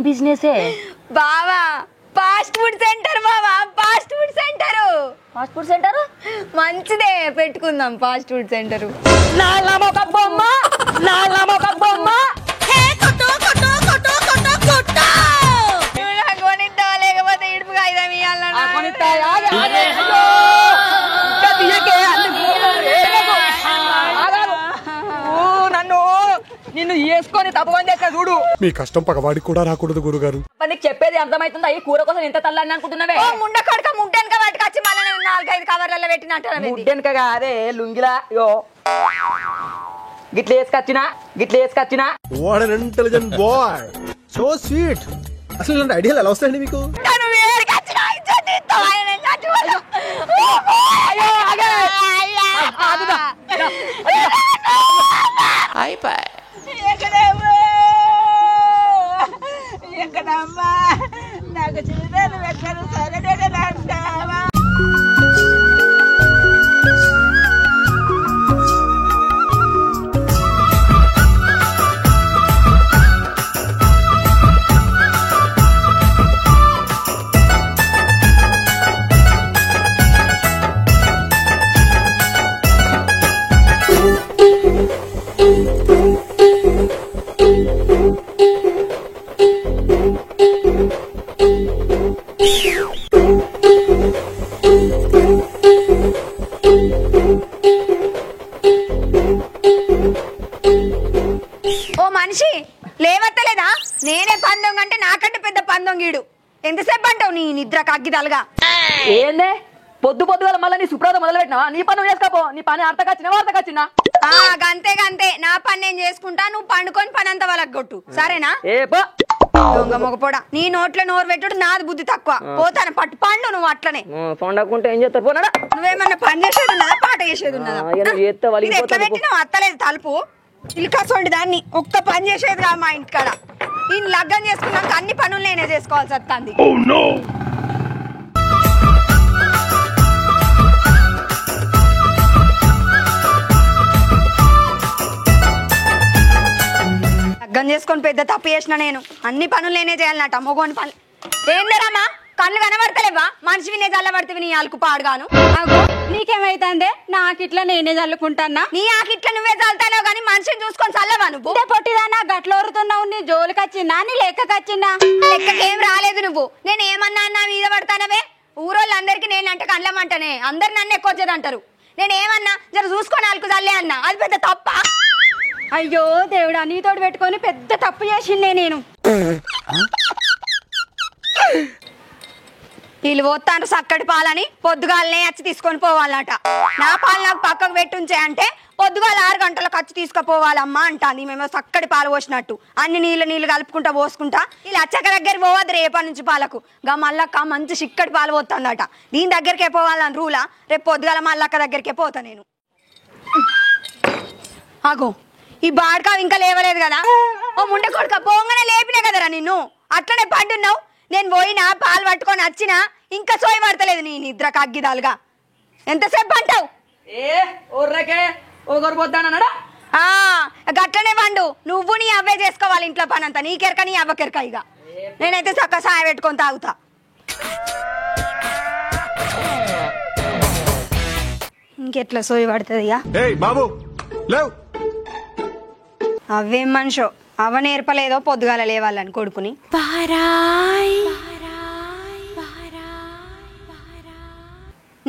బిజినెసే బావా fast food centre బావా fast food centre fast food centre మంచిదే పెట్టుకుందాం ఫాస్ట్ ఫుడ్ సెంటర్ కొనిద్దా లేకపోతే ఇడుపుగా అయిదా మీ నన్ను నిన్ను వేసుకొని తప్పని చేస్తా చూడు. మీ కష్టం పగవాడికి కూడా రాకూడదు గురుగారు. నీకు చెప్పేది అర్థమవుతుందా? ఈ కూర కోసం ఎంత తల్లని అనుకుంటున్నావే? ముండ కడక ముడ్డెనక పట్టుకొచ్చి మళ్ళీ 4-5 కవర్లలో పెట్టినట్టు ముడ్డెనక కాదే లుంగిలా యో గిట్ల వేసుకొచ్చినా what an intelligent boy, so sweet. అసలు ఇలాంటి ఐడియాలు ఎలా వస్తాయండి మీకు? ఎక్కడమ్మా నాకు చిన్నలు పెట్టారు సరే అంటావా? ఓ మనిషి లేవత్తలేదా? నేనే పందొంగ అంటే నాకంటే పెద్ద పందొంగీడు. ఎంతసేపు అంటావు నీ నిద్ర కగ్గిదలుగా? ఏందే పొద్దుగాల మళ్ళీ నీ సుప్రభాతం మొదలు పెట్టినావా? నీ పని చేసుకోపో. నీ పని అర్థకొచ్చినా గంతే నా పని నేను చేసుకుంటా, నువ్వు పండుకొని పని అంతా వాళ్ళకి కొట్టు సరేనా? దొంగ మొగపోడా, నీ నోట్లో నోరు పెట్టుడు నాది బుద్ధి తక్కువ. పోతాను పట్టు పండు నువ్వు అట్లనే పండకుంటే ఏం చేస్తారు? పోనా నువ్వేమన్నా పని చేసేది ఉన్నదా పాట చేసేది ఉన్నదా? ఎట్లా పెట్టినావు అత్తలేదు తలుపు ఇల్కాసోండి దాన్ని ఒక్క పని చేసేదిగా మా ఇంటికాడ. నేను లగ్గం చేసుకున్నాక అన్ని పనులు నేనే చేసుకోవాల్సి వస్తుంది. లగ్గం చేసుకొని పెద్ద తప్పు చేసిన నేను. అన్ని పనులు నేనే చేయాలన్నట మొగోని పనులు. ఏం లేరమ్మా కళ్ళు కనబడతలేవా? మనిషివి నే చల్లబడితే నీ ఆలకు పాడుగాను. నీకేమైతుందే? నాకిట్లా నేనే చల్లుకుంటానా? నీ ఆకిట్లా నువ్వే చల్లుతానో గానీ మనిషిని చూసుకొని చల్లవా నువ్వు? పొట్టిదానా గట్లోరుతున్నావు? నీ జోలికొచ్చిందా? నీ లెక్కకొచ్చిందా? లెక్కకేం రాలేదు నువ్వు. నేను ఏమన్నా అన్నా మీద పడతానవే? ఊరోళ్ళందరికీ నేనంటే కళ్ళమంటనే అందరు నన్ను ఎక్కువ వచ్చేదంటారు. నేను ఏమన్నా జర చూసుకొని ఆలకు చల్లే అన్నా, అది పెద్ద తప్ప? అయ్యో దేవుడా, నీతోటి పెట్టుకొని పెద్ద తప్పు చేసిందే నేను. వీళ్ళు పోతాను చక్కటి పాలని పొద్దుగాలనే వచ్చి తీసుకొని పోవాలట. నా పాలు నాకు పక్కకు పెట్టుంచే అంటే పొద్దుగాల 6 గంటలకు వచ్చి తీసుకుపోవాలమ్మా అంటాంది. మేము చక్కటి పాలు పోసినట్టు అన్ని నీళ్ళు కలుపుకుంటా పోసుకుంటా. వీళ్ళు అచ్చక దగ్గర పోవద్దు రేపటి నుంచి పాలకు. గా మల్లక్క మంచి చిక్కటి పాలు పోతుందట. దీని దగ్గరికే పోవాలని రూలా. రేపు పొద్దుగాల మల్లక్క దగ్గరికే పోతా నేను. ఆగో ఈ బాడకావు ఇంకా లేవలేదు కదా? ఓ ముండ కొడుక పోగానే లేపినా కదరా నిన్ను. అట్లనే పండున్నావు. నేను పోయినా పాలు పట్టుకొని వచ్చినా ఇంకా సోయి పడతలేదు నీ నిద్ర కగ్గిదాలుగా. ఎంతసేపు అంటావు? గట్లనే పండు. నువ్వు నీ అవ్వే చేసుకోవాలి ఇంట్లో పని అంతా. నీకెరక నీ అవ్వకెరక. ఇక నేనైతే చక్క సాయ పెట్టుకొని తాగుతా. ఇంకెట్లా సోయి పడుతుంది ఇక? అవేం మనిషో అవ నేర్పలేదో పొద్దుగాల లేవాలని కొడుకుని.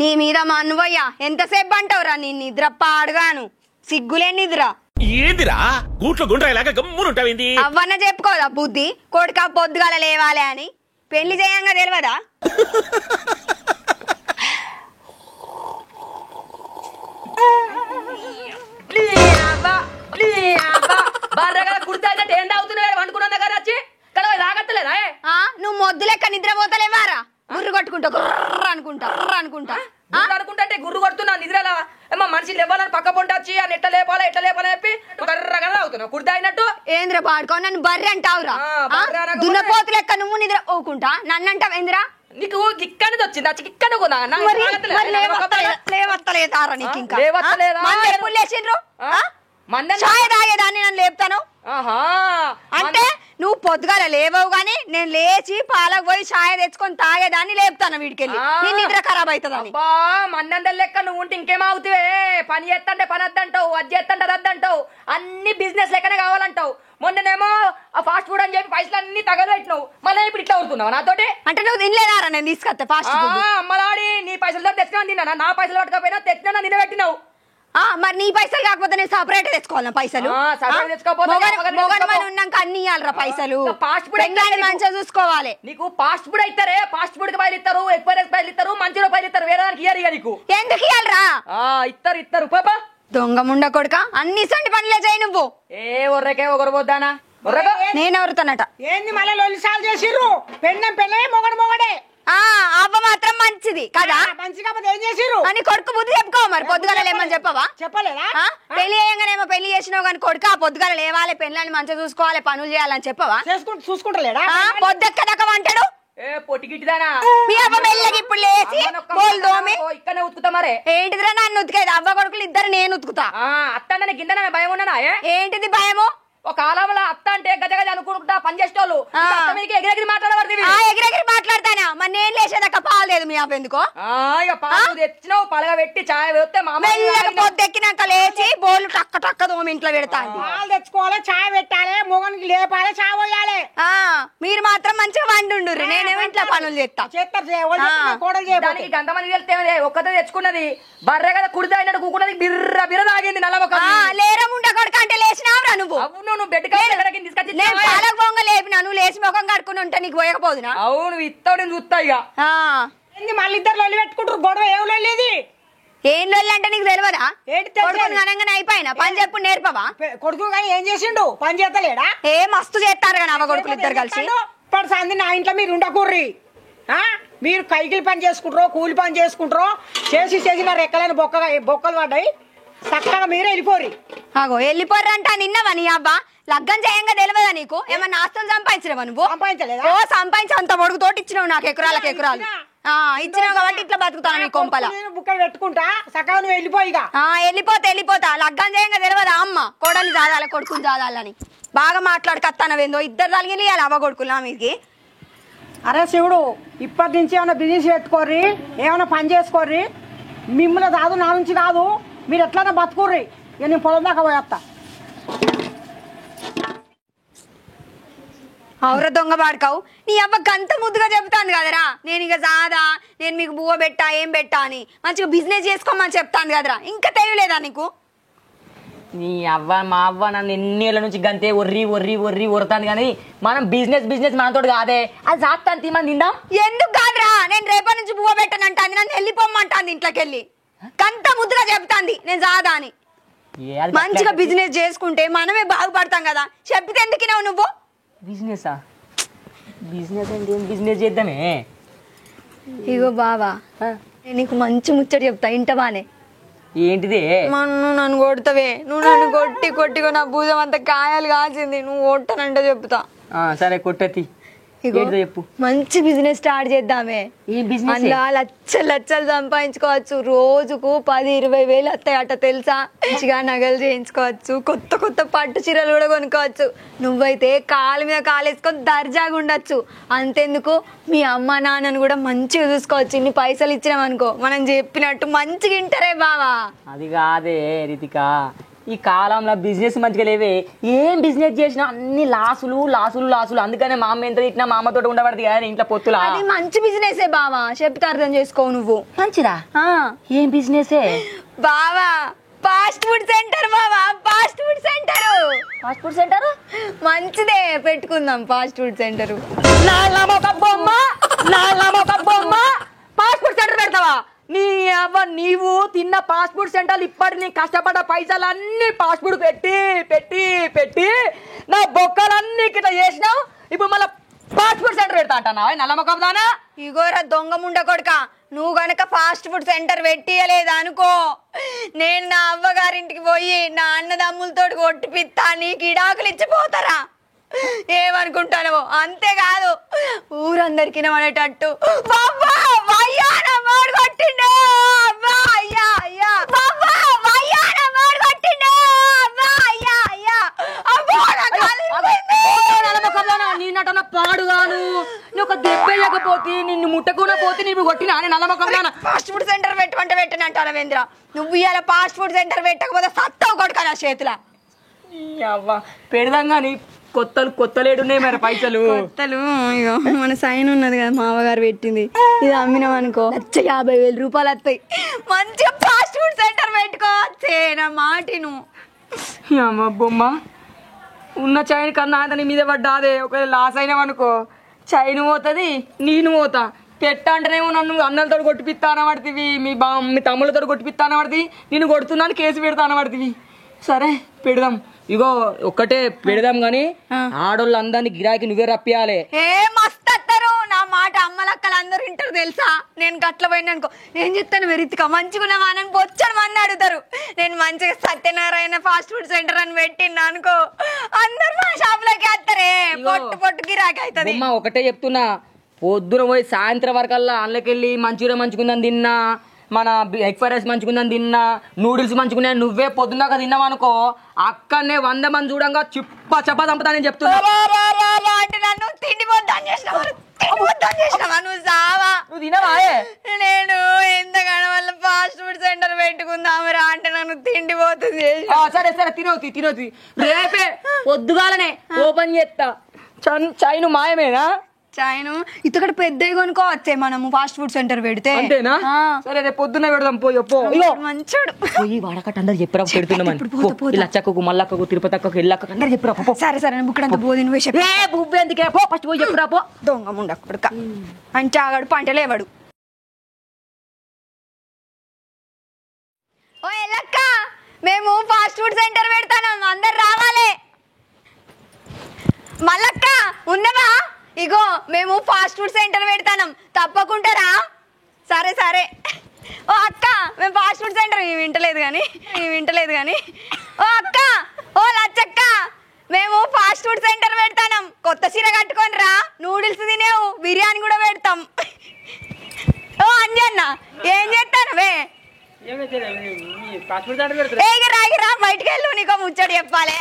నీ మీద మా అనువయ్యా ఎంతసేపు అంటావురా? నీ నిద్ర పాడుగాను. సిగ్గులే నిద్ర ఏదిరా గూట్లో గుండ్రాయిలాగా గమ్మునుంటావింది? అవ్వన్న చెప్పుకోదా బుద్ధి? కొడుక పొద్దుగాల లేవాలి అని. పెళ్లి చేయంగా తెలియదా? నువ్వు మొద్దు లెక్క నిద్ర పోతలేవారా? గుర్రు కొట్టుకుంటా గుర్ర అనుకుంటా అనుకుంటే గుర్రు కొడుతున్నా నిద్రలా. మనిషి లేవాలని పక్క పొంట వచ్చి అని ఎట్లా లేపాలా చెప్పి గర్రగా అవుతున్నావు కుర్త అయినట్టు. ఏంద్ర పాడుకో నన్ను బర్రె అంటావురా? దున్నపోతు లెక్క నువ్వు నిద్ర పోకుంటా నన్ను అంటావు ఏంద్రా? నీకు గిక్కని వచ్చింది అచ్చి గిక్కను లేవత్తలేదారా? నీకు ఇంకా ఎప్పుడు లేచిండ్రు? చాయ్ తాగేదాన్ని నన్ను లేపుతాను అంటే నువ్వు పొద్దుగాల లేవవు గానీ నేను లేచి పాలకు పోయి ఛాయ్ తెచ్చుకొని తాగేదాన్ని లేపుతాను వీడికెళ్ళి నీ నిద్ర ఖరాబ్ అవుతుందని. బా మన్నందరి లెక్క నువ్వు ఉంటే ఇంకేమవుతావే? పని చేస్తంటే పని వద్దంటావు, అది చేస్తంటే అద్దంటావు, అన్ని బిజినెస్ లెక్కనే కావాలంటావు. మొన్ననేమో ఆ ఫాస్ట్ ఫుడ్ అని చెప్పి పైసలు అన్ని తగలబెట్టినావు, మళ్ళీ ఇప్పుడు ఇట్లా అవుతున్నావు నాతోటి. అంటే నువ్వు తినలేదారా నేను తీసుకొస్తా ఫాస్ట్ ఫుడ్? అమ్మలాడి నీ పైసలు తెచ్చినా తిన్నా, నా పైసలు పట్టుకపోయినా తెచ్చినా నిలబెట్టినావు. మరి నీ పైసలు కాకపోతే నేను సపరేట్ తెచ్చుకోవాలా పైసలు? ఉన్నాక అన్ని ఇవ్వాలరా పైసలు. ఫాస్ట్ ఫుడ్ మంచిగా చూసుకోవాలి. నీకు ఫాస్ట్ ఫుడ్ అయితారే, ఫాస్ట్ ఫుడ్ కి పైలు ఇస్తారు, ఎక్స్పైరీస్ పైలు ఇస్తారు, మంచిగా పైలు ఇస్తారు, వేరే దానికి ఇయ్యారు. ఇక నీకు ఎందుకు ఇవ్వాలరా? ఇస్తారు పాపా. దొంగ ముండ కొడుక అన్ని సంటి పనులే చేయి నువ్వు. ఒర్రకే ఒకరు పోద్దానా? నేను ఎవరుతానట ఏంది మళ్ళీ లొల్లిసాలు చేసిర్రు? పెళ్ళే మొగడే అవ్వ మాత్రం మంచిది కదా, మంచిగా ఏం చేసిర్రు అని కొడుకు బుద్ధి చెప్పుకో. మరి పొద్దుగాల లేమని చెప్పవా? చెప్పలేదా? పెళ్లి చేయగానేమో పెళ్లి చేసినావు కానీ కొడుక పొద్దుగాల లేవాలి, పెళ్ళని మంచిగా చూసుకోవాలి, పనులు చేయాలని చెప్పవా? చూసుకుంటలేడా? పొద్దుక్కదక్క అంటాడు. పొట్టిగిట్టిదానా మీ అవ్వ మెల్లకి ఇప్పుడు లేచి ఇక్కడ ఉతుకుతా మరే. ఏంటిదిరా నన్ను ఉతికేది? అవ్వ కొడుకులు ఇద్దరు నేను ఉతుకుతా. అత్త కింద భయం ఉన్నానా? ఏంటిది భయము? ఒక కాలంలో అత్త అంటే గజ గజ అనుకుంటా పని చేసేటోళ్ళు ఎగిరెగిరి మాట్లాడబడి ఎగిరెగిరి మాట్లాడతానా? మరి నేను లేచేదాకా పాలు లేదు మీ అవ్వ ఎందుకో? ఇక పాలు తెచ్చినావు, పలగ పెట్టి చాయ్ వేస్తే పొద్దెక్కినాక లేచి బోళ్ళు టక్క టక్క దోమ ఇంట్లో పెడతాంది. పాలు తెచ్చుకోవాలి, చాయ్ పెట్టాలి, మొగనికి లేపాలి, చాయ్ పోయాలి. మీరు మాత్రం మంచిగా వండుండ్రు, నేనేమో ఇంట్లో పనులు దానికి గంతమంది వెళ్తే ఒక్కతే తెచ్చుకున్నది బర్రె కదా కుడితే అయినట్టు కూకున్నది బిర్ర బిర్ర తాగింది నల్లమొక్క. లేరముండ కొడుకు అంటే లేచినావురా నువ్వు? నువ్వు బెడ్ తీసుకొచ్చి పాలకు బొంగ లేపినా నువ్వు లేచి ముఖం కడుకుని ఉంటే నీకు పోయకపోదునా? అవును ఇస్తావు నేను చూస్తా. ఇక మళ్ళీ ఇద్దరు లొల్లి పెట్టుకుంటారు, గొడవ ఏం లొల్లిది? ఏం లొల్లి అంటే నీకు తెలియదా? అనగానే అయిపోయినా పని చెప్పు నేర్పవా? కొడుకు కానీ ఏం చేసిండు? పని చేస్తలేడా? ఏ మస్తు చేస్తారు కానీ అవ్వ కొడుకులు ఇద్దరు కలిసి. సంది నా ఇంట్లో మీరు ఉండకూర్రి. మీరు కైకిలి పని చేసుకుంటారో కూలి పని చేసుకుంటారో చేసి నా రెక్కలని బొక్కలు పడ్డాయి, చక్కగా మీరే వెళ్ళిపోరి. అగో వెళ్ళిపోర్రు అంటా నిన్నవా? నీ అబ్బా లగ్గం చేయంగా తెలియదా నీకు? ఏమన్నా ఆస్తులు సంపాదించినవా నువ్వు? సంపాదించలేదా? ఓ సంపాదించి అంత పొడుగుతోటి ఇచ్చినావు నాకు ఎకరాలకు ఎకరాలు. ఇచ్చినావు కాబట్టి ఇట్లా బతుకుతాను నీ కొంపల. బుక్క పెట్టుకుంటా చక్కగా నువ్వు వెళ్ళిపోయిగా. వెళ్ళిపోతా లగ్గం చేయంగా తెలియదా అమ్మ కోడలు చాదాలి కొడుకుని చాదాలని? బాగా మాట్లాడుకొస్తానవేందో ఇద్దరు తలిగి అవ్వ కొడుకులా మీకు. అరే శివుడు, ఇప్పటి నుంచి ఏమైనా బిజినెస్ పెట్టుకోర్రి, ఏమైనా పని చేసుకోర్రి. మిమ్మల్ని కాదు నా నుంచి కాదు, మీరు ఎట్లైనా బతుకుర్రి. ఇక నేను పొలం దాకా పోయేస్తా. అవుర దొంగ పాడుకావు నీ అవ్వ గంత ముద్దుగా చెప్తాను కదరా. నేను ఇక జాదా నేను మీకు బువ్వ పెట్టా ఏం పెట్టా అని మంచిగా బిజినెస్ చేసుకోమని చెప్తాను కదరా. ఇంకా తెలియలేదా నీకు? నీ అవ్వ మా అవ్వ నన్ను ఎన్నేళ్ళ నుంచి గంతే ఒర్రి ఒరుతాను కానీ మనం బిజినెస్ మనతో కాదే. అది సాత్తాను మనం తిందాం. ఎందుకు కాదురా, నేను రేపటి నుంచి బువ్వ పెట్టానంటాంది, నన్ను వెళ్ళిపోమ్మంటాంది ఇంట్లోకి వెళ్ళి. గంత ముద్దుగా చెప్తాంది నేను జాదా అని. మంచిగా బిజినెస్ చేసుకుంటే మనమే బాగుపడతాం కదా. చెప్పితే ఎందుకు నువ్వు? బిజినెస్ అంటే బిజినెస్ చేద్దామే. ఇగో బావా నీకు మంచి ముచ్చట చెప్తా ఇంటవానే. ఏంటిది? నువ్వు నన్ను కొడతావే, నువ్వు నన్ను కొట్టిగో నా భూజం అంత కాయాలు కాల్చింది, నువ్వు కొట్టనంటే చెప్తా. సరే కొట్టతి. చెప్పు. మంచి బిజినెస్ స్టార్ట్ చేద్దామే. అందులో లచ్చలు సంపాదించుకోవచ్చు, రోజుకు 10-20 వేలు వస్తాయి అట తెలుసా. మంచిగా నగలు చేయించుకోవచ్చు, కొత్త పట్టు చీరలు కూడా కొనుక్కోవచ్చు. నువ్వైతే కాలు మీద కాలేసుకొని దర్జాగా ఉండొచ్చు. అంతెందుకు మీ అమ్మ నాన్నను కూడా మంచిగా చూసుకోవచ్చు. ఇన్ని పైసలు ఇచ్చినామనుకో మనం చెప్పినట్టు మంచిగా ఇంటరే బావా. అది కాదే రితిక, ఈ కాలంలో బిజినెస్ మంచిగా లేవే. ఏం బిజినెస్ చేసినా అన్ని లాసులు. అందుకనే మా అమ్మ ఎంత తిట్టినా మా అమ్మతో ఉండబడదు కదా ఇంట్లో పొత్తులా. అది మంచి బిజినెస్ బావా, చెప్తే అర్థం చేసుకోవు నువ్వు. మంచిదా? ఏం బిజినెస్ బావా? ఫాస్ట్ ఫుడ్ సెంటర్ బావా, ఫాస్ట్ ఫుడ్ సెంటర్ మంచిదే, పెట్టుకుందాం fast food centre. Fast food centre పెడతావా? నీ అవ్వ నీవు తిన్న ఫాస్ట్ ఫుడ్ సెంటర్ ఇప్పటి నీ కష్టపడ్డ పైసలు అన్ని ఫాస్ట్ ఫుడ్ పెట్టి నా బొక్కలన్నీ ఇట్లా చేసినావు. ఇప్పుడు మళ్ళీ ఫాస్ట్ ఫుడ్ సెంటర్ పెడతా అంటున్నావా నల్లమొఖం దానా? ఇగోరా దొంగ ముండ కొడుక, నువ్వు గనక ఫాస్ట్ ఫుడ్ సెంటర్ పెట్టియలేదు అనుకో, నేను నా అవ్వగారింటికి పోయి నా అన్నదమ్ములతో కొట్టిపిత్తా, నీకు ఇడాకులు ఇచ్చిపోతారా ఏమనుకుంటానో. అంతేకాదు ఊరందరికి పడేటట్టు నువ్వు ఒక దెబ్బేయకపోతే నిన్ను ముట్టకుండా పోతే నీవు కొట్టిన నల్లమొక్కం ఫాస్ట్ ఫుడ్ సెంటర్ పెట్టమంటే పెట్టనంట రవీంద్ర. నువ్వు ఇవాళ ఫాస్ట్ ఫుడ్ సెంటర్ పెట్టకపోతే సత్తావు కొడుక నా చేతిలో. అవ్వ పెడదాం కానీ కొత్తలేడున్నాయి మరి పైసలు. కొత్తలు ఇగో మన సైన్ ఉన్నది కదా మామగారు పెట్టింది, ఇది అమ్మినాం అనుకో 50,000 రూపాయలు వస్తాయి. మంచిగా ఫాస్ట్ ఫుడ్ సెంటర్ పెట్టుకోవచ్చే నా మాటిను. అమ్మ బొమ్మ ఉన్న చైన్ కన్నా నీ మీద పడ్డాదే. ఒకవేళ లాస్ అయినావనుకో చైన్ పోతుంది, నేను పోతా. పెట్టంటేనేమో నన్ను అన్నలతో కొట్టిపిస్తాన పడుతుంది, మీ తమ్ముళ్ళతో కొట్టిపిస్తాన పడుతుంది, నేను కొడుతున్నాను కేసు పెడతాన పడుతుంది. సరే పెడదాం. ఇగో ఒక్కటే పెడదాం గాని ఆడోళ్ళు అందరినీ గిరాకీ నువ్వే రప్పియాలి. ఏ మస్తు వస్తారు నా మాట. అమ్మలక్కలు అందరూ వింటారు తెలుసా. నేను గట్ల పోయినా అనుకో ఏం చెప్తాను వెరితిక మంచిగా వానని బొచ్చని మంది అడుగుతారు. నేను మంచిగా సత్యనారాయణ ఫాస్ట్ ఫుడ్ సెంటర్ అని పెట్టినా అనుకో అందరు మా షాప్ లోకి వేస్తారే. పొట్టు గిరాకీ అవుతుంది. అమ్మ ఒకటే చెప్తున్నా, పొద్దున పోయి సాయంత్రం వరకల్లా అందులోకెళ్ళి మంచూరియా మంచుకుందని తిన్నా, మన ఎగ్ ఫ్రైడ్ రైస్ మంచుకుందని తిన్నా, నూడిల్స్ మంచుకున్నా, నువ్వే పొద్దున్నాక తిన్నావనుకో అక్కడనే 100 మంది చూడంగా చప్ప చంపుతానని చెప్తున్నా. అంటే నన్ను తిండి పొద్దాన్ని చేసినావా నువ్వు సావా. నువ్వు తినవా? నేను ఎంతగానో వాళ్ళ ఫాస్ట్ ఫుడ్ సెంటర్ పెట్టుకుందామరా అంటే నన్ను తిండి పోతుంది. సరే సరే తినవుతి రేపే పొద్దుగాలనే ఓపెన్ చేస్తా. చైను మాయమేనా? చైను ఇతక్కడ పెద్దవి కొనుక్కోవచ్చే మనము ఫాస్ట్ ఫుడ్ సెంటర్ పెడితే. అంతేనా? సరే రేపు పొద్దున్న పెడదాం. మంచోడు పోయి వాడకట్టు అందరు చెప్పరా పెడుతున్నామని. లచ్చక్కకు మల్లక్కకు తిరుపతి అక్కకు ఎల్లక్కకు అందరు చెప్పరా. సరే సరే బుక్కడంత పోది నువ్వే చెప్పి బుబ్బు ఎందుకే పో ఫస్ట్ పోయి చెప్పురా పో. దొంగ ముండక అంటే ఆగాడు పంటలేవాడు. ఓ ఎల్లక్క మేము ఫాస్ట్ ఫుడ్ సెంటర్ పెడతాను అందరు రావాలి. మల్లక్క ఉన్నవా? ఇగో మేము ఫాస్ట్ ఫుడ్ సెంటర్ పెడతాం తప్పకుండా రా. సరే సరే. ఓ అక్క మేము ఫాస్ట్ ఫుడ్ సెంటర్ వింటలేదు కానీ ఓ అక్క ఓ లచ్చక్క మేము ఫాస్ట్ ఫుడ్ సెంటర్ పెడతాం. కొత్త చీర కట్టుకొని రా. నూడిల్స్ తినేవు, బిర్యానీ కూడా పెడతాం. ఓ అంజన్న ఏం చేస్తానవే? రాగిరా బయటికి వెళ్ళు, నీకో ముచ్చడి చెప్పాలి.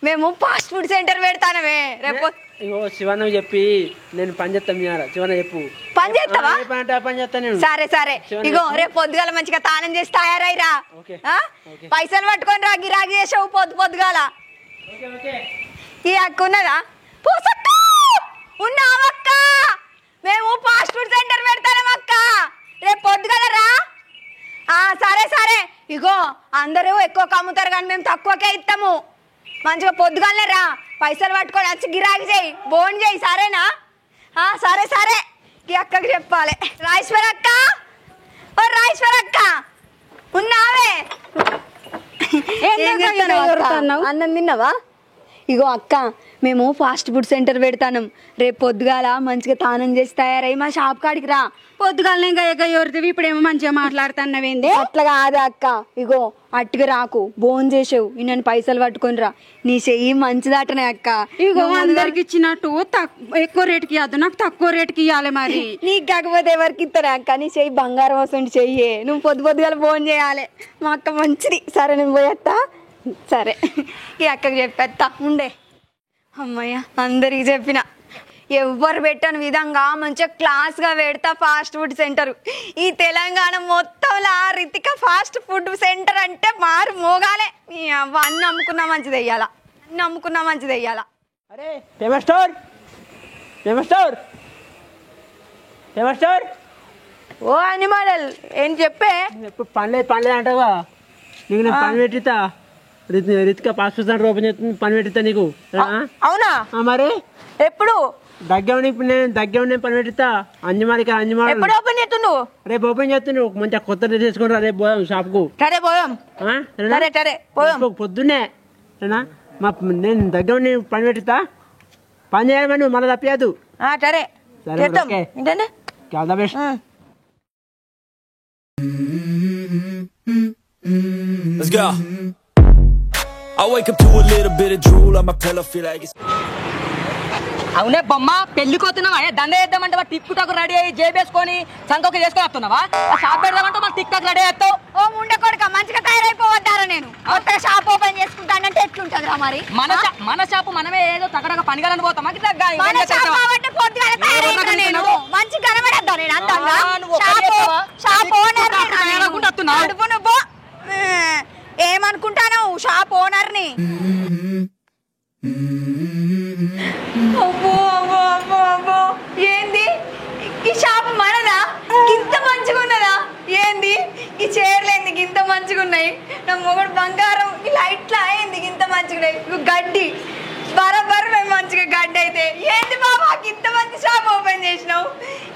మేము ఫాస్ట్ ఫుడ్ సెంటర్ పెడతానవే రేపు. శివన్న చెప్పి నేను పని చేస్తాను. శివన్న చెప్పు పని చేస్తావా? పని చేస్తాను. సరే సరే. ఇగో రేపు పొద్దుగాల మంచిగా తానం చేసి తయారైరా. పైసలు పట్టుకొని రా. గిరాకీ చేసావు పొద్దుగాల. ఈ అక్క ఉన్నదా? ఉన్నావక్క? మేము ఫాస్ట్ ఫుడ్ సెంటర్ పెడతాం అక్క రేపు పొద్దుగాల రా. సరే సరే. ఇగో అందరూ ఎక్కువ కమ్ముతారు కానీ మేము తక్కువకే ఇస్తాము. మంచిగా పొద్దుగాలనే రా. పైసలు పట్టుకొని వచ్చి గిరాకీ చేయి, బోన్ చేయి. సరేనా? సరే సరే. ఈ అక్కకి చెప్పాలి. రాజేశ్వర అక్క ఓ రాజేశ్వర అక్క ఉన్నావే? అన్నం తిన్నావా? ఇగో అక్క మేము ఫాస్ట్ ఫుడ్ సెంటర్ పెడతాం రేపు పొద్దుగాల మంచిగా తానం చేసి తయారై మా షాప్ కాడికి రా. పొద్దుగాలనే ఇంకా ఎవరిది ఇప్పుడేమో మంచిగా మాట్లాడుతున్నావేంది? అట్లా కాదు అక్క. ఇగో అట్టుగా రాకు, బోన్ చేసావు, నన్ను పైసలు పట్టుకొని రా. నీ చెయ్యి మంచిదటనే అక్క. ఇగో అందరికి ఇచ్చినట్టు ఎక్కువ రేటుకి ఇవ్వద్దు, నాకు తక్కువ రేటుకి ఇవ్వాలి. మరి నీకు కాకపోతే ఎవరికి ఇస్తారా అక్క? నీ చెయ్యి బంగారం వస్తుంది చెయ్యి. నువ్వు పొద్దుగాల బోన్ చేయాలి. మా అక్క మంచిది. సరే నేను పోయేస్తా. సరే ఈ అక్కకి చెప్పేస్తా ఉండే. అమ్మయ్య అందరికి చెప్పిన. ఎవ్వరు పెట్టని విధంగా మంచిగా క్లాస్గా పెడతా ఫాస్ట్ ఫుడ్ సెంటర్. ఈ తెలంగాణ మొత్తంలో రితిక ఫాస్ట్ ఫుడ్ సెంటర్ అంటే మారు మోగాలే. అన్ని అమ్ముకున్నా మంచిది వెయ్యాలా. అరే ఫేమస్ స్టోర్ ఓ అని మోడల్ ఏం చెప్పే. పనిలేదు అంటావా? నీకు నేను పని పెట్టిస్తా. Ritika fast food centre open చేస్తుంది, పని పెట్టిస్తా నీకు. అవునా? మరి ఎప్పుడు దగ్గర పని పెట్టిస్తా. అంజమాడికి ఎప్పుడు ఓపెన్ చేస్తున్నావు? రేపు ఓపెన్ చేస్తున్నావు. మంచిగా కొత్త డ్రెస్ వేసుకుంటా. రేపు పోయాం షాప్ కు. పొద్దున్నే నేను దగ్గర పని పెట్టిస్తా. పని చేయాలి నువ్వు మళ్ళీ తప్పదు. సరే ఏంటంటే all the best. Let's go. I wake up to a little bit of drool on my pillow, feel like it's అవునే బొమ్మ పెళ్లికి వస్తున్నావా దండ వేద్దామంటే టిక్ టాక్ రెడీ అయ్యి జేబేసుకొని సంకొక చేసుకొని వస్తున్నావా షాప్ పెడదామంటే మన టిక్ టాక్ రెడీ చేస్తావు. ఓ ముండ కొడుక మంచిగా తయారైపోవద్దారా నేను కొత్తగా షాప్ ఓపెన్ చేసుకుంటానంటే ఎట్లుంటదిరా మరి మన షాపు మనమే ఏదో తగ్గడగా పనిగలని పోతాం మన షాప్ కాబట్టి పొద్దుగాల తయారైపోతా నేను మంచి కనబడద్దా నేను అందంగా షాప్ ఓనర్ అడుపు నువ్వు ఏమనుకుంటాను షాప్ ఓనర్ని. ఏంది ఈ షాప్ మనదా? ఇంత మంచిగా ఉన్నదా? ఏంది ఈ చీరలు ఎందుకు ఇంత మంచిగా ఉన్నాయి? నా మొగడు బంగారం ఈ లైట్లా ఏంది ఇంత మంచిగా ఉన్నాయి? గడ్డి బరాబర్ మేము మంచిగా గడ్డి అయితే ఏంది బాబా ఇంత మంచి షాప్ ఓపెన్ చేసినావు?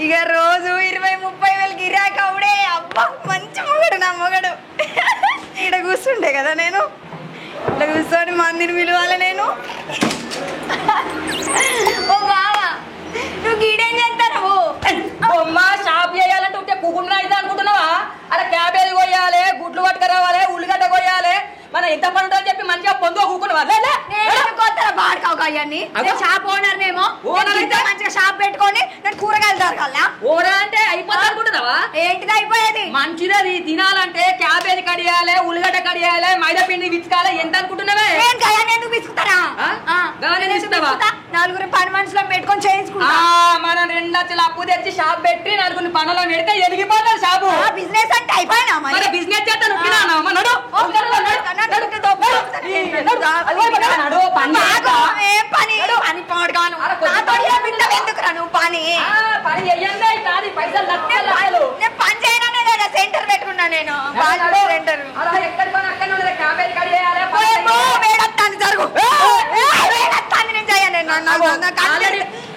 ఇక రోజు 20-30 వేలు గిరాకీ అవుడే. అబ్బా మంచి మొగడు నా మొగడు. ఇక్కడ కూర్చుంటే కదా నేను ఇట్లా కూర్చొని మందిని పిలవాలి నేను. ఓ బావా నువ్వు గీడేం చేస్తావు? బొమ్మ షాప్ చేయాలంటే ఉంటే కుకుండా అయితే అనుకుంటున్నావా? అలా క్యాబేజీ కొయ్యాలి, గుడ్లు పట్టుకురావాలి, ఉల్లిగడ్డ కొయ్యాలి, మన ఎంత పని ఉంటుందని చెప్పి మంచిగా పొందుగా కూకున్నావా? అవన్నీ షాప్ ఓనర్ నేమో మంచిగా షాప్ పెట్టుకొని నేను కూరగాయలు దొరకాలా? ఓనర్ అంటే అయిపోతుంది అనుకుంటున్నావా? ఏంటిది అయిపోయేది? మంచిది తినాలంటే క్యాబేజీ కడియాలి, ఉల్లిగడ్డ కడియాలి, మైదా పిండి విచ్చుకాలి. ఎంత అనుకుంటున్నావే? ఎందుకు విసుకుతారా? నలుగురు పని మనుషులు పెట్టుకొని చేయించుకుంటా. మనం 2 లక్షలు అప్పు తెచ్చి షాప్ పెట్టి నలుగురు పనులు పెడితే ఎదిగిపోతుంది షాపు. బిజినెస్ అంటే అయిపోయినా మరి బిజినెస్ చేస్తాను. పని చేయనే కదా సెంటర్ పెట్టుకున్నా నేను. సెంటర్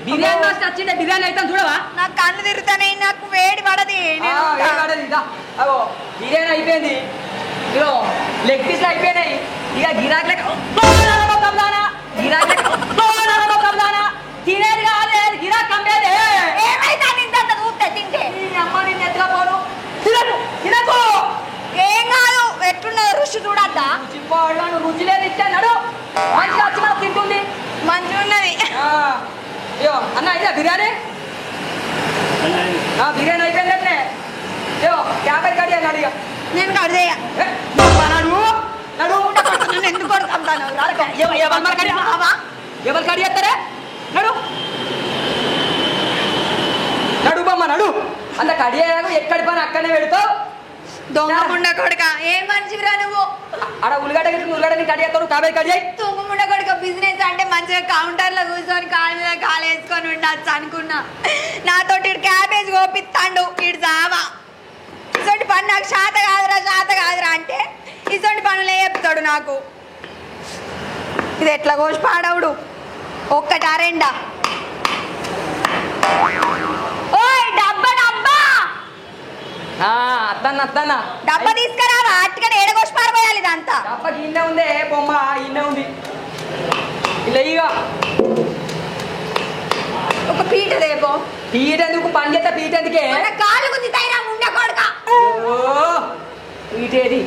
బిర్యానీ వచ్చింది. బిర్యానీ అయితే చూడవా? నాకు కళ్ళు తిరుగుతానే నాకు వేడి పడది. బిర్యానీ అయిపోయింది, లెగ్ పీస్ అయిపోయినాయి. ఇక గిరాకీ తినేది కాదు గిరాకీ అమ్మేది. తింటే అమ్మ నిన్ను ఎత్తుగా పోను. తినకు తినకు ఏం కాదు. ఎట్లున్నది రుచి చూడద్దా? రుచి లేదు ఇచ్చాడు. మంచిగా వచ్చి మనకు తింటుంది. మంచిగా ఉన్నది. అన్న ఇదే బిర్యానీ. బిర్యానీ అయిపోయిందంటే క్యాబేజ్ కడి అన్నాడు. ఇక నేను కట్ చేయ ఎందుకు కొడుకుంటాను? ఎవరు కడి చేస్తారా? నడు నడు బొమ్మ నడు. అంత కడి ఎక్కడి పని అక్కడనే పెడతావు. దొంగముండ కొడుక ఏం మంచివిరా నువ్వు. అక్కడ ఉల్లిగడ్డ ఉల్లిగడ్డ కడి చేస్తావు, క్యాబేజ్ కడి చేయి. దొంగముండ కొడుక బిజినెస్ అంటే మంచిగా కౌంటర్ లో కూర్చొని కాలు మీద కాలు వేసుకొని ఉండొచ్చు అనుకున్నా. నాతోటి క్యాబేజ్ కోపిస్తాడు ఇటు సావా. ఇటువంటి పని నాకు శాత కాదురా అంటే ఇటువంటి పనులే చెప్తాడు నాకు. ఇది ఎట్లా కోసి పాడవుడు? ఒక్కటా రెండా? ఓయ్ డబ్బా డబ్బా అత్తన్న డబ్బా తీసుకురావా? అట్టుగా ఏడగోసి పారిపోయాలి ఇదంతా. డబ్బా గిన్నె ఉందే బొమ్మ, గిన్నె ఉంది. ఇలా ఇక ఒక పీట దేపో. పీట ఎందుకు? పని చేస్తా పీట ఎందుకే? కాళ్ళు గుంజుతాయిరా ముండ కొడుక. పీటేది?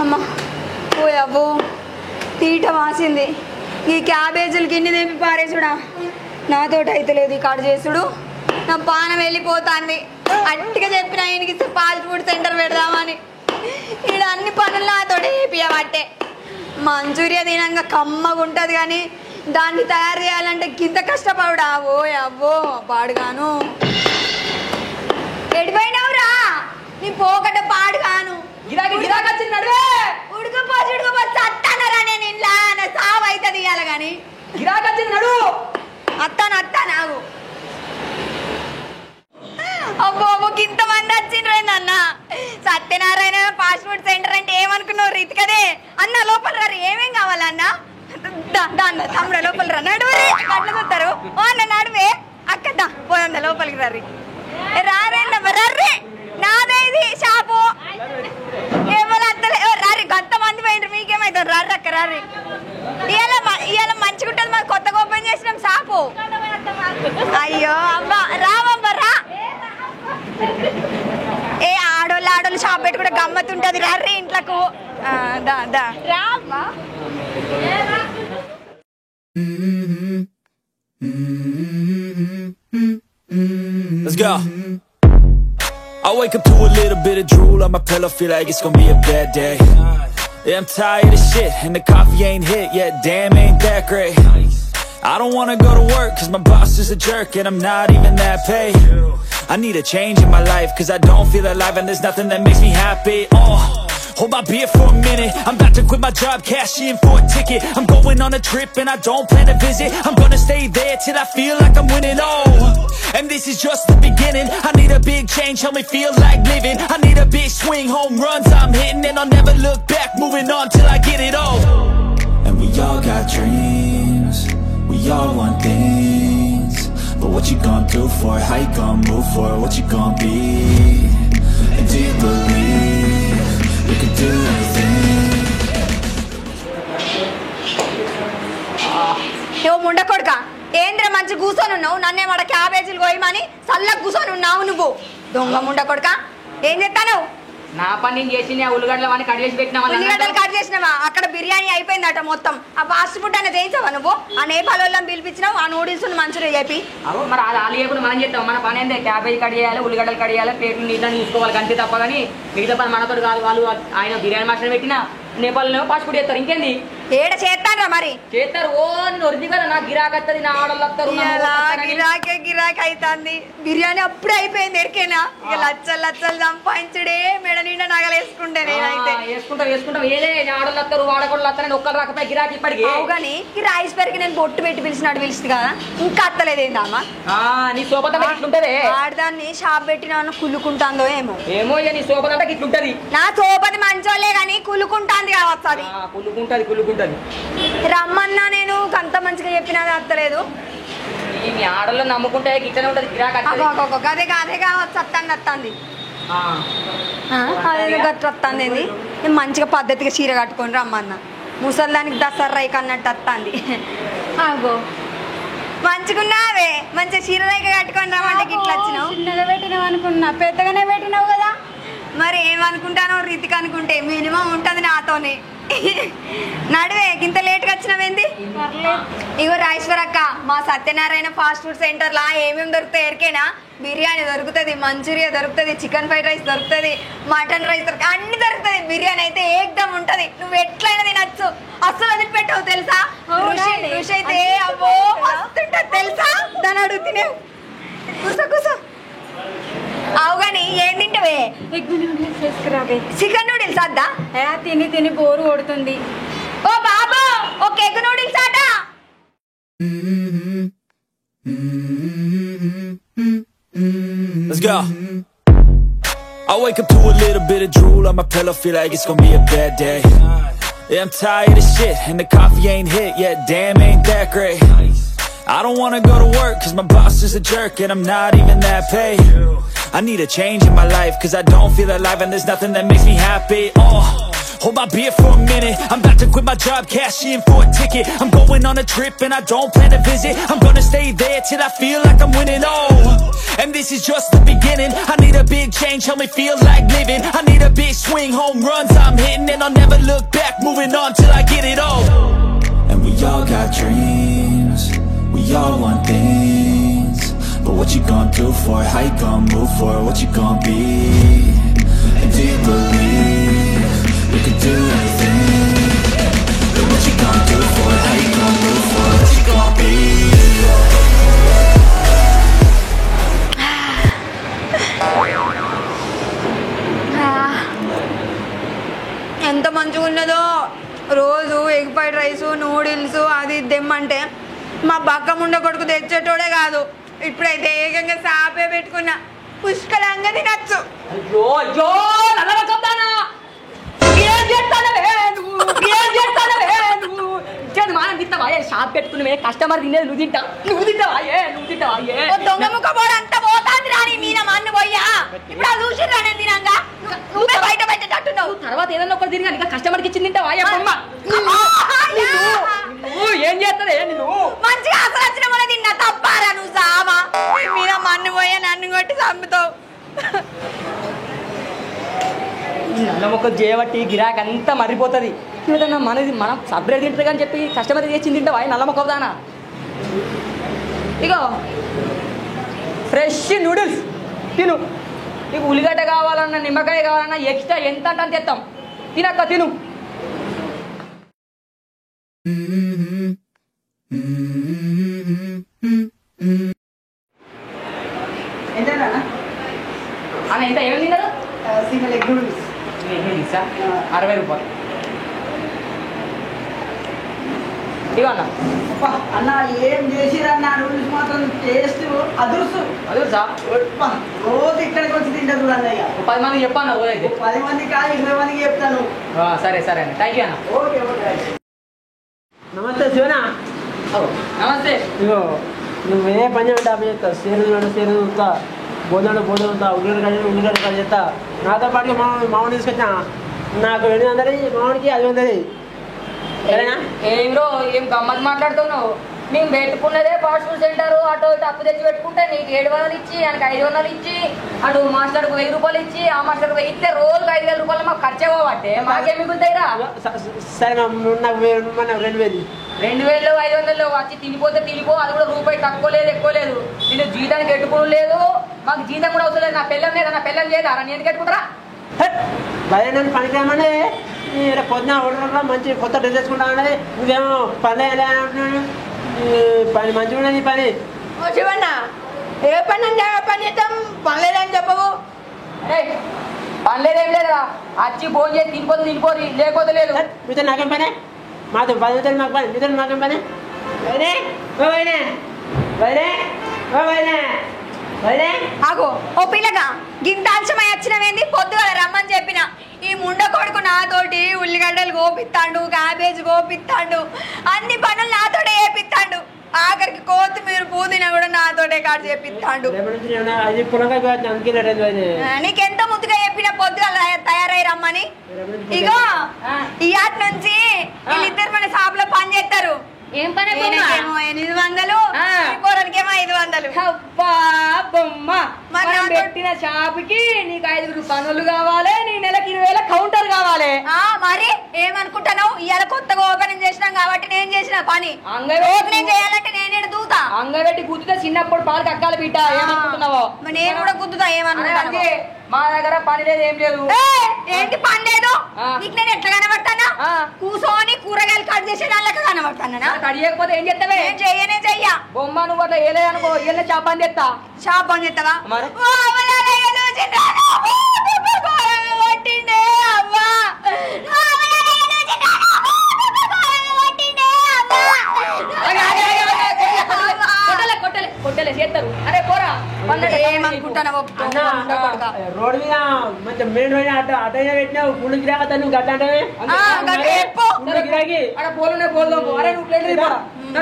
అమ్మా పోయాబో తీట వాసింది. ఈ క్యాబేజీలు గిన్నె తెంపి పారేసుడా నాతోటి అయితే లేదు. ఈ కాడ చేసుడు నా పానం వెళ్ళిపోతుంది. అట్టిగా చెప్పిన ఆయనకి ఫాస్ట్ ఫుడ్ సెంటర్ పెడదామని. ఇక్కడ అన్ని పనులు నాతోటి వేపియబట్టే. మంచూరియా తినంగా కమ్మగా ఉంటుంది కానీ దాన్ని తయారు చేయాలంటే కింద కష్టపడా. ఓ అవ్వో పాడుగాను. ఎడిపోయినావురా నీ పోకట పాడుగాను. ఉడకపోసి అత్తానరా నేను ఇంట్లో నా సావు అయితే తీయాల గాని గిరాకొచ్చినాడు. అత్తాను అబ్బో ఇంతమంది వచ్చిండ్రేందన్న. సత్యనారాయణ ఫాస్ట్ ఫుడ్ సెంటర్ అంటే ఏమనుకున్నావు రీతికదే అన్న. లోపల రా ఏమేం కావాలన్నా? తమ్ముడు లోపల రా. నడువరే కట్ల చూస్తారు. ఓ అన్న నడువే అక్కద్దా పోదా లోపలికి రర్రి రారేందమ్మ రర్రే. నాదే ఇది షాపు. ఎవరు అత్తలే రారి గంత మంది పోయిండ్రు. మీకేమైతుంది? రారి అక్క రారి. ఇవాళ మంచిగా ఉంటుంది. మాకు కొత్తగా ఓపెన్ చేసినాం షాపు. అయ్యో అబ్బా రావబ్బా రా. ఏ ఆడోళ్ళ మగోళ్ళు ఆడోళ్ళు షాప్ పెట్టి కూడా గమ్మత్ ఉంటది రే ఇంట్లకు దా దా Let's go. I wake up to a little bit of drool on my pillow, feel like it's gonna be a bad day. Yeah, I'm tired of shit, and the coffee ain't hit yet, damn, ain't that great. I don't wanna go to work, cause my boss is a jerk, and I'm not even that paid. I need a change in my life, cause I don't feel alive, and there's nothing that makes me happy. Hold my beer for a minute, I'm about to quit my job, cash in for a ticket. I'm going on a trip and I don't plan to visit. I'm gonna stay there till I feel like I'm winning, and this is just the beginning. I need a big change, help me feel like living. I need a big swing, home runs I'm hitting, and I'll never look back, moving on till I get it all. And we all got dreams, we all want things, but what you gonna do for it? How you gonna move for it? What you gonna be? And do you believe you can do anything? నువ్వు ముండ కొడుక ఏంద్ర మంచి కూర్చొని ఉన్నావు నన్నేమడ క్యాబేజీలు కోయమని చల్లగా కూర్చొని ఉన్నావు నువ్వు దొంగ ముండ కొడుక ఏం చేస్తాను నా పని నేను చేసి ఉల్లిగడ్డలు అని కట్ చేసి పెట్టినా ఉల్లిగడ్డలు కట్ చేసినావా అక్కడ బిర్యానీ అయిపోయిందట మొత్తం ఆ ఫాస్ట్ ఫుడ్ అనేది చేయించావా నువ్వు ఆ నేపాల్ వాళ్ళని పిలిపించినావు ఆ నూడిల్స్ మంచూరియా చెప్పి అవు మరి అది ఆలు చేయకుండా మనం చేస్తాం మన పని ఏందే క్యాబేజీ కట్ చేయాలి ఉల్లిగడ్డలు కట్ చేయాలి ప్లేట్లు నీళ్ళని తీసుకోవాలి అంతే తప్ప కానీ మిగతా పని మనతో కాదు వాళ్ళు ఆయన బిర్యానీ మాస్టర్ పెట్టినా నేపాల్లో ఫాస్ట్ ఫుడ్ చేస్తారు ఇంకేంది ఏడ చేస్తారా మరి చేస్తారు ఓ ఒరిది కదా నాకు గిరాక్ వస్తుంది నా ఆడలు వస్తారు గిరాకే గిరాక్ అవుతుంది బిర్యానీ అప్పుడే అయిపోయింది ఎరికేనా ఇక లచ్చలు లచ్చలు సంపాదించుడే మెడ నిండా నగలేసుకుంటే నేనైతే వేసుకుంటాం ఏదే ఆడలు వస్తారు వాడకూడదు వస్తారని ఒక్కరు రాకపోయి గిరాకీ ఇప్పటికి కానీ ఈ రైస్ పెరికి నేను బొట్టు పెట్టి పిలిచినట్టు కదా ఇంకా అత్తలేదేందమ్మా నీ సోపత ఇట్లుంటది ఆడదాన్ని షాప్ పెట్టిన కుళ్ళుకుంటాందో ఏమో ఏమో నీ సోపత అంటే ఇట్లుంటది నా సోపతి మంచోలే గాని కుళ్ళుకుంటాంది కావచ్చు అది కుళ్ళుకుంటది రమ్మన్నా నేను అంత మంచిగా చెప్పినది అత్తలేదు మీ ఆడల్లో నమ్ముకుంటే ఇట్లనే ఉంటది గిరాకీ అదే అదే కావచ్చు అత్తంది అదే గట్టు వస్తుంది నేను మంచిగా పద్ధతిగా చీర కట్టుకొని రమ్మన్నా ముసల్దానికి దసరా రైక్ అన్నట్టు వస్తుంది ఆగో మంచిగున్నావే మంచిగా చీర రైక కట్టుకొని రమ్మంటే ఇట్లా వచ్చినావు చిన్నగా పెట్టినావు అనుకున్నా పెద్దగానే పెట్టినావు కదా మరి ఏమనుకుంటానో రీతికి అనుకుంటే మినిమం ఉంటుంది నాతోనే నడువే ఇంత లేట్గా వచ్చినావేంది ఇగో రాజేశ్వరక్క మా సత్యనారాయణ ఫాస్ట్ ఫుడ్ సెంటర్లా ఏమేమి దొరుకుతాయి ఎరికేనా బిర్యానీ దొరుకుతుంది మంచూరియా దొరుకుతుంది చికెన్ ఫ్రైడ్ రైస్ దొరుకుతుంది మటన్ రైస్ దొరుకుతుంది అన్ని దొరుకుతుంది బిర్యానీ అయితే ఏకదమ్ ఉంటది నువ్వు ఎట్లయినా తినచ్చు అసలు అది పెట్టవు తెలుసా రుచి అయితే అబ్బో మస్తుంటది తెలుసా దాని అడుగుతూనే కూసో అవు కానీ ఏం తింటావే ఎగ్ నూడిల్స్ చేసుకురావే చికెన్ నూడిల్స్ అద్దా తిని తిని బోరు కొడుతుంది ఓ బాబు ఒక ఎగ్ నూడిల్స్ ఆట Let's go. I wake up to a little bit of drool on my pillow, feel like it's gonna be a bad day. Yeah, I'm tired of shit, and the coffee ain't hit yet, damn, ain't that great. I don't wanna go to work, cause my boss is a jerk, and I'm not even that paid. I need a change in my life, cause I don't feel alive, and there's nothing that makes me happy. Hold my beer for a minute, I'm about to quit my job, cash in for a ticket. I'm going on a trip and I don't plan to visit. I'm gonna stay there till I feel like I'm winning, and this is just the beginning. I need a big change, help me feel like living. I need a big swing, home runs I'm hitting, and I'll never look back, moving on till I get it all. And we all got dreams, we all want things, but what you gonna do for it? How you gonna move for it? What you gonna be? And do you believe you can do anything? But what you gonna do for it? How you gonna move for it? What you gonna be? ఎంత మంచిగా ఉన్నదో రోజు egg fried rice noodles అది దెమ్మంటే మా బక్క ముండ కొడుకు తెచ్చేటోడే కాదు ఇప్పుడైతే ఏకంగా సాపే పెట్టుకున్నా పుష్కలంగా తినచ్చు షాప్ పెట్టుకునే కస్టమర్ తినేది నువ్వు తింటావా దొంగ ముఖ పోడు అంతా పోతాంది రాని మీన మన్ను పోయ్యా ఇప్పుడు అది చూసి రాని తినంగా నువ్వే బయట పెట్టేటట్టున్నావు తర్వాత ఏదన్నా ఒకటి తిరిగి ఇంకా కస్టమర్కి ఇచ్చింది తింటావా ఏం చేస్తాడే నువ్వు మంచిగా అసలు వచ్చిన మన తిన్నా తప్పారా నువ్వు సావా మీద మన్ను పోయా నన్ను కొట్టి చంపుతావు కొద్ది చేయబట్టి గిరాక్ అంతా మర్రిపోతుంది ఏదన్నా మనది మనం సపరేట్ తింటుంది అని చెప్పి కస్టమర్ చేసి తింటావా నల్ల మొక్కదానా ఇగో ఫ్రెష్ నూడిల్స్ తిను నీకు ఉల్లిగడ్డ కావాలన్నా నిమ్మకాయ కావాలన్నా ఎక్స్ట్రా ఎంత అంటే అంత తెస్తాం తినక్క తిను అన్న ఇంత ఏమేమి తిన్నారు సింగిల్ ఎగ్ నూడిల్స్ 60 రూపాయలు ఇగో అన్న అన్న ఏం చేసిరన్న నూడిల్స్ మాత్రం టేస్ట్ అదుర్సు అదుర్సా రోజు ఇక్కడికి వచ్చి తింటారు చూడండి అయ్యా 10 మందికి చెప్పాను రోజైతే 10 మంది కాదు 20 మందికి చెప్తాను సరే సరే అన్న థ్యాంక్ యూ అన్న ఓకే ఓకే నమస్తే శివనా నమస్తే ఇగో నువ్వు ఏ పని అంటే అవి చేస్తావు సీరియల్ చూస్తా బోధన చూస్తా ఉల్లిగడ్డ కట్ చేస్తా నాతో పాటు మామూలు తీసుకొచ్చా నాకు 200 మామూడికి 500 సరేనా ఏం రో ఏం గమ్మత్ మాట్లాడుతున్నావు మేము పెట్టుకున్నదే ఫాస్ట్ ఫుడ్ సెంటర్ అటు ఇటు అప్పు తెచ్చి పెట్టుకుంటే నీకు 700 ఇచ్చి ఆయనకి 500 ఇచ్చి అటు మాస్టర్కు 1000 రూపాయలు ఇచ్చి ఆ మాస్టర్కు 1000 ఇస్తే రోజుకి 5000 రూపాయలు మాకు ఖర్చే పోవట్టే మాకేం మిగులుతాయిరా సరే నాకు 2000 2500 వచ్చి తినిపోతే తినిపో అది కూడా రూపాయి తక్కువ లేదు ఎక్కువ లేదు నేను జీతానికి పెట్టుకోవడం లేదు మాకు జీతం కూడా అవసరం లేదు నా పిల్లం లేదా నా పిల్లం లేదా నేను ఎందుకు పెట్టుకుంటారా భయ నన్ను పనికి రామని పొద్దున ఓడరా మంచి కొత్త డ్రెస్ వేసుకుంటా ఉన్నది నువ్వేమో పని అంటున్నాను పని మంచిగా ఉన్నది పని శివన్న ఏ పని పని చేద్దాం పనిలేదని చెప్పవు పని లేదేం లేదురా వచ్చి ఫోన్ చేసి తినిపోతే తినిపోరి లేకపోతే లేదు మీతో నాకేం పని మాతో 10 నిమిషాలు మాకు పని మీతో నాకేం పని ఆగో ఓ పిల్లగా గింత అంశమై వచ్చినవేంది పొద్దుగా రమ్మని చెప్పిన ఈ ముండ కొడుకు నాతోటి ఉల్లిగడ్డలు గోపిస్తాడు క్యాబేజ్ గోపిస్తాడు అన్ని పనులు నాతోటే చేపిస్తాడు ఆఖరికి కొత్తిమీర పుదీనా కూడా నాతోటే కాడు చేపిస్తాడు నీకెంత ముద్దుగా చెప్పిన పొద్దుగా తయారై రమ్మని ఇగో ఇయాటి నుంచి వీళ్ళిద్దరు మన షాప్ లో పని చేస్తారు ఏం పని 800 పోరానికేమో 500 బొమ్మ మనం పెట్టిన షాపుకి నీకు 5 పనులు కావాలి నీ నెలకి 20,000 కౌంటర్ కావాలి మరి ఏమనుకుంటాను ఇవాళ కొత్తగా ఓపెనింగ్ చేసినాం కాబట్టి నేను చేసిన పని ఓపెనింగ్ చేయాలంటే నేను దూతా అంగబెట్టి గుద్దుతా చిన్నప్పుడు పాలు కక్కాలి బిడ్డ ఏమనుకుంటున్నావో నేను కూడా గుద్దుతా ఏమనుకుంటున్నా మా దగ్గర పని లేదు ఏం లేదు ఏంటి పని లేదు నీకు నేను ఎట్లా కనబడతానా కూర్చొని కూరగాయలు కట్ చేసే దానిలక కనబడతానా కట్ చేయకపోతే ఏం చేస్తావే చెయ్యనే చెయ్య బొమ్మ నువ్వు అట్లా ఏలే అనుకో ఏళ్ళ షాప్ బంద్ చేస్తా షాప్ బంద్ చేస్తావా మరి కొట్టలే చేస్తారు అరే పోరా రోడ్ మీద మంచి మెయిన్ రోడ్ అటైనా పెట్టినావు పుల్లు గిరాక నువ్వు గడ్డ అంటే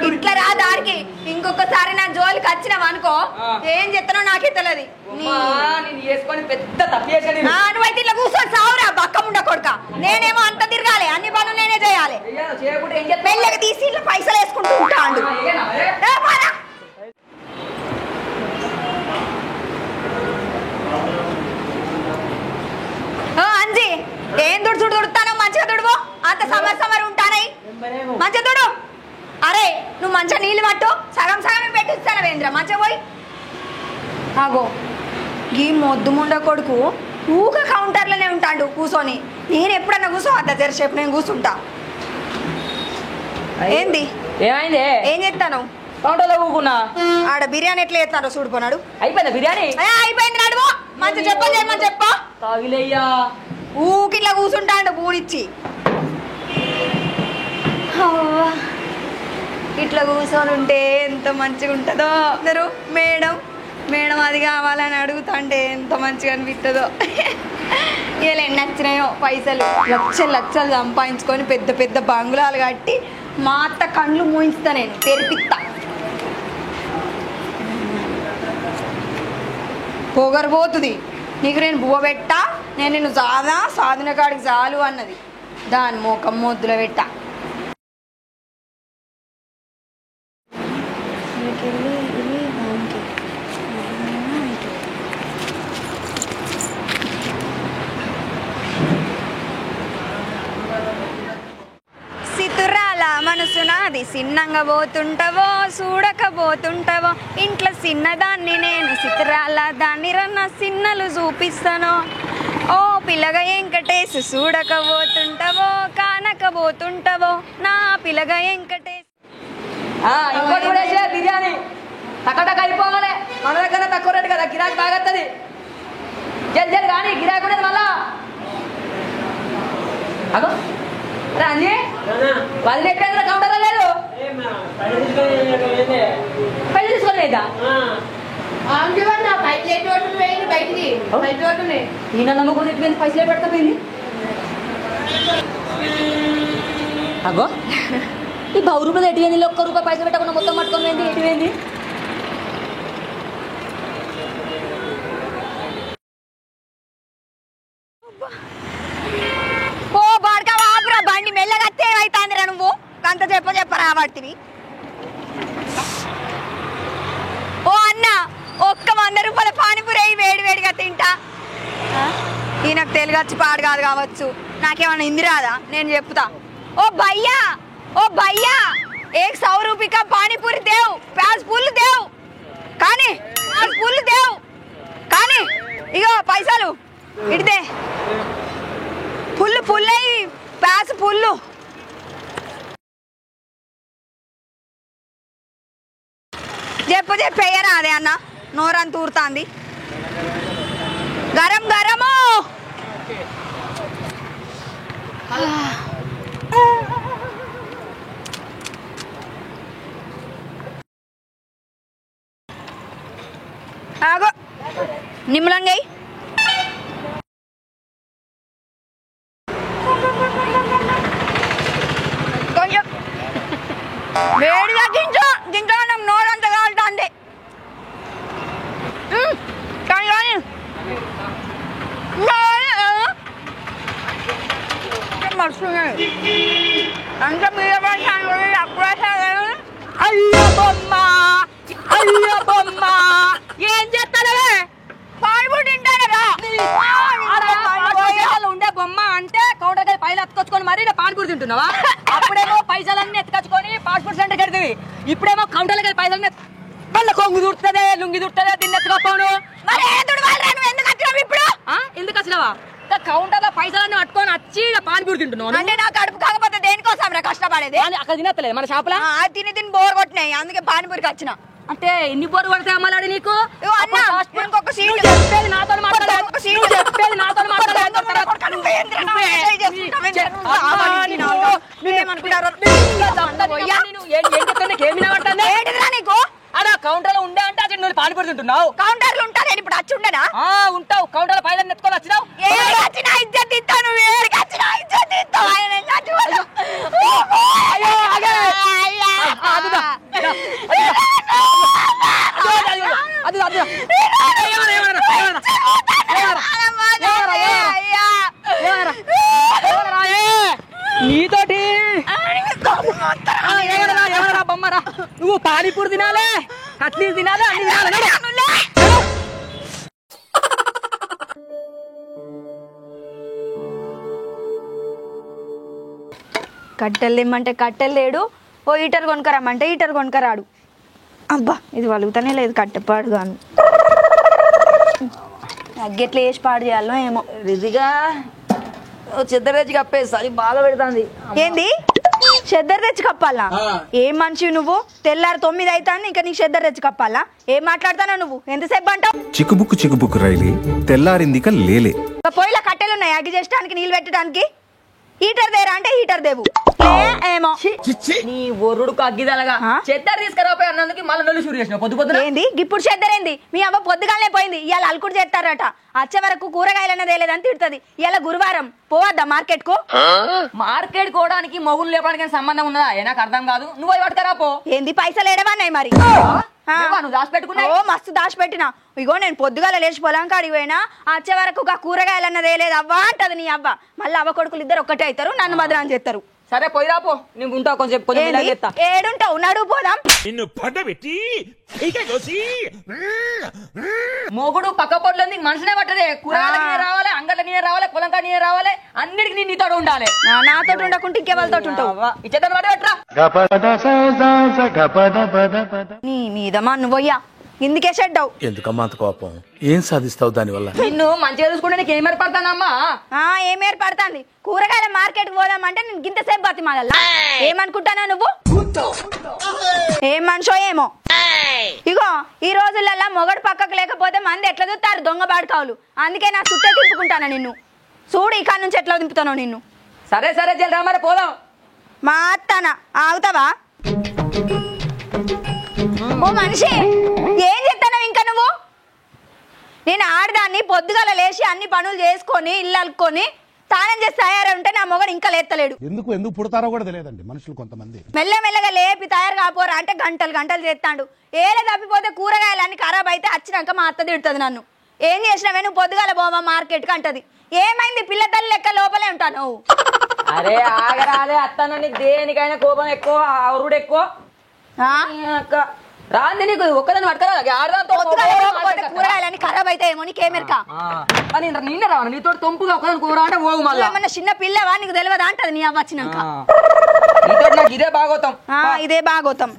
ఇట్లా రా దారికి ఇంకొకసారి నా జోలికి వచ్చినావు అనుకో ఏం చెప్తానో నాకే తెలియదు పెద్ద తప్పేసాను నువ్వైతే ఇట్లా కూర్చొని సావురా బక్క ఉండ కొడుక నేనేమో అంత తిరగాలి అన్ని పనులు నేనే చేయాలి మెల్లగా తీసి ఇట్లా పైసలు వేసుకుంటూ ఉంటాడు అంజీ ఏం దుడుతాను మంచిగా దుడువో అంత సమర్ ఉంటానై మంచిగా దుడు అరే నువ్వు మంచిగా నీళ్ళు పట్టు సగం సగం పెట్టిస్తాను వేంద్ర మంచిగా పోయి ఆగో ఈ మొద్దు ముండ కొడుకు ఊక కౌంటర్లోనే ఉంటాడు కూర్చొని నేను ఎప్పుడన్నా కూర్చో అంత తెరసేపు నేను కూర్చుంటా ఏంది ఏమైంది ఏం చేస్తాను కౌంటర్లో ఊకున్నా ఆడ బిర్యానీ ఎట్లా చేస్తాడో చూడిపోనాడు అయిపోయిందా బిర్యానీ అయిపోయింది నడువో మంచి చెప్పని చెప్ప తాగిలయ్యా ఊకిట్లా కూర్చుంటాడు బూడిచ్చి ఇట్లా కూర్చొని ఉంటే ఎంత మంచిగా ఉంటుందో అందరూ మేడం మేడం అది కావాలని అడుగుతుంటే ఎంత మంచిగా అనిపిస్తుందో ఇలా ఎన్ని వచ్చినాయో పైసలు లక్షలు సంపాదించుకొని పెద్ద పెద్ద బంగ్లాలు కట్టి మా అత్త కళ్ళు మూయిస్తా నేను తెరిపిస్తా పొగరబోతుంది నీకు నేను బువ్వ పెట్టా నేను నిన్ను సాధిన కాడికి చాలు అన్నది దాని మోకం మొద్దులో పెట్టా నాది సిన్నంగా పోతుంటావో చూడకపోతుంటావో ఇంట్లో చిన్నదాన్ని నేను చిత్రాల దాన్ని రన్న సిన్నలు చూపిస్తాను ఓ పిల్లగా వెంకటేశ్ చూడకపోతుంటావో కానకపోతుంటావో నా పిల్లగా వెంకటేశ్. ఇంకోటి కూడా వేసే బిర్యానీ టకటక అయిపోవాలి మన దగ్గర తక్కువ రేటు కదా గిరాకీ బాగా వస్తుంది జల్ కానీ గిరాకీ ఉండేది మళ్ళా అగో రాంజీ వదిలేకపోయింది కౌంటర్లో లేదు పైసలు తీసుకోలేదా ఈయన నమ్మకం ఎట్టిపోయింది పైసలే పెడతాపోయింది అగో ఈ 100 రూపాయలు ఎటువైంది ₹1 పైసలు పెట్టకుండా మొత్తం పట్టుకొని పోయింది ఎటువైంది ఓ బాడక వాపురా బండి మెల్లగా ఏమైతాందిరా నువ్వు అంత చెప్పరా పడుతుంది. ఓ అన్న ఒక్క ₹100 పానీపూరి వేడి వేడిగా తింటా. ఈయనకు తెలుగు వచ్చి పాడు కాదు కావచ్చు, నాకేమన్నా హిందీ రాదా నేను చెప్తా. ओ भैया 100 रुपये का पानी पूरी देव प्याज फुल देव కానీ ప్యాజ్ ఫుల్ దేవ్ కానీ ఇగో పైసలు ఇడిదే ఫుల్ అయ్యి ప్యాజ్ ఫుల్. చెప్పయ్యరా అదే అన్న నోరంత ఊరుతాంది. గరం గరము ఆగో నిమ్మలంగా కొంచెం వేడిగా గింజ నోరంతా కాలుతుంది కానీ మర్చిపోయాను అంత మీద అయ్యో బొమ్మ ఏం చేస్తానవే పాడుబడి తింటానరా ఉండే బొమ్మ అంటే కౌంటర్ పైలు ఎత్తుకొచ్చుకొని మరి పానీపూరి తింటున్నావా? అప్పుడేమో పైసలన్నీ ఎత్తుకొచ్చుకొని పాస్పోర్ట్ సెంటర్ కడితే ఇప్పుడేమో కౌంటర్లకి పైసలు మళ్ళీ కొంగు దుడుతుంది లుంగి దుడుతుంది దీన్ని ఎత్తుకోపోను. ఇప్పుడు ఎందుకు వచ్చినావా? కౌంటర్ లో పైసలన్నీ పట్టుకొని వచ్చి పానీపూరి తింటున్నావు అంటే నాకు కడుపు కాకపోతే దేనికోసం కష్టపడేది? అక్కడ తినత్తలేదు మన షాప్ లో తిని బోర్ కొట్టినాయి అందుకే పానీపూరికి వచ్చిన. అంటే ఎన్ని బోరు పడతాయి అమ్మలాడి నీకు? ఇంకొక సీట్ చెప్పేది నాతో చెప్పేది నాతో నీకు అలా కౌంటర్ లో ఉండే అంటే అది నువ్వు పానీపూరి తింటున్నావు. కౌంటర్లు ఉంటా నేను ఇప్పుడు వచ్చి ఉండనా? ఉంటావు కౌంటర్ లో పైసలు ఎత్తుకొని వచ్చినావు. ఇజ్జత్ ఇస్తాను నీతోటి బొమ్మరా నువ్వు పానీపూరి తినాలే కట్లీలు తినాలి అన్ని తినాలి. కట్టెలు తెమ్మంటే కట్టెలు లేడు, ఓ హీటర్ కొనుక్కరమ్మంటే హీటర్ కొనుక్కరాడు. అబ్బా ఇది వలుగుతానే లేదు కట్టెపాడు గాను. అగ్గెట్లా వేసి పాడు చేయాలో ఏమో. రిజిగా చెద్దరు తెచ్చి కప్పేస్తా అది బాగా పెడుతుంది. ఏంది చెద్దరు తెచ్చి కప్పాలా? ఏం మనిషి నువ్వు? తెల్లారు 9 అవుతాను ఇంకా నీకు చెద్దరు తెచ్చి కప్పాలా? ఏం మాట్లాడతానా నువ్వు? ఎంతసేపు అంటావు? చిక్కుబుక్కు రైలి తెల్లారిందిక లేలే. పొయ్యిలో కట్టెలు ఉన్నాయి అగ్గి చేసడానికి నీళ్ళు పెట్టడానికి. హీటర్ దేరా అంటే హీటర్ దేవు ఏమో. నీ ఒర్రుడు అగ్గిదలగా చెద్దరు తీసుకురాపోయి అన్నందుకు మళ్ళీ నొల్లు షూరు చేసిన పొద్దు పొద్దు. ఏంది ఇప్పుడు చెద్దరేంది? మీ అవ్వ పొద్దుగానే పోయింది, ఇవాళ అల్కుడు చేస్తారట. వచ్చే వరకు కూరగాయలన్నా తేలేదని తిడుతుంది. ఇవాళ గురువారం పోవద్దా మార్కెట్ కు? మార్కెట్ కోవడానికి మొగులు లేపడానికి సంబంధం ఉన్నదా? నాకు అర్థం కాదు. నువ్వు పట్టుకరా పో. ఏంది పైసలు ఏడవన్నాయి మరి? నువ్వు దాచిపెట్టుకున్నా? ఓ మస్తు దాచిపెట్టినా. ఇగో నేను పొద్దుగాల లేచి పొలం కాడికి పోయినా, వచ్చే వరకు కూరగాయలన్నా తేలేదు అవ్వ అంటది నీ అవ్వ. మళ్ళీ అవ్వ కొడుకులు ఇద్దరు ఒక్కటే అవుతారు, నన్ను బదనాన్ని చేస్తారు. సరే పోయిరాపో నువ్వు ఉంటావు కొంచెం ఏడుంటావు నడువు పోదాం. నిన్ను పడ్డబెట్టి కోసి మొగుడు పక్క పొట్లంది మనుషునే పట్టదే. కూరగాయలకి రావాలి, అంగళ్ళకి రావాలి, పొలంకాయ రావాలి, అన్నిటికి నీతో ఉండాలి. నాతో ఉండకుంటే ఇంకెవరితో ఉంటావు? ఇచ్చేదాన్ని పడి పెట్టరా. నీ మీద నువ్వు పోయ్యా ఇందుకే షెడ్డావు. ఎందుకమ్మా అంత కోపం? ఏం సాధిస్తావు దానివల్ల? నిన్ను మంచిగా చూసుకుంటే నీకు ఏం ఏర్పడతానమ్మా? ఏం ఏర్పడుతుంది? కూరగాయల మార్కెట్ పోదామంటే నేను గింతసేపు బతి మాదల్లా. ఏమనుకుంటానా నువ్వు? ఏం మనిషో ఏమో. ఇగో ఈ రోజులల్లా మొగడు పక్కకు లేకపోతే మంది ఎట్లా చూస్తారు దొంగ బాడుకావులు. అందుకే నా చుట్టే తిప్పుకుంటాను నిన్ను. చూడు ఇక నుంచి ఎట్లా దింపుతాను నిన్ను. సరే సరే జల్ రామారే పోదాం. మా అత్తనా ఆగుతావా? ఓ మనిషి ఏం చెప్తావు ఇంకా నువ్వు? నేను ఆడదాన్ని పొద్దుగల లేచి అన్ని పనులు చేసుకొని ఇల్లు అలుకొని స్నానం చేసి తయారై ఉంటే నా మొగడు ఇంకా లేత్తలేడు. ఎందుకు పుడతారో కూడా తెలియదండి మనుషులు కొంతమంది. మెల్లమెల్లగా లేపి తయారు కాపోరా అంటే గంటలు గంటలు చేస్తాడు. ఏలే తప్పిపోతే కూరగాయలన్నీ ఖరాబ్ అయితే వచ్చినాక మా అత్త తిడుతుంది నన్ను. ఏం చేసినావే నువ్వు పొద్దుగాల పోవా మార్కెట్ కి అంటది. ఏమైంది పిల్ల తల్లి లెక్క లోపలే ఉంటాను నువ్వు. అరే ఆగరాలే అత్తన్న నీకు దేనికైనా కోపం ఎక్కువ ఆరుడు ఎక్కువ. రాంది నీకు ఒక్కదాన్ని పట్టుకోవాలి. కూరగాయలన్నీ ఖరాబ్ అయితే ఏమో నీకేమెరక. నిన్న రావాలి నీతో తొంపుగా ఒక్కదాన్ని కూర అంటే పోగు మళ్ళీ. ఏమన్నా చిన్న పిల్లవా నీకు తెలియదా అంటది నీ అవ్వ వచ్చినాక. నాకు ఇదే బాగోతాం. ఇదే బాగోతాం.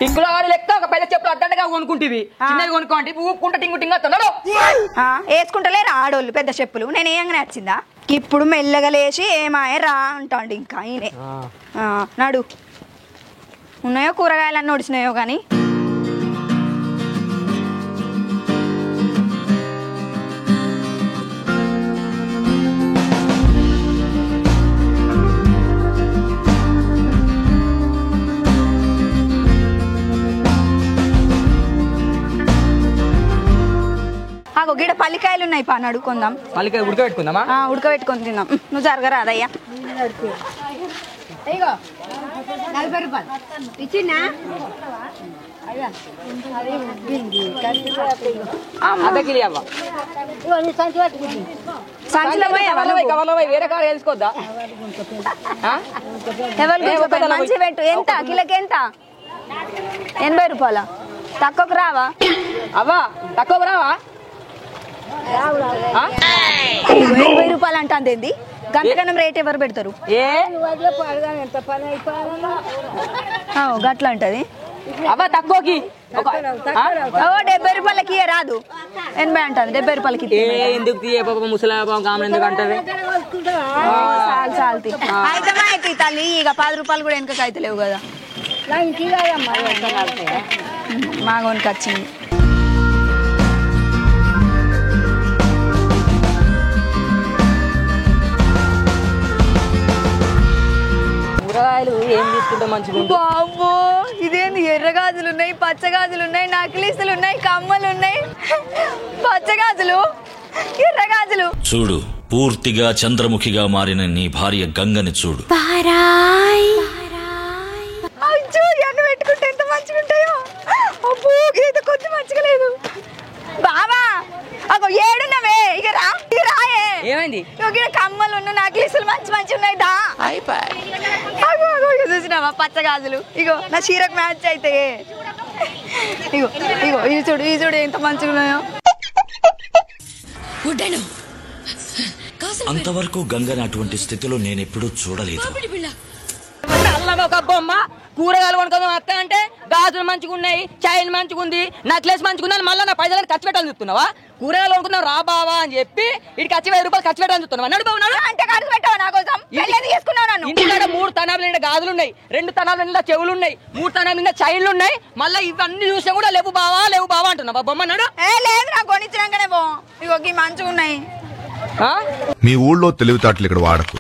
టింకుల వాడి లెక్క ఒక పెద్ద చెప్పులు అడ్డంగా కొనుక్కుంటేవి చిన్నది కొనుక్కోండి ఊపుకుంటా టింగు టింగ్ వస్తున్నాడు. వేసుకుంటలేరు ఆడోళ్ళు పెద్ద చెప్పులు. నేను ఏం నచ్చిందా? ఇప్పుడు మెల్లగా లేచి ఏమాయ రా అంటాండి ఇంకా ఈయనే. నడు ఉన్నాయో కూరగాయలన్నీ ఒడిచినాయో కానీ. గిడ పల్లికాయలు ఉన్నాయి పా నడుకుందాం. పల్లికాయ ఉడకబెట్టుకుందామా? ఉడకబెట్టుకొని తిందాం. నువ్వు జరగరా అదయ్యా. వేరే కారు వేసుకోద్దా? మంచి పెట్టు. ఎంత కిలోకి ఎంత? 80 రూపాయల. తక్కువకు రావా? అవ్వా తక్కువ రావా? 80 రూపాయలు అంటుంది. గంటకనం రేట్ ఎవరు పెడతారు? గట్లా అంటది. అవ్వ తక్కువకి 70 రూపాయలకి రాదు. 80 అంటారు. 70 రూపాయలకి ఎందుకు ముసలా ఎందుకు అంటది? అయితే తల్లి ఇక 10 రూపాయలు కూడా వెనకకి అయితే లేవు కదా. మాగోనికి వచ్చింది. కూరగాయలు ఏం తీసుకుంటే మంచిగా? బాబో ఇదేంది? ఎర్రగాజులు ఉన్నాయి, పచ్చగాజులు ఉన్నాయి, నక్లీసులు ఉన్నాయి, కమ్మలు ఉన్నాయి. పచ్చగాజులు, ఎర్రగాజులు. చూడు పూర్తిగా చంద్రముఖిగా మారిన నీ భార్య గంగని చూడు. అయ్యో ఎన్ని పెట్టుకుంటే ఎంత మంచిగా ఉంటాయో. అబ్బో గీత కొంచెం మంచిగా లేదు. బావా అగో ఏడున్నవే ఇక రాయే. ఏమైంది? కమ్మలు ఉన్న నక్లీసులు మంచి మంచి ఉన్నాయి. దా చూసినావా పచ్చగాజులు? ఇగో నా చీరకు మ్యాచ్ అయితే. ఇగో ఇగో ఇది చూడు, ఇది చూడు ఎంత మంచిగా ఉన్నాయో. అంతవరకు గంగని అటువంటి స్థితిలో నేను ఎప్పుడూ చూడలేదు. ఒక బొమ్మ కూరగాయలు కొనుక్కోదాం అత్త అంటే గాజులు మంచిగా ఉన్నాయి, చైన్ మంచిగా ఉంది, నెక్లెస్ మంచిగా ఉంది. మళ్ళీ నా పైసలు ఖర్చు పెట్టాలని చెప్తున్నావా? కూరగాయలు కొనుక్కుందాం రా బావా అని చెప్పి ఇటు ఖర్చు 1000 రూపాయలు ఖర్చు పెట్టాలని చెప్తున్నావా? నడు బాబు అంటే ఖర్చు పెట్టావా నా కోసం? ఇంటికాడ 3 తనాలు నిండా గాజులు ఉన్నాయి, 2 తనాలు నిండా చెవులు ఉన్నాయి, 3 తనాలు నిండా చైన్లు ఉన్నాయి. మళ్ళీ ఇవన్నీ చూసినా కూడా లేవు బావా అంటున్నావా? బొమ్మ నాడు లేదు నాకు కొనిచ్చినాకనే బో. ఇగో మంచిగా ఉన్నాయి. మీ ఊళ్ళో తెలివితేటలు ఇక్కడ వాడకు.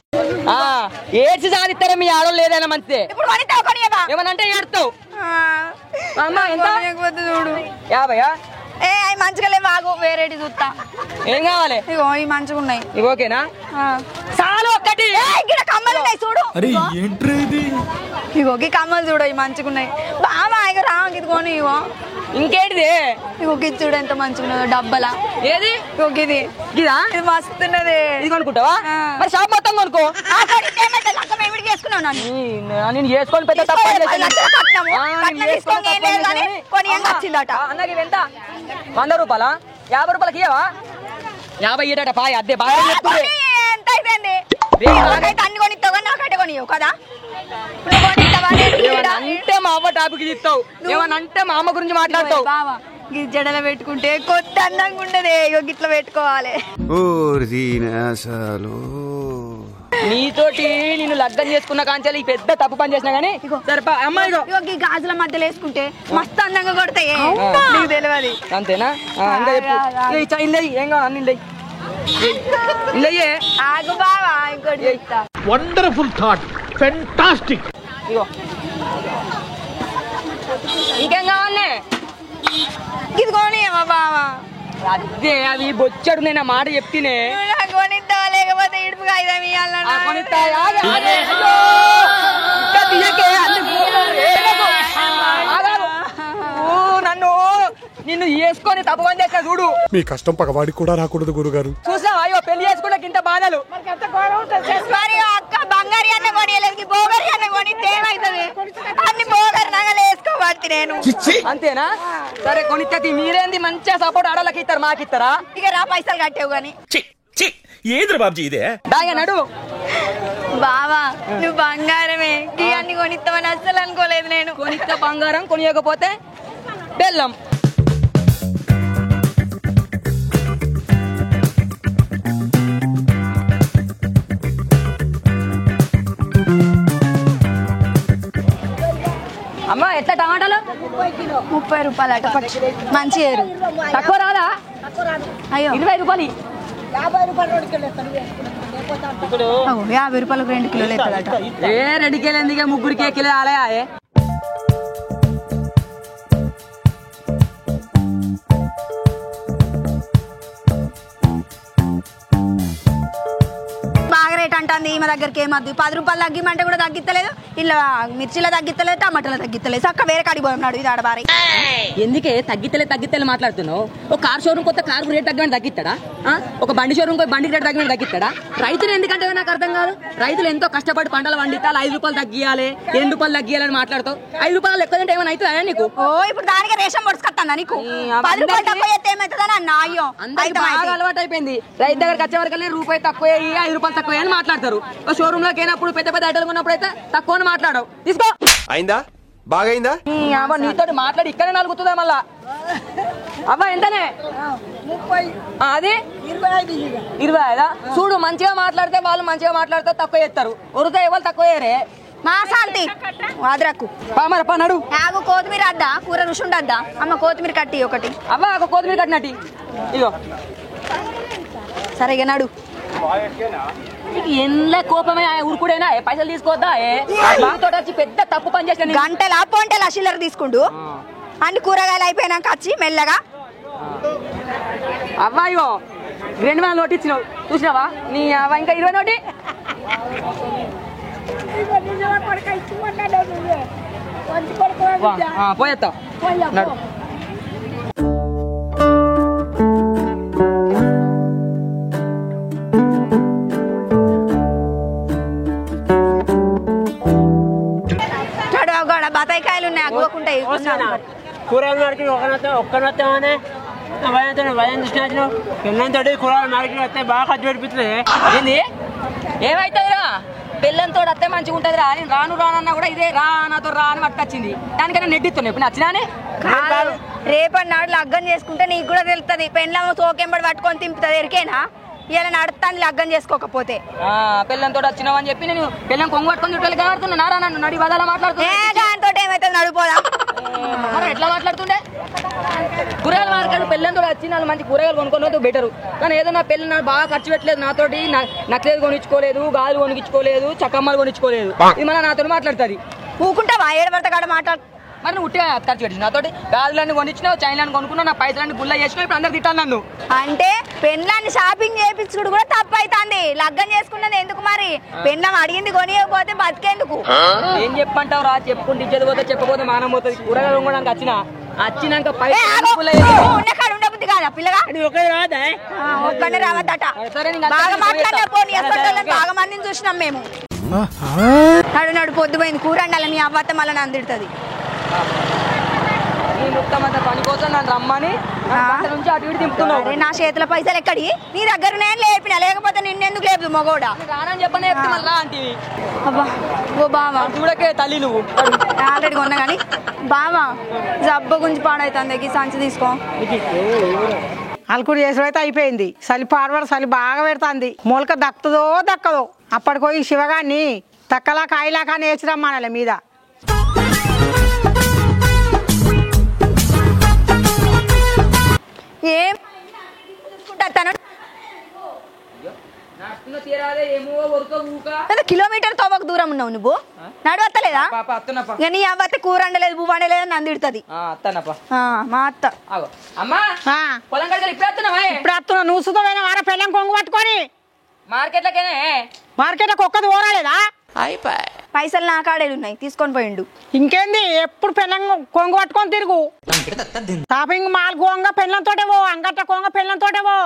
ఏడ్చి సాధిస్తారా మీ ఆడోళ్ళు ఏదైనా మంచిదే. ఇప్పుడు కొనిస్తావు కొనియవా? ఏమనంటే ఏడుతావు. ఎంత? చూడు 50. అవి మంచిగా లేవు. ఆగు వేరేటి చూస్తా. ఏం కావాలి? ఇగో ఇవి మంచిగా ఉన్నాయి. ఇవి ఓకేనా? చాలు ఒక్కటి. ఇక్కడ కమ్మలు ఉన్నాయి చూడు. ఇగో కమ్మలు చూడు ఇవి మంచిగా ఉన్నాయి. బావా ఇక రా ఇదిగోని. ఇగో ఇంకేంటిది? ఇగో ఇది చూడు ఎంత మంచిగా ఉన్నదో డబ్బలా. ఏది? ఇది మస్తున్నది. ఇది కొనుక్కుంటావా? మరి షాప్ మొత్తం కొనుక్కో. నేను చేసుకొని పెద్ద తప్పు అన్నకి ఎంత 100 రూపాయలా 50 రూపాయలకి ఇయ్యవా 50 ఇయ్యట పాయ అద్దె బాగా అన్ని కొనిస్తావు నాకైతే కొనియవు కదా అంటే మా అమ్మ టాపిక్ ఇస్తావు ఏమనంటే మా అమ్మ గురించి మాట్లాడతావు. జడలో పెట్టుకుంటే కొత్త అందంగా ఉండదే గిట్ల పెట్టుకోవాలి. నీతోటి నేను లగ్గం చేసుకున్న కాంచాలి ఈ పెద్ద తప్పు పని చేసినా గానీ సరిపా అమ్మాయి గాజుల మధ్యలో వేసుకుంటే మస్తు అందంగా కొడతాయి నీకు తెలియదు అంతేనా? ఏం కావాలి ఆగు బావా ఇంకోటి చెప్తా. Wonderful thought, fantastic. ఇగో ఇంకేం కావాలి? ఇది కొనియమ్మా బావా. అదే అవి బొచ్చడు నేను మాట చెప్తేనే కొనిద్దా లేకపోతే ఇడుపుగా నన్ను నిన్ను వేసుకొని తప్పు పని చేస్తా చూడు. మీ కష్టం పగవాడికి కూడా రాకూడదు గురుగారు. చూసావా అయ్యో పెళ్లి చేసుకుంటే ఇంత బాధలు. అక్క బంగారి అన్న కొనియలేదు బోగరి అన్న కొనిస్తే ఏమైతుంది? అన్ని బోగరి నగలు వేసుకోబట్టి నేను అంతేనా? సరే కొనిస్తే మీరేంది మంచిగా సపోర్ట్ ఆడోళ్ళకి ఇస్తారు మాకు ఇస్తారా? ఇక రా పైసలు కట్టేవు గాని ఏంద్ర బాబుజీ ఇదే దాగా నడు. బావా నువ్వు బంగారమే అన్ని కొనిస్తామని అస్సలు అనుకోలేదు నేను. కొనిస్తే బంగారం కొనియకపోతే బెల్లం. అమ్మా ఎట్లా టమాటాలు? 30 రూపాయలు అట మంచి ఏరు. తక్కువ రాదా? అయ్యో 20 రూపాయలు. 50 రూపాయలు 2 కిలోలు ఎత్తాను. 50 రూపాయలకు 2 కిలోలు ఎత్తదట. 2 కిలో ఎందుకే 3 కిలో ఆలయా? బాగా రేట్ అంటుంది ఈమె దగ్గరికి ఏమద్దు. 10 రూపాయలు తగ్గిమంటే కూడా తగ్గిస్తలేదు. ఇలా మిర్చిలో తగ్గిస్తలేదు టమాటాలో తగ్గిస్తలేదు. చక్క వేరే కాడికి పోతున్నాడు ఇది ఆడబారి. ఎందుకే తగ్గితలే మాట్లాడుతున్నావు? ఒక కార్ షోరూమ్ కొత్త కారు రేట్ తగ్గమని తగ్గిస్తాడా? ఒక బండి షోరూమ్ బండికి రేట్ తగ్గమని తగ్గిస్తాడా? రైతులు ఎందుకంటే నాకు అర్థం కాదు. రైతులు ఎంతో కష్టపడి పంటలు పండిస్తారు. 5 రూపాయలు తగ్గియాలి 2 రూపాయలు తగ్గియాలని మాట్లాడతావు. 5 రూపాయలు ఎక్కువ అంటే ఏమైనా అవుతుందా నీకు? ఓ ఇప్పుడు దానికి రేషన్ పొడుచుకొస్తాను నీకు. 10 రూపాయలు తక్కువ అయితే ఏమవుతుందని అన్న. అయ్యో బాగా అలవాటు అయిపోయింది. రైతు దగ్గరకు వచ్చే వరకు రూపాయి తక్కువ 5 రూపాయలు తక్కువ అని మాట్లాడతారు. షోరూమ్ లోకి అయినప్పుడు పెద్ద పెద్ద ఐటలు కొన్నప్పుడు అయితే తక్కువ మాట్లాడవు. తీసుకో. అయిందా? బాగైందా? నీతో మాట్లాడి ఇక్కడే నలుగుతుందా మళ్ళా? అవ్వ ఎంతనే? 30. అది 25. చూడు మంచిగా మాట్లాడితే వాళ్ళు మంచిగా మాట్లాడితే తక్కువ చేస్తారు. ఉరితే ఎవరు తక్కువ చేయరే. మా శాంతి వాదరకు మరి నడు. ఆగు కొత్తిమీర అద్దా కూర రుచి ఉండద్దా? అమ్మ కొత్తిమీర కట్టి ఒకటి. అవ్వ ఒక కొత్తిమీర కట్టినట్టు ఇగో. సరే ఇక నడు. ఎంత కోపమే ఉరుకుడేనా? పైసలు తీసుకోవద్దా? తోట వచ్చి పెద్ద తప్పు పని చేసిన గంటలా పొంటలా చిల్లర తీసుకుంటూ అన్ని కూరగాయలు అయిపోయినాక వచ్చి మెల్లగా. అవ్వాయో 2,000 నోటు ఇచ్చినావు చూసినావా? నీ అవ్వ ఇంకా 20 నోటి పోయేస్తా. నడు. బతాయికాయలు ఉన్నాయి అగ్గుకుంటాయి. కూరగాయల మార్కెట్ ఒక్కనొస్తామనే భయం చూసిన పిల్లలతో కూరగాయల మార్కెట్ వస్తే బాగా ఖర్చు పెడిపిస్తుంది. ఏంది ఏమైతుందిరా? పిల్లలతో వస్తే మంచిగా ఉంటుంది రా. నేను రానన్నా కూడా ఇదే రా నాతో రా అని పట్టుకొచ్చింది. దానికన్నా నెట్టిస్తున్నాయి. ఇప్పుడు నచ్చినానే రేపన్నాడు లగ్గం చేసుకుంటే నీకు కూడా తెలుస్తుంది. పెళ్ళమ్మ తోకెంబడి పట్టుకొని తింపుతుంది ఎరికేనా? ఇలా నడుస్తాను లగ్గం చేసుకోకపోతే. పిల్లలతో వచ్చినావని చెప్పి నేను పిల్లలు కొంగు పట్టుకొని చుట్టాలు కనబడుతున్నా రా. నన్ను నడి బదాలా మాట్లాడుతున్నా. దాంతో ఏమైతుంది నడిపోదా? ఎట్లా మాట్లాడుతుండే? కూరగాయల మార్కెట్ పిల్లలతో వచ్చి నాకు మంచి కూరగాయలు కొనుక్కోవద్దు బెటరు. కానీ ఏదో నా పిల్లలు నాకు బాగా ఖర్చు పెట్టలేదు. నాతోటి నక్లేదు కొనిచ్చుకోలేదు, గాజులు కొనిచ్చుకోలేదు, చక్కమ్మలు కొనిచ్చుకోలేదు. ఇది మన నాతో మాట్లాడుతుంది. ఊకుంటావా? ఏడబడతా కాడ మాట్లాడు. మరి నువ్వు ఉట్టిగా ఖర్చు పెట్టిన నాతోటి గాజులన్నీ కొనిచ్చినావు, చైన్లన్నీ కొనుక్కున్నావు, నా పైసలన్నీ గుల్ల చేసినావు. ఇప్పుడు అందరు తిట్టాను నన్ను. అంటే పెళ్ళాన్ని షాపింగ్ చేయించుడు కూడా తప్పు అవుతుంది. లగ్గం చేసుకున్నది ఎందుకు మరి? పెళ్ళం అడిగింది కొనియకపోతే బతికేందుకు? ఏం చెప్పంటావు రా? చెప్పుకుంటే ఇచ్చేది పోతే చెప్పకపోతే మానం పోతుంది. కూరగాయలు కొనడానికి వచ్చినాక రాబుద్ది కాదా పిల్లగా ఒక్కడే రావద్దట బాగా మాట్లాడినా పోనీ బాగా మందిని చూసినాం మేము నడు నడు పొద్దుపోయింది కూర అండాలని నీ అవ్వత్త మళ్ళీ నందిడుతుంది పని కోసం నన్ను రమ్మని నుంచి అటు ఇటు తిప్పుతున్నావు నా చేతుల పైసలు ఎక్కడి నీ దగ్గర నేను లేపిన లేకపోతే నిన్నెందుకు లేపు మొగోడా రానని చెప్పని చెప్తే మళ్ళీ అంటే అబ్బా ఓ బావా చూడకే తల్లి నువ్వు ఆల్రెడీ కొన్నా కానీ బావా జబ్బ గుంచి పాడైతుంది సంచి తీసుకో అల్కుడు చేసుడైతే అయిపోయింది చలి పాడబడి చలి బాగా పెడుతుంది మొలక దక్కదో దక్కదో అప్పటికోయి శివగాన్ని తక్కలా కాయలా కానీ వేసిరమ్మానలే మీద ఏం కిలోమీటర్ తోవకు దూరం ఉన్నావు నువ్వు నడవత్తలేదా ఇక నీ అవ్వత్త కూర అండలేదు పువ్వు అండలేదు నందిడుతుంది మా అత్త ఇప్పుడు వస్తున్నా నువ్వు సుతమైన వార పెళ్ళం కొంగు పట్టుకొని మార్కెట్లకు ఒక్కది ఓరాలేదా పైసలు నా కాడేలు ఉన్నాయి తీసుకొని పోయిండు ఇంకేంది ఎప్పుడు పెళ్ళం కొంగు పట్టుకొని తిరుగు షాపింగ్ మాల్ కోంగ పెళ్ళంతోటే పో అంగట్ల కోంగ పెళ్ళంతోటే పో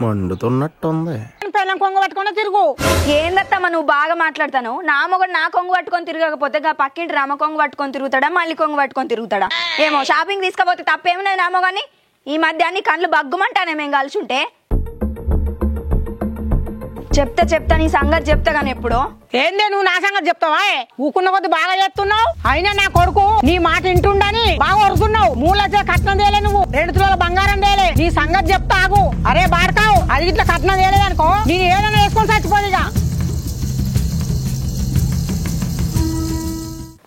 మండుతున్నట్టుంది పెళ్ళం కొంగు పట్టుకొని తిరుగు ఏందత్తమ్మా నువ్వు బాగా మాట్లాడతాను నా మొగడు నా కొంగు పట్టుకొని తిరగకపోతే పక్కింటి రామ కొంగు పట్టుకొని తిరుగుతాడా మళ్ళీ కొంగు పట్టుకొని తిరుగుతాడా ఏమో షాపింగ్ తీసుకపోతే తప్పేమున్నది నా మొగని ఈ మధ్య అన్ని కళ్ళు బగ్గుమంటానే మేము కలిసి ఉంటే చెప్తా నీ సంగతి చెప్తా కానీ ఎప్పుడో ఏందే నువ్వు నా సంగతి చెప్తావా ఊకున్న కొద్ది బాగా చేస్తున్నావు అయినా నా కొడుకు నీ మాట వింటుండని బాగా వరుకున్నావు 3 లక్షల కట్నం తేలే నువ్వు 2 తులాల బంగారం తేలే నీ సంగతి చెప్తా ఆగు అరే బాడకావు అది ఇట్లా కట్నం తేలేదనుకో నేను ఏదైనా వేసుకొని చచ్చిపోదిగా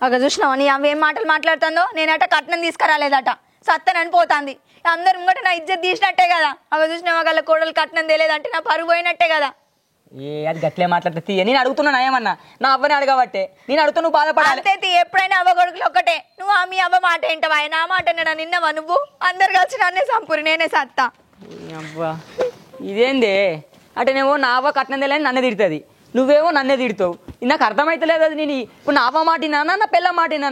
అక్కడ చూసినావా నీ అవేం మాటలు మాట్లాడుతుందో నేనట కట్నం తీసుకురాలేదట సత్తనని పోతాంది అందరు ముంగట నా ఇజ్జత్ తీసినట్టే కదా అక్కడ చూసినావా గల కోడలు కట్నం తేలేదంటే నా పరువు పోయినట్టే కదా అది గట్లే మాట్లాడుతుంది నేను అడుగుతున్నా ఏమన్నా నా అవ్వని అడగబట్టే నేను అడుగుతా నువ్వు బాధపడాలి అంతే ఎప్పుడైనా అవ్వ కొడుకులు ఒక్కటే నువ్వు మీ అవ్వ మాట ఏంటవా నా మాట నిన్నవా నువ్వు అందరు కలిసి నన్నే సంపూరి నేనే సత్తా అవ్వా ఇదేందే అంటే నేమో నా అవ్వ కట్నం తెలియని నన్నే తిడుతుంది నువ్వేమో నన్నే తిడుతావు నాకు అర్థమైతలేదు అది నేను ఇప్పుడు నా అవ్వ మాటినా నా పిల్ల మాటినా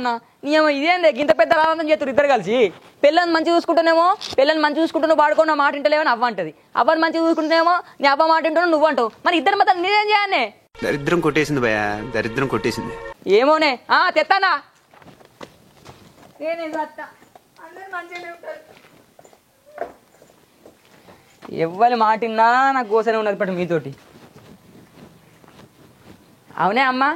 నీమో ఇదేందే ఇంత పెద్ద రావాలని చేస్తారు ఇద్దరు కలిసి పిల్లని మంచి చూసుకుంటానేమో పిల్లని మంచి చూసుకుంటున్నావు వాడుకో నా మాట ఇంటలేమని అవ్వ అంటది అవ్వని మంచి చూసుకుంటేమో నీ అవ్వ మాట ఇంటున్నావు నువ్వు అంటావు మరి ఇద్దరు మాత్రం నేనేం చేయాలి దరిద్రం కొట్టేసింది భయ దరిద్రం కొట్టేసింది ఏమోనే తెత్తానా ఎవ్వరి మాటిన్నా నాకు కోసనే ఉన్నది పట్టు మీతోటి అవునే అమ్మా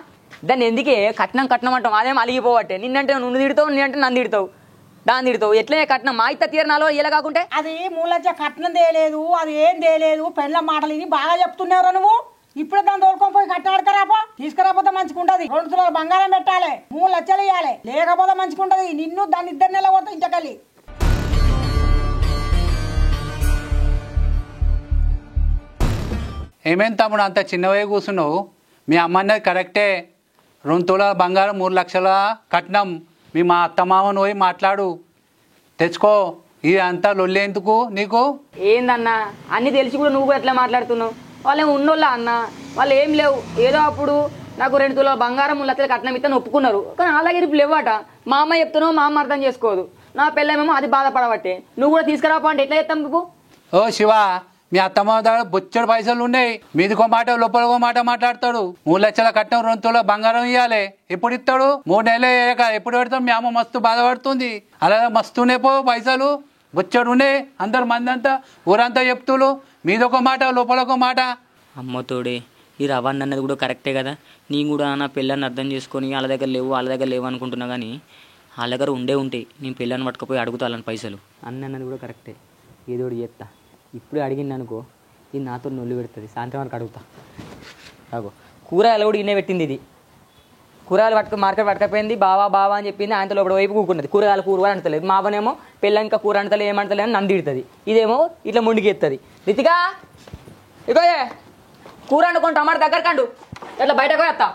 దాన్ని ఎందుకే కట్నం అంటాం అదేం అలిగిపోవట్టే నిన్నంటే నువ్వు తిడతావు నేనంటే నన్ను తిడతావు దాన్ని తిడతావు ఎట్లే కట్నం మా ఇత్త తీరనాలో ఇలా కాకుంటే అది 3 లక్షల కట్నం తేలేదు అది ఏం తేలేదు పెళ్ళ మాటలు ఇది బాగా చెప్తున్నారా నువ్వు ఇప్పుడు దాన్ని తోలుకొని పోయి కట్నం అడకరాపో తీసుకురాపోతే మంచిగుంటది 2 తులాల బంగారం పెట్టాలి 3 లక్షలు ఇవ్వాలి లేకపోతే మంచిగుంటది నిన్ను దాన్ని 2 నెలలు పోతే ఇంటకలి ఏమేం తమ్ముడు అంత చిన్నవే కూర్చున్నావు మీ అమ్మన్నది కరెక్టే 2 తులాల బంగారం 3 లక్షల కట్నం మా అత్తమామను పోయి మాట్లాడు తెచ్చుకో ఇది అంతా లొల్లేందుకు నీకు ఏందన్నా అన్ని తెలిసి కూడా నువ్వు ఎట్లా మాట్లాడుతున్నావు వాళ్ళు ఏమి ఉన్నోళ్ళ అన్న వాళ్ళు ఏం లేవు ఏదో అప్పుడు నాకు 2 తులాల బంగారం 3 లక్షల కట్నం ఇస్తే ఒప్పుకున్నారు కానీ అలాగే ఇప్పుడు లేవట మా అమ్మ చెప్తున్నావు మా అమ్మ అర్థం చేసుకోదు నా పిల్లమేమో అది బాధపడబట్టే నువ్వు కూడా తీసుకురాపో అంటే ఎట్లా చెప్తాం నువ్వు ఓ శివ మీ అత్తమ్మ దగ్గర బొచ్చడు పైసలు ఉన్నాయి మీదికో మాట లోపలకో మాట మాట్లాడతాడు 3 లక్షల కట్నం 2 తులాల బంగారం ఇవ్వాలి ఎప్పుడు ఇస్తాడు 3 నెలలు అయ్యాక ఎప్పుడు పెడతాడు మీ అమ్మ మస్తు బాధపడుతుంది అలా మస్తూనే పో పైసలు బొచ్చడు ఉన్నాయి అందరు మంది అంతా ఊరంతా చెప్తులు మీదొక మాట లోపలకో మాట అమ్మతోడే ఈ రవాణా అన్నది కూడా కరెక్టే కదా నేను కూడా నా పిల్లని అర్థం చేసుకొని వాళ్ళ దగ్గర లేవు అనుకుంటున్నా కానీ వాళ్ళ దగ్గర ఉంటాయి నేను పిల్లని పట్టుకుపోయి అడుగుతాను పైసలు అన్నది కూడా కరెక్టే ఏదో ఒకటి చేస్తా ఇప్పుడు అడిగింది అనుకో ఇది నాతో నొల్లు పెడుతుంది సాయంత్రం వరకు అడుగుతా అగో కూరగాయలు కూడా ఇన్నే పెట్టింది ఇది కూరగాయలు మార్కెట్ పట్టుకపోయింది బావా అని చెప్పింది ఆయనతో లోపల వైపు కూకున్నది కూర అంటలేదు మా అవనేమో పిల్ల ఇంకా కూర అంటలే ఏమంటలే అని నన్ను తిడుతుంది ఇదేమో ఇట్లా ముండికెత్తది రితికా ఇగో కూర వండుకొని టమాటా దగ్గర కండు ఇట్లా బయటకు వేస్తా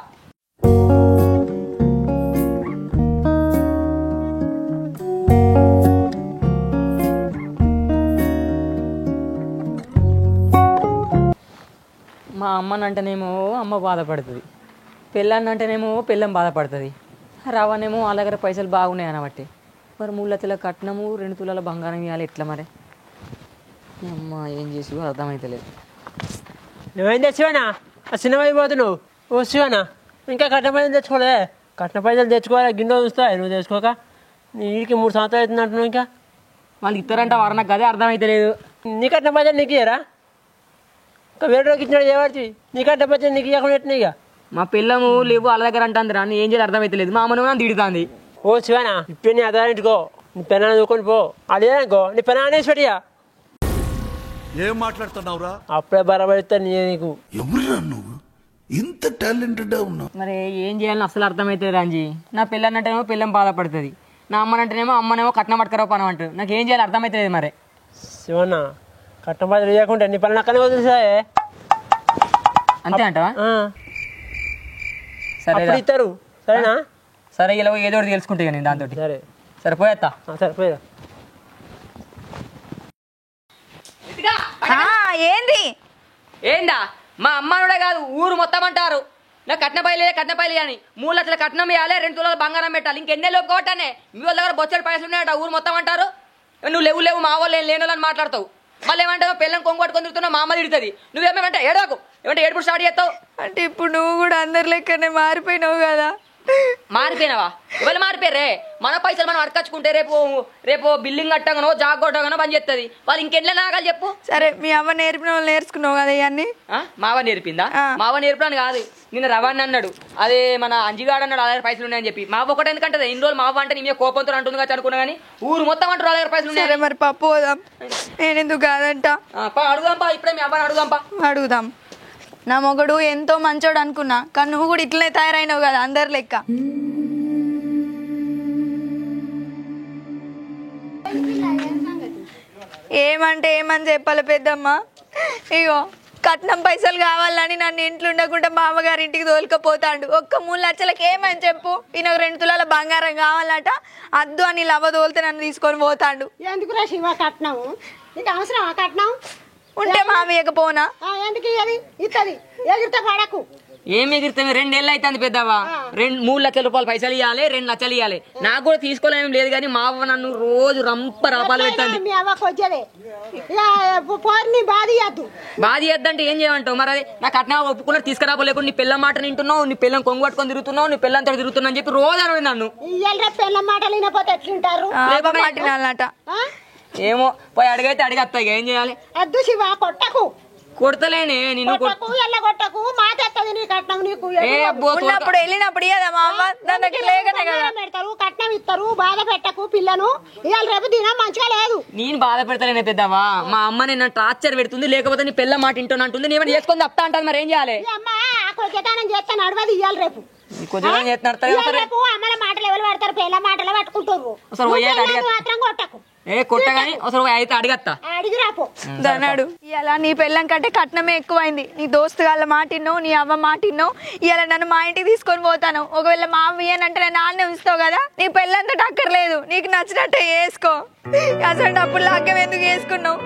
మా అమ్మనంటేనేమో అమ్మ బాధపడుతుంది పెళ్ళాన్ని అంటేనేమో పెళ్ళం బాధపడుతుంది రావనేమో వాళ్ళ దగ్గర పైసలు బాగున్నాయి అనబట్టి మరి 3 లక్షల కట్నము 2 తులాల బంగారం ఇవ్వాలి ఎట్లా మరి అమ్మా ఏం చేసి అర్థమైతలేదు. నువ్వేం తెచ్చివానా ఆ సినిమా అయిపోతున్నావు. ఓ శివనా ఇంకా కట్న పైసలు తెచ్చుకోలే. కట్న పైసలు తెచ్చుకోవాలి. గిన్నె చూస్తావు నువ్వు తెచ్చుకోక. నీకు 3 సంవత్సరాలు అవుతుంది అంటున్నావు. ఇంకా వాళ్ళు ఇస్తారంట వారు నాకు అదే అర్థమైతలేదు. నీ కట్న పైసలు నీకు ఇయ్యరా? ఇంకా వేరే రోజుకి ఇచ్చినాడు చేయబడి నీ కట్న పైసలు నీకు ఇవ్వకుండా ఎట్టినా ఇక మా పిల్లము లేవు వాళ్ళ దగ్గర అంటుంది రా. ఏం చేయాలి అర్థమైతలేదు. మా అమ్మను నన్ను తిడుతుంది. ఓ శివనా ఇప్పుడు నీ అదారించుకో. నీ పెనాన్ని చూకొని పో. అదేనుకో నీ పెనాన్ని వేసి పెట్టియా. ఏం మాట్లాడుతున్నావురా? అప్పుడే బరబడితే నీకు ఎవరురా నువ్వు ఇంత టాలెంటెడ్ ఉన్నావు? మరి ఏం చేయాలని అసలు అర్థమైతే రాంజీ. నా పిల్లనంటేనేమో పిల్లం బాధపడుతుంది. నా అమ్మనంటేనేమో అమ్మనేమో కట్నం పట్టుకరో పని అంటారు. నాకు ఏం చేయాలి అర్థమైతలేదు. మరి శివన్న కట్నం పైసలు ఇవ్వకుంటే నీ పని అక్కడే వదిలేసాయే. అంతే అంటావా? సరే ఇస్తారు. సరేనా? సరే ఇలా ఏదో ఒకటి తెలుసుకుంటే నేను దాంతో. సరే సరే పోయేస్తా. సరే పోయా. ఏంది ఏందా మా అమ్మనుడే కాదు ఊరు మొత్తం అంటారు నాకు కట్నపైలే అని. 3 లక్షల కట్నం ఇవ్వాలి, 2 తులాల బంగారం పెట్టాలి. ఇంకెన్నే లోపు కోటనే మీ వాళ్ళ దగ్గర బొచ్చడి పైసలు ఉన్నాయట ఊరు మొత్తం అంటారు. నువ్వు లేవు మా వాళ్ళు లేని మాట్లాడతావు. మళ్ళీ ఏమంటావు పిల్లని కొంగొట్టుకొని తిరుగుతున్నావు. మా అమ్మ తిడుతుంది. నువ్వేమేమంటే ఏడవకు. ఏమంటే ఏడుపు స్టార్ట్ చేస్తావు. అంటే ఇప్పుడు నువ్వు కూడా అందరి లెక్కనే మారిపోయినావు కదా. మారిపోయినావా? ఎవరు మారిపోయారే? మన పైసలు మనం అడకచ్చుకుంటే రేపు బిల్డింగ్ కట్టగానో జాగ్ కొట్టగానో పని చేస్తుంది. వాళ్ళు ఇంకెట్లా నాగాలి చెప్పు. సరే మీ అవ్వ నేర్పిన వాళ్ళు నేర్చుకున్నావు కదా ఇవన్నీ. మావ నేర్పిందా? మావ నేర్పడానికి కాదు. నిన్న రవాణా అన్నాడు. అదే మన అంజిగాడు అన్నాడు 1000 పైసలు ఉన్నాయని చెప్పి. మావ ఒకటి ఎందుకంటే ఇన్ని రోజులు మావ అంటే నీ మీద కోపంతో అంటుంది కదా అనుకున్నా కానీ ఊరు మొత్తం అంటారు 1000 పైసలు ఉన్నాయి. మరి పప్పు పోదాం. నేను ఎందుకు కాదంట అడుగుదాంపా. ఇప్పుడే మీ అవ్వని అడుగుదాం. నా మొగడు ఎంతో మంచోడు అనుకున్నా కానీ నువ్వు కూడా ఇట్లనే తయారైనావు కదా అందరి లెక్క. ఏమని చెప్పాలి పెద్దమ్మ. ఇగో కట్నం పైసలు కావాలని నన్ను ఇంట్లో ఉండకుండా మామగారి ఇంటికి తోలుకపోతాడు. ఒక్క 3 లక్షలకి ఏమని చెప్పు. ఈయనకు 2 తులాల బంగారం కావాలట. అద్దు అని లవ్వ తోలితే నన్ను తీసుకొని పోతాడు. ఎందుకు రా శివ కట్నం? నీకు అవసరం కట్నం ఉంటే మామయ్యకపోనా? ఎందుకు ఇస్తుంది ఎగిరితే పడకు. ఏం ఎగిరితే 2 ఏళ్ళు అవుతుంది పెద్దవా. 3 లక్షల రూపాయలు పైసలు ఇవ్వాలి, 2 లక్షలు ఇవ్వాలి. నాకు కూడా తీసుకోలేం లేదు కానీ మా అవ్వ నన్ను రోజు రంప రాపాలు పెట్టండి. మీ అవ్వకు వచ్చేదే పోరిని బాధ ఇద్దంటే ఏం చేయమంటావు? మరి అది నాకు అట్లా ఒప్పుకున్నారు తీసుకురాపోలేకుండా నీ పిల్ల మాట వింటున్నావు, నీ పిల్లం కొంగు పట్టుకొని తిరుగుతున్నావు, నీ పిల్లంతో తిరుగుతున్నా అని చెప్పి రోజు అన్నాడు నన్ను. పిల్ల మాటలు వినపోతే ఎట్లుంటారు? ఏమో పోయి అడిగైతే అడిగత్తా. ఏం చేయాలి? అద్దు శివ కొట్టకు. కొడతలేనే నిన్ను కొట్టకు. మాటేస్తుంది నీ కట్నం. నీకు ఉన్నప్పుడు వెళ్ళినప్పుడు పెడతారు కట్నం ఇస్తారు. బాధ పెట్టకు పిల్లను. ఇవాళ రేపు దినం మంచిగా లేదు. నేను బాధ పెడతలేనే పెద్దవా. మా అమ్మ నేను టార్చర్ పెడుతుంది. లేకపోతే నీ పిల్ల మాట ఇంటూ అంటుంది. నేను చేసుకొని తప్తా అంటాను. మరి ఏం చేయాలి? అమ్మ కొద్దిగానం చేస్తాను నడవదు ఇవాళ రేపు. రేపు అమ్మల మాటలు ఎవరు పడతారు? పిల్ల మాటలు పట్టుకుంటారు. మాత్రం కొట్టకు. కొట్టగాని అయితే అడిగత్తా. అడిగిరాపో దన్నాడు. ఇలా నీ పెళ్ళం కంటే కట్నమే ఎక్కువైంది. నీ దోస్తు వాళ్ళ మాటిన్నో, నీ అవ్వ మాటిన్నో ఇలా నన్ను మా ఇంటికి తీసుకొని పోతాను. ఒకవేళ మా అవ్వ అంటే నేను నాన్నే ఉంచుతావు కదా. నీ పెళ్ళంతా టక్కర్లేదు. నీకు నచ్చినట్టే వేసుకో. అసలు అప్పుడు లాగ్యం ఎందుకు వేసుకున్నావు?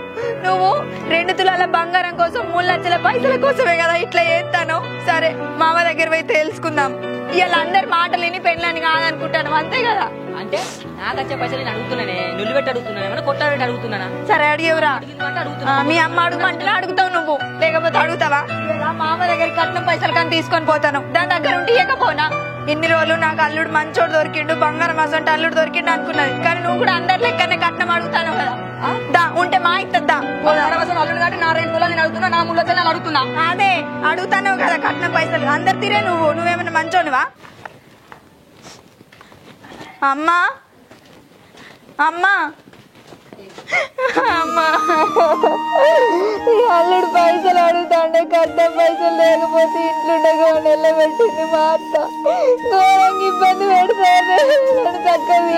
నువ్వు 2 తులాల బంగారం కోసం 3 లక్షల పైసల కోసమే కదా ఇట్లా చేస్తాను. సరే మామ దగ్గర పోయి తెలుసుకుందాం. ఇలా అందరి మాటలు విని పెళ్ళని కాదనుకుంటాను. అంతే కదా. అంటే నాకు వచ్చే పైసలు నేను అడుగుతున్నానే. నువ్వు పెట్టి అడుగుతున్నాను, కొట్టాబెట్టి అడుగుతున్నానా? సరే అడిగేవురా. మీ అమ్మ అడుగుమంటే అడుగుతావు నువ్వు, లేకపోతే అడుగుతావా? మామ దగ్గర కట్నం పైసలు కానీ తీసుకొని పోతాను. దాని దగ్గర ఉంటే ఇవ్వకపోనా? ఇన్ని రోజులు నాకు అల్లుడు మంచోడు దొరికిండు, బంగారం అసంటే అల్లుడు దొరికిండు అనుకున్నది. కానీ నువ్వు కూడా అందరి లెక్కనే కట్నం అడుగుతాను కదా. దా ఉంటే మా ఇస్తుందా? అల్లుడు కాబట్టి నా 2 తులాలు నేను అడుగుతున్నా, నా 3 లక్షలు నేను అడుగుతున్నా. అదే అడుగుతాను కదా కట్నం పైసలు. అందరు తీరే నువ్వేమైనా మంచోనివా? అమ్మా అమ్మా అమ్మా అల్లుడు పైసలు అడుగుతాండే కట్నం పైసలు లేకపోతే ఇంట్లో నిలబెట్టింది మా అత్త. ఘోరంగా ఇబ్బంది పెడతారు. చక్కగా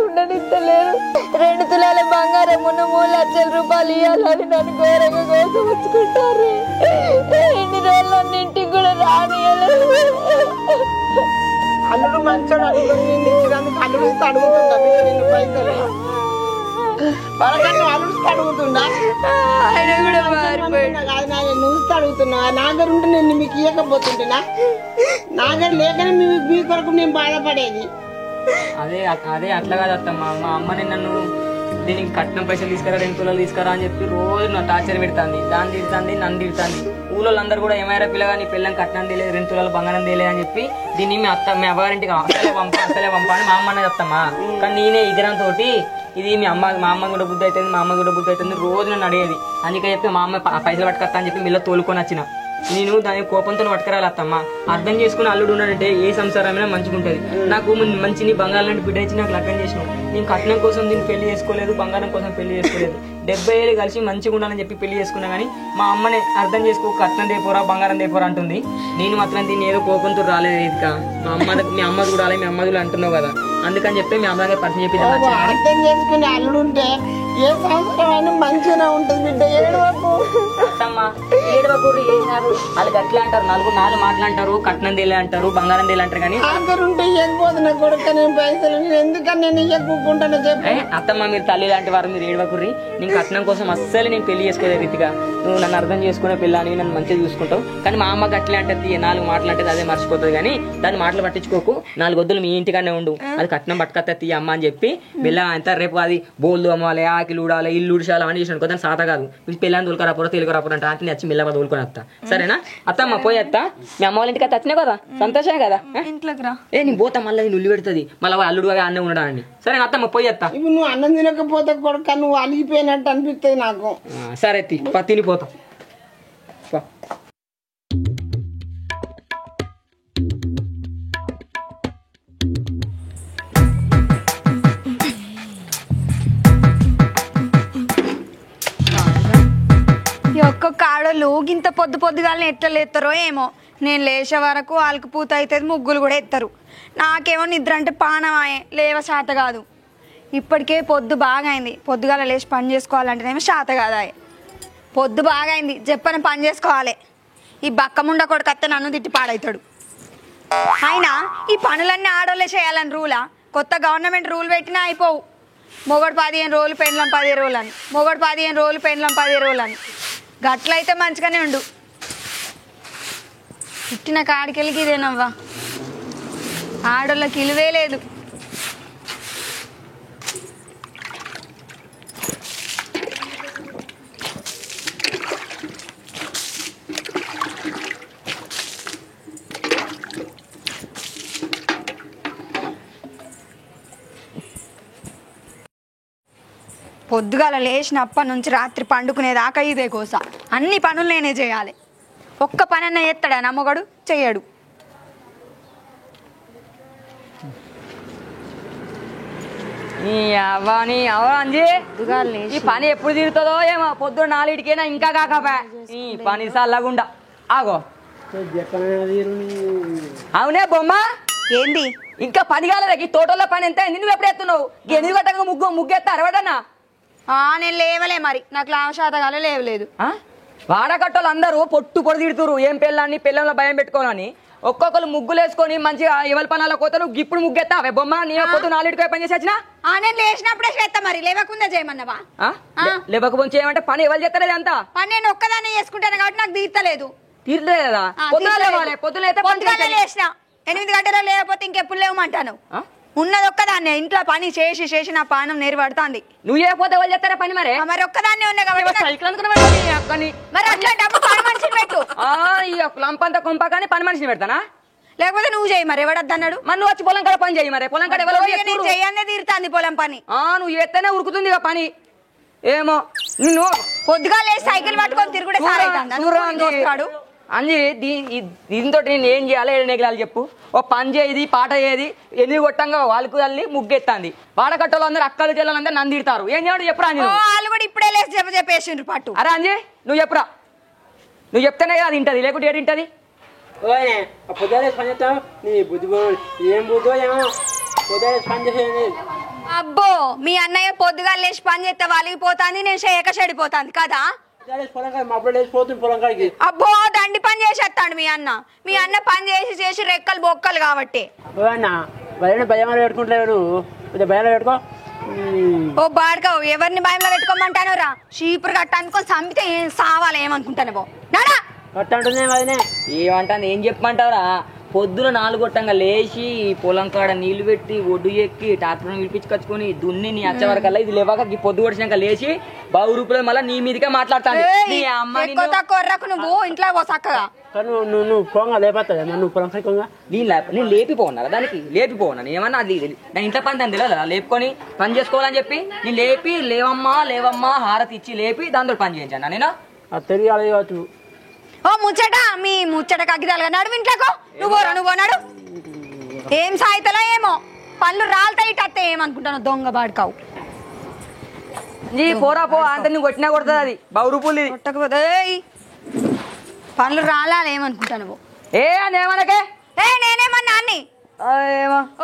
ఉండనిత్తలేరు. 2 తులాల బంగారం 3 లక్షల రూపాయలు ఇవ్వాలని నన్ను ఘోరంగా కోసం ఉంచుకుంటారు. ఎన్ని రోజులు నన్ను ఇంటికి కూడా రానియలేదు. అల్లుడు మంచోడు అడుగుతున్నందుకు అల్లుడు అడుగుతుందా నిన్ను పైసలు? అల్లుడు అడుగుతుందా? ఆయన కూడా నువ్వు అడుగుతున్నా. నా దగ్గర ఉంటే నేను మీకు ఇవ్వకపోతుంటేనా? నా దగ్గర లేకనే మీ కొరకు నేను బాధపడేది. అదే అట్లా కాదు అత్తమ్మ. మా అమ్మని నన్ను దీనికి కట్నం పైసలు తీసుకురా 2 తులాలు తీసుకురా అని చెప్పి రోజు నా టార్చర్ పెడుతుంది. దాన్ని తిడుతుంది, నన్ను తిడుతుంది. ఊళ్ళో అందరూ కూడా ఏమైనా పిల్లగా నీ పిల్లని కట్నం తీయలేదు, 2 తులాలు బంగారం తీయలేదు అని చెప్పి దీన్ని మీ అవ్వగారింటికి అసలే పంప అని మా అమ్మనే చెప్తామా. కానీ నేనే ఇగరం తోటి ఇది మా అమ్మ కూడా బుద్ధి అవుతుంది, మా అమ్మ కూడా బుద్ధి అవుతుంది రోజు నన్ను అడిగేది. అందుకే చెప్పి మా అమ్మ పైసలు పట్టుకొస్తా అని చెప్పి మిల్ల తోలుకొని వచ్చిన. నేను దాని కోపంతో పట్టుకురాలి అత్తమ్మ. అర్థం చేసుకుని అల్లుడు ఉన్నాడంటే ఏ సంసారమైనా మంచిగా ఉంటుంది. నాకు మంచి నీ బంగారం లాంటి బిడ్డ ఇచ్చి నాకు లగ్నం చేసినావు. నేను కట్నం కోసం దీన్ని పెళ్లి చేసుకోలేదు, బంగారం కోసం పెళ్లి చేసుకోలేదు. 70 ఏళ్ళు కలిసి మంచిగా ఉండాలని చెప్పి పెళ్లి చేసుకున్నా కానీ మా అమ్మనే అర్థం చేసుకో కట్నం దేపోరా బంగారం దేపోరా అంటుంది. నేను మాత్రం దీన్ని ఏదో కోపంతో రాలేదు. ఇదిగా మీ అమ్మది కూడా రాలేదు, మీ అమ్మది అంటున్నావు కదా, అందుకని చెప్పి మీ అమ్మ దగ్గర పరిచయం చెప్పి అర్థం చేసుకుని అల్లుడుంటే ఏ సంవత్సరమైనా మంచిగా ఉంటుంది బిడ్డ. ఏడవకు వాళ్ళకి అట్లా అంటారు, నాలుగు మాట్లాంటారు, కట్నం తేలే అంటారు, బంగారం తేలే అంటారు. కానీ ఉంటే ఇవ్వకపోతున్నా కొడుక నేను పైసలు ఎందుకని నేను ఇవ్వకుంటాను చెప్పి. అత్తమ్మ మీరు తల్లి లాంటి వారు, మీరు ఏడవకుర్రి. నేను కట్నం కోసం అస్సలు నేను పెళ్లి చేసుకోలే రీతిగా. నువ్వు నన్ను అర్థం చేసుకునే పిల్లని నన్ను మంచిగా చూసుకుంటావు. కానీ మా అమ్మకి అట్లా అంటే 4 మాటలు అంటే అదే మర్చిపోతుంది. కానీ దాన్ని మాటలు పట్టించుకోకు, 4 వద్దులు మీ ఇంటికనే ఉండు. అది కట్నం పట్టుకొస్తా తీయ అమ్మ అని చెప్పి పిల్ల అంతా రేపు అది బోల్దు అమ్మాలి, ఆకిలు ఊడాలి, ఇల్లు ఉడిచాలి అని చేసిన కొద్దాన్ని సాత కాదు. మీ పిల్లని తోలుకరాపోరా తెలుగురాపోరా అంటే ఆంటీ వచ్చి మిల్లగా తోలుకొని వస్తా. సరేనా అత్తమ్మ? పోయి వస్తా. మీ అమ్మ వాళ్ళ ఇంటికి వచ్చినావు కదా, సంతోషమే కదా. ఇంట్లోకి రా. నేను పోతా, మళ్ళీ ఉల్లి పెడుతుంది, మళ్ళీ అల్లుడుగా అన్నం ఉండడానికి. సరేనా అత్తమ్మ? పోయి వస్తా. ఇప్పుడు నువ్వు అన్నం తినకపోతే కొడుక నువ్వు అలిగిపోయినట్టు అనిపిస్తుంది నాకు. సరే తినిపోతాం. ఒక్కొక్క ఆడోళ్ళు ఇంత పొద్దుగాలని ఎట్లా లేస్తారో ఏమో. నేను లేచే వరకు వాళ్ళకి పూత అవుతుంది, ముగ్గులు కూడా ఎత్తారు. నాకేమో నిద్ర అంటే పానమాయే, లేవ శాత కాదు. ఇప్పటికే పొద్దు బాగా అయింది, పొద్దుగాల లేచి పని చేసుకోవాలంటేనేమో శాత కాదా. పొద్దు బాగా అయింది, చెప్పని పని చేసుకోవాలి. ఈ బక్కముండ కొడుకత్తే నన్ను తిట్టి పాడవుతాడు. అయినా ఈ పనులన్నీ ఆడోళ్ళే చేయాలని రూలా? కొత్త గవర్నమెంట్ రూల్ పెట్టినా అయిపోవు. మొగడు 15 రోజులు, పెండ్లం 10 రోజులు అని, మొగడు 15 రోజులు, పెండ్లం 10 రోజులు అని. గట్లయితే మంచిగానే ఉండు. పుట్టిన కాడికెళ్ళి ఇదేనవ్వా, ఆడోళ్ళకి ఇలువే లేదు. పొద్దుగాల లేచినప్పటి నుంచి రాత్రి పండుకునేదాకా ఇదే కోస. అన్ని పనులు నేనే చేయాలి. ఒక్క పని అన్న ఎత్తాడా నా మొగడు? చెయ్యడు. ఈ పని ఎప్పుడు తీరుతుందో ఏమో. పొద్దున్న 4ికైనా ఇంకా కాకపోయా ఈ పని సల్లగుండా. ఆగో అవునే బొమ్మ, ఏంది ఇంకా పని కాలేదా? ఈ తోటలో పని ఎంత అయింది? నువ్వు ఎప్పుడు ఎత్తున్నావు? ఎనిమిది గంటగా ముగ్గెత్తా అరవడన్నా? నేను లేవలే, మరి నాకు లాభశాతగాలే లేవలేదు. వాడకట్టోళ్ళు అందరూ పొట్టు తిడుతురు, ఏం పిల్లని పిల్లల్లో భయం పెట్టుకోవాలని. ఒక్కొక్కరు ముగ్గులు వేసుకొని మంచిగా ఎవరి పనాల కోత. నువ్వు ఇప్పుడు ముగ్గెత్తావే బొమ్మ? నీ పొద్దు 4ికి పని చేసి వచ్చినా? నేను లేచినప్పుడే చేస్తా, మరి లేవకుండా చేయమన్నావా? లేవకపోతే చేయమంటే పని ఎవరు చేస్తలేదు అంతా? పని నేను ఒక్కదాన్ని చేసుకుంటాను కాబట్టి నాకు తీర్తలేదు. తీర్చలేదా? పొద్దున లేచిన 8 గంటలు లేకపోతే ఇంకెప్పుడు లేవమంటాను. ఉన్నది ఒక్కదాన్ని, ఇంట్లో పని చేసి చేసి నా పానం నేరు పడుతుంది. నువ్వు చేయకపోతే వాళ్ళు చేస్తారా పని? మరి ఒక్కదాన్ని ఉన్నా కాబట్టి మరి అట్లాంటప్పుడు పని మనిషిని పెట్టు. ఈ లంపంతా కొంప కానీ పని మనిషిని పెడతానా? లేకపోతే నువ్వు చేయి. మరి ఎవడద్దన్నాడు? మరి నువ్వు వచ్చి పొలం కాడ పని చేయి. మరి పొలం కాడ చెయ్యనే తీరుతుంది పొలం పని. నువ్వు చేస్తేనే ఉరుకుతుంది ఇక పని. ఏమో నిన్ను పొద్దుగా లేచి సైకిల్ పట్టుకొని తిరుగుడే సారైతాడు అంది. దీంతో నేను ఏం చేయాలి? 7 నెగలాలు చెప్పు. ఓ పని చేయది, పాట చేయది, ఎన్ని కొట్టంగా వాళ్ళకు తల్లి ముగ్గెత్తాంది. వాడకట్టోళ్ళు అందరూ అక్కలు చెల్లెలందరూ నన్ను తిడతారు. ఏం చేయడు చెప్పరా? వాళ్ళు కూడా ఇప్పుడే లేచి చెప్పేసిండ్రు పట్టు. అరే అంజీ నువ్వు చెప్పురా. నువ్వు చెప్తేనే కదా తింటది, లేకుంటే ఏడు తింటది? పొద్దుగా పని చేస్తావు నీ బుద్ధి ఏం బుద్ధో ఏమో. పొద్దుగా పని చేసేది. అబ్బో మీ అన్నయ్య పొద్దుగా లేచి పని చేస్తే వాలిగిపోతాంది, నేను చేయక చెడిపోతాంది కదా. అబ్బో దండి పని చేసేస్తాడు మీ అన్న. మీ అన్న పని చేసి చేసి రెక్కలు బొక్కలు కాబట్టి. పెట్టుకుంటాడు భయం పెట్టుకో. ఓ బాడకావు ఎవరిని భయంలో పెట్టుకోమంటాను రా? చీపురు గట్ట అనుకో చంపితే సావాలి ఏమనుకుంటాను బో. నాడా ఏమంటాను? ఏం చెప్పమంటావురా? పొద్దున 4 గొట్టంగా లేచి పొలం కాడ నీళ్లు పెట్టి ఒడ్డు ఎక్కి ట్రాక్టర్ విడిపించుకొచ్చుకొని దున్ని నీ వచ్చే వరకల్లా ఇది లేవాక ఈ పొద్దు కొడిచినాక లేచి బావు రూపాయలు మళ్ళీ నీ మీదకే మాట్లాడతాను నువ్వు ఇంట్లో చక్కగా నువ్వు పోంగా లేపా నువ్వు పొలం సైకోగా నేను లేపిపోన్నా దానికి లేపిపోన్నాను ఏమన్నా అది నా ఇంట్లో పని దాన్ని తెలియదు లేపుకొని పని చేసుకోవాలని చెప్పి నేను లేపి లేవమ్మా హారతి ఇచ్చి లేపి దాంతో పని చేయించాను నేను అది తెలియాలి కావచ్చు. ఓ ముచ్చట మీ ముచ్చట కగ్గిదాలుగా నడు ఇంట్లోకో నువ్వు నడు ఏం సాయితలో ఏమో పళ్ళు రాలుతాయి ఇట్టే ఏమనుకుంటాను దొంగ బాడుకావు నీ పోరా పో అంత నువ్వు కొట్టినా కొడుతుంది అది బావు రూపాయలు కొట్టకపోతే పళ్ళు రాలాలి ఏమనుకుంటాను ఏ అని ఏమనకే నేనేమన్నా అన్ని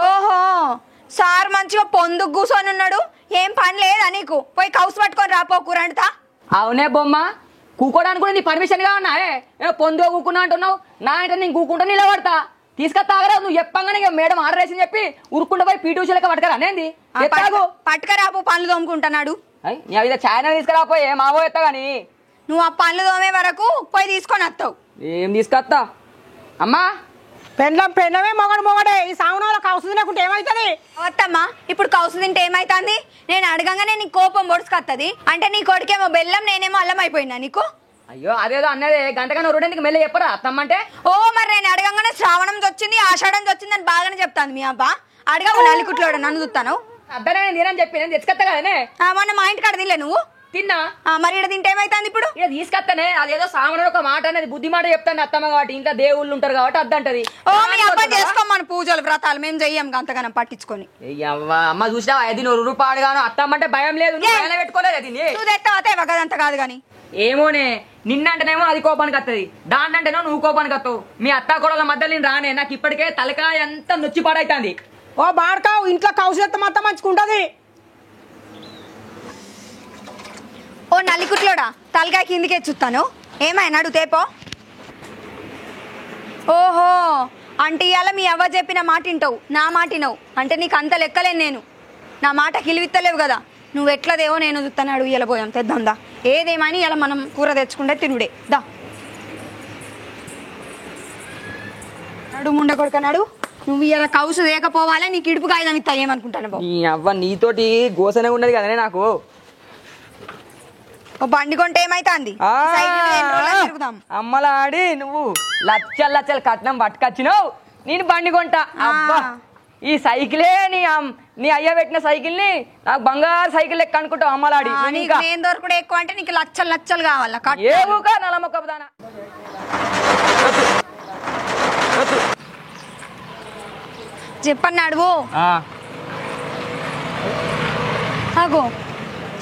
ఓహో సార్ మంచిగా పొందుకు కూర్చొని ఉన్నాడు ఏం పని లేదా నీకు పోయి కౌసు పట్టుకొని రాపో కూరంటా అవునే బొమ్మ కూకోడానికి కూడా నీ పర్మిషన్ కావన్నా పొందుగా కూకున్నా అంటున్నావు నా అంటే నేను కూకుంటా నిలబడతా తీసుకొస్తాగరా నువ్వు చెప్పంగానే మేడం ఆర్డర్ వేసి చెప్పి ఉరుక్కుంటా పోయి పీటీ లెక్క పట్టుకరా అనేది పట్టుకరాపు పనులు తోముకుంటున్నాడు ఛాయన తీసుకురాపోయి మావో ఎత్తా గాని నువ్వు ఆ పనులు తోమే వరకు పోయి తీసుకొని వస్తావు ఏం తీసుకొస్తా అమ్మా పెండ్లమే మొగడే ఈ సాగునంలో కౌసు తినకుంటే ఏమైతుంది వద్దమ్మా ఇప్పుడు కౌసు తింటే ఏమైతుంది నేను అడగంగానే నీకు కోపం పొడుచుకొత్తది అంటే నీ కొడుకేమో బెల్లం నేనేమో అల్లం అయిపోయినా నీకు అయ్యో అదేదో అన్నదే గంటకన్నా రెండింటికి మెల్ల చెప్పరా అత్తమ్మంటే ఓ మరి నేను అడగంగానే శ్రావణం వచ్చింది ఆషాఢం వచ్చింది అని బాగానే చెప్తాను మీ అబ్బా అడగవు నలికుట్లోడు నన్ను చూస్తాను అద్దనే నేనని చెప్పి నేను తెచ్చుకొస్తా కదనే మొన్న మా ఇంటి కాడ తినలే నువ్వు తిన్నా మరి ఇక్కడ తింటే ఏమైతుంది ఇప్పుడు ఇక తీసుకొస్తానే అదేదో సామాన్ ఒక మాట అనేది బుద్ధి మాట చెప్తాను అత్తమ్మ కాబట్టి ఇంట్లో దేవుళ్ళు ఉంటారు కాబట్టి అద్దంటది ఓ మీ అబ్బా చేసుకోమని పూజలు వ్రతాలు మేము చెయ్యం అంతగానం పట్టించుకొని అమ్మ చూసినా అది నువ్వు రూపాడుగాను అత్తమ్మంటే భయం లేదు పెట్టుకోలేదు అది నువ్వు తెస్తావతే కదంత కాదు గాని ఏమోనే నిన్నంటేనేమో అది కోపానికి వస్తుంది దాన్నంటేనో నువ్వు కోపానికి వస్తావు మీ అత్త కోడల మధ్య నేను రానే నాకు ఇప్పటికే తలకాయ అంతా నొచ్చి పాడైతుంది ఓ బాడకావు ఇంట్లో కౌసు ఎత్త మొత్తం మంచుకుంటది ఓ నలికుట్లోడా తలకాయ కిందికే చూస్తాను ఏమైనా అడుగుతేపో ఓహో అంటే ఇవాళ మీ అవ్వ చెప్పిన మాట వింటావు నా మాట వినవు అంటే నీకు అంత లెక్కలేను నేను నా మాట కిలివిత్తలేవు కదా నువ్వు ఎట్లదేవో నేను చూస్తాను ఇలా పోయాం తెద్దాందా ఏదేమని ఇలా మనం కూర తెచ్చుకుంటే తినుడే దా నడు ముండ కొడుకన్నాడు నువ్వు ఇలా కౌసు లేకపోవాలా నీకు ఇడుపు కాగితం ఇస్తా ఏమనుకుంటాను బాబు అవ్వ నీతోటి గోసనే ఉన్నది కదనే నాకు బండి కొంటే ఏమైతుంది అమ్మలా ఆడి నువ్వు లచ్చలు కట్నం పట్టుకొచ్చినావు నేను బండి కొంటా అబ్బా ఈ సైకిలే నీ అయ్య పెట్టిన సైకిల్ ని నాకు బంగారు సైకిల్ లెక్క అనుకుంటావు అమ్మలాడి నేను దొరకడు ఎక్కువ అంటే నీకు లచ్చలు కావాలా ఏవుగా నలమొక్క దానా చెప్పండి అడుగు అగో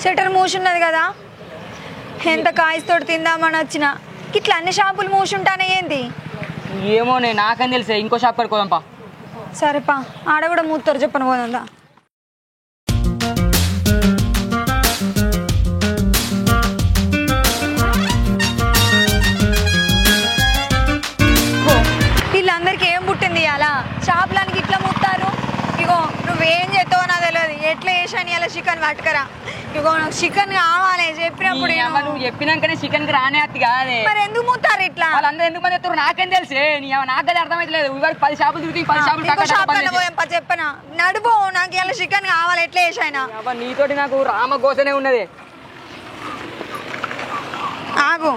షటర్ మూసున్నది కదా ఎంత కాయస్తోటి తిందామని వచ్చిన ఇట్లా అన్ని షాపులు మూసుంటానే ఏంది ఏమోనే నాకేం తెలిసే ఇంకో షాప్ కడుకోదాంపా సరేపా ఆడ కూడా మూతారు చెప్పను పోదా వీళ్ళందరికీ ఏం పుట్టింది అలా షాపులానికి ఇట్లా మూస్తారు ఇగో నువ్వేం చేస్తావో నాకు తెలియదు ఎట్లా చేసాను ఇలా చికెన్ పట్టుకరా ఇగో నాకు చికెన్ కావాలి చెప్పినప్పుడు నువ్వు చెప్పినాకనే చికెన్ కి రానే అత్తి కాదే మరి ఎందుకు మూతారు ఇట్లా వాళ్ళందరూ ఎందుకు మంది ఎత్తారు నాకేం తెలిసే నాకు అది అర్థమైతలేదు ఇవాళ 10 షాపులు తిరిగి 10 షాపులు చెప్పనా నడుపు నాకు ఇలా చికెన్ కావాలి ఎట్లా చేసాయినా నీతోటి నాకు రామగోసనే ఉన్నది ఆగు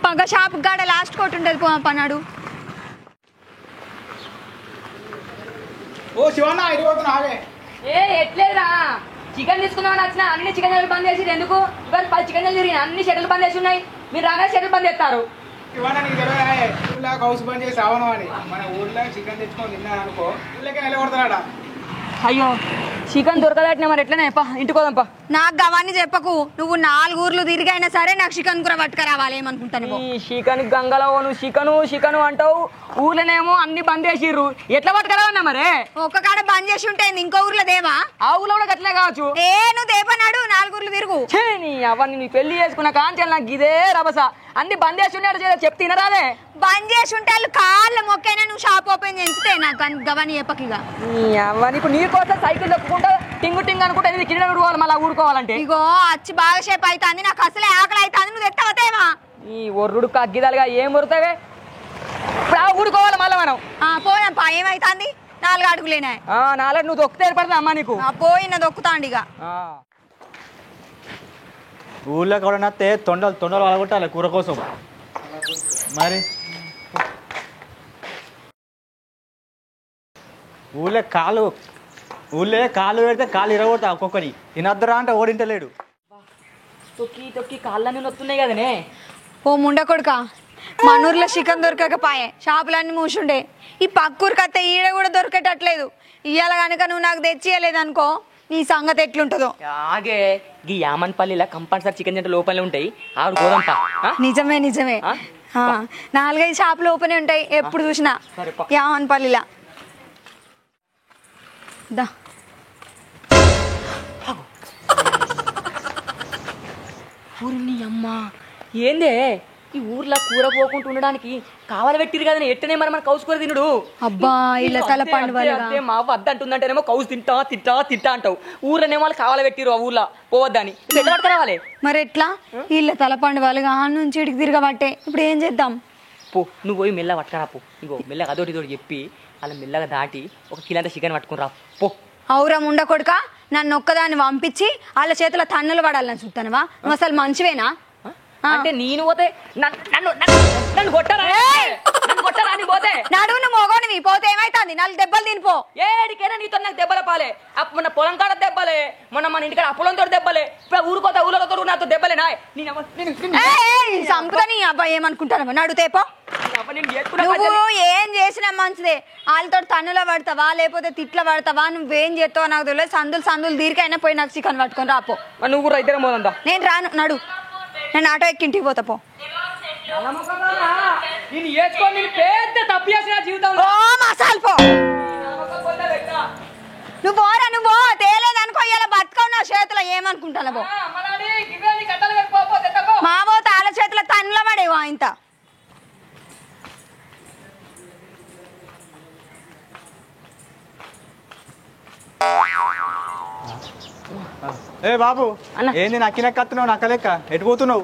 పగ షాప్ కాడ లాస్ట్ కోట్ ఉంటుంది పన్నాడు ఓ శివన్న ఇడిపోతున్నావే ఎట్లేదురా చికెన్ తీసుకుందామని వచ్చిన అన్ని చికెన్ షెట్లు బంద్ చేసి ఎందుకు ఇవాళ 10 చికెన్ తిరిగి అన్ని షెట్లు బంద్ చేసి ఉన్నాయి మీరు రాగానే షెట్లు బంద్ చేస్తారు శివన్న నీకు తెలియదా హౌస్ బంద్ చేసి రావడం అని మన ఊర్లో చికెన్ తెచ్చుకొని తిన్నాను అనుకో ఊళ్ళకే నిలబడతాడా అయ్యో చికెన్ దొరకదట్నే మరి ఎట్లనే ఇంటికోదాంపా నాకు అవన్నీ చెప్పకు నువ్వు 4 ఊర్లు తిరిగి అయినా సరే నాకు చికెన్ కూర పట్టుకురావాలి ఏమనుకుంటాను చికెన్ గంగలో నువ్వు చికెను అంటావు ఊర్లోనేమో అన్ని బంద్ చేసిర్రు ఎట్లా పట్టుకురావన్నా మరి ఒక్క కాడ బంద్ చేసి ఉంటే ఇంకో ఊర్లో దేవా ఆ ఊర్లో కూడా అట్లే కావచ్చు నువ్వు దేపన్నాడు 4 ఊర్లు తిరుగు అవన్నీ నీ పెళ్లి చేసుకున్న కాంచెల్ నాకు ఇదే రభస అన్ని బంద్ చేసి ఉన్నాడు చెప్తే తినరాదే బంద్ చేసి ఉంటే వాళ్ళు కాళ్ళ మొక్కైనా నువ్వు షాప్ ఓపెన్ చేస్తే నాకు గవని చెప్పకిగా ఇప్పుడు నీ కోసం సైకిల్ తప్పుకుంటా టింగు అనుకుంటే కిలోమీటర్ పోవాలి మళ్ళీ ఊరుకోవాలంటే ఇగో అచ్చి బాగా షేప్ అవుతుంది నాకు అసలే ఆకలి అవుతుంది నువ్వు తెస్తావతేమా ఈ ఒర్రుడు కగ్గిదాలుగా ఏం ఉరుతావే ఇప్పుడు ఊడుకోవాలి మళ్ళీ మనం పోయాం ఏమైతుంది 4 అడుగులేనా 4 నువ్వు దొక్కుతే ఏర్పడుతుంది అమ్మా నీకు పోయిన దొక్కుతాండి ఇక ఊళ్ళో కూడా నత్తే తొండలు అలగొట్టాలి కూర కోసం మరి ఊళ్ళో కాళ్ళు పెడితే కాళ్ళు ఇరగొడతా ఒక్కొక్కరి తినద్దరా అంటే ఓడింటలేడు తొక్కి కాళ్ళన్నీ నొత్తున్నాయి కదనే ఓ ముండ కొడుక మనూర్లో చికెన్ దొరకకపోయే షాపులన్నీ మూసుండే ఈ పక్కూరికి అత్తే ఈడ కూడా దొరికేటట్లేదు ఇవాళ కనుక నువ్వు నాకు తెచ్చియలేదు అనుకో నీ సంగతి ఎట్లుంటుందో ఆగే ఈ యామన్పల్లిలో కంపల్సరీ చికెన్ సెంటర్ లోపలే ఉంటాయి ఆవిడ గోదంపా నిజమే 4-5 షాపులు ఓపెన్ ఉంటాయి ఎప్పుడు చూసినా యామన్పల్లిలా దా ఊరిని అమ్మ ఏందే ఈ ఊర్లో కూర పోకుండా ఉండడానికి కావాలి పెట్టిరు కదా ఎట్టనే మరి మన కౌసు కూర తినుడు అబ్బా ఇలా తల పండు మా అవ్వ వద్దంటుందంటేనేమో కౌసు తింటా అంటావు ఊర్లోనే వాళ్ళు కావాలి పెట్టిరు ఆ ఊర్లో పోవద్దని ఎట్లా పట్టుకురావాలి మరి ఎట్లా ఇళ్ళ తల పండు వాళ్ళగా ఆ నుంచి ఇడికి తిరగబట్టే ఇప్పుడు ఏం చేద్దాం పో నువ్వు పోయి మెల్లగా పట్టుకురా పో ఇగో మెల్లగా అదోటి చెప్పి అలా మెల్లగా దాటి 1 కిలో చికెన్ పట్టుకుని రా పో అవురా ముండ కొడుక నన్ను ఒక్కదాన్ని పంపించి వాళ్ళ చేతిలో తన్నులు పడాలని చూస్తానవా నువ్వు అసలు మంచివేనా అంటే నేను పోతే నన్ను కొట్టరా అని పోతే నడువు నువ్వు మొగోనివి పోతే ఏమైతుంది 4 దెబ్బలు తినిపో ఏడికైనా నీతో నాకు దెబ్బల పాలే మొన్న పొలం కాడ దెబ్బలే మొన్న మన ఇంటికాడ అప్పులంతో దెబ్బలే ఇప్పుడు ఊరుకోతా ఊళ్ళతో నాతో దెబ్బలే నా సంపుదని అబ్బాయి ఏమనుకుంటానమ్మా నడుతేపో నువ్వు ఏం చేసినా మంచిదే వాళ్ళతో తన్నులో పడతావా లేకపోతే తిట్ల పడతావా నువ్వేం చేస్తావో నాకు తెలియదు సందులు దీరికైనా పోయి నాకు చికెన్ పట్టుకొని రాపో నువ్వు కూడా ఇద్దరం పోదా నేను రాను నడు నేను ఆటో ఎక్కింటికి పోతా పో నువ్వు పోరా నువ్వు తేలేదనుకో ఇలా బతుకవు నా చేతిలో ఏమనుకుంటాను మా పోతే వాళ్ళ చేతిలో తన్నుల పడేవా ఇంత ఏ బాబు ఏంది నక్కినెక్కత్తున్నావు నక్కలెక్క ఎటు పోతున్నావు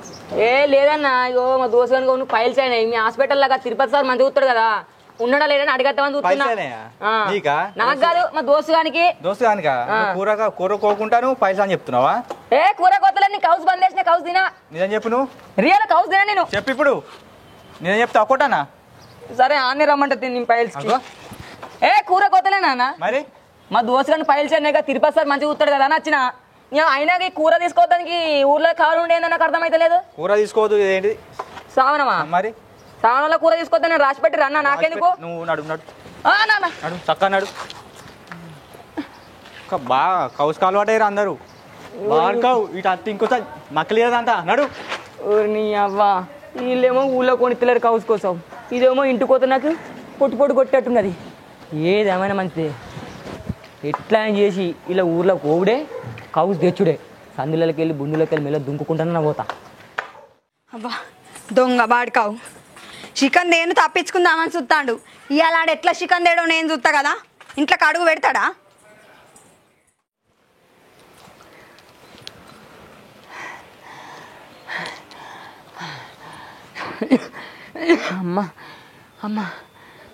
లేదన్నా ఇగో మా దోస్తు కనుక నువ్వు ఫైల్స్ అయినాయి మీ హాస్పిటల్ లాగా తిరుపతి సార్ మంది చూస్తాడు కదా ఉండడా లేదని అడిగేద్దామని చూస్తున్నా నాకు కాదు మా దోస్తు గానికి కూర కోకుంటాను పైసా అని చెప్తున్నావా కూర కొత్తలే కౌస్ బంద్ చేసిన కౌస్ తినా నిజం చెప్పు నువ్వు రియల్ కౌస్ తినా నేను చెప్పు ఇప్పుడు నేను చెప్తా ఒక్కటానా సరే ఆనే రమ్మంటే నేను పైల్స్ కూర కొత్తలేనా మరి మా దోస్తు గారిని పైల్స్ అయినాక తిరుపతి సార్ మంచిగా చూస్తాడు కదా అని వచ్చిన అయినా కూర తీసుకోవడానికి ఊర్లో కావాలి ఉండేది నాకు అర్థమైతే లేదు కూర తీసుకోవద్దు ఏంటి శ్రావణమా మరి శ్రావణంలో కూర తీసుకోవద్దని రాసి పెట్టి రన్నా నాకెందుకు నువ్వు నడు చక్కగా నడు బాగా కౌసు కాలువాటయ్యారు అందరూ బాడుకావు ఇటు అత్త ఇంకోసారి మక్కలేదంతా నడు నీ అవ్వ వీళ్ళేమో ఊళ్ళో కొనిత్తలేరు కౌసు కోసం ఇదేమో ఇంటికి పోతే నాకు పొట్టు కొట్టేట్టున్నది ఏదేమైనా మంచిది ఎట్లా చేసి ఇలా ఊర్లో కోవుడే కౌసు తెచ్చుడే సందులకి వెళ్ళి బుందులకి వెళ్ళి మెల్ల దుంకుకుంటానన్నా పోతా అబ్బా దొంగ బాడుకావు చికెన్ దేని తప్పించుకుందామని చూస్తాడు ఇవాళ ఎట్లా చికెన్ తేడో నేను చూస్తా కదా ఇంట్లోకి అడుగు పెడతాడా అమ్మ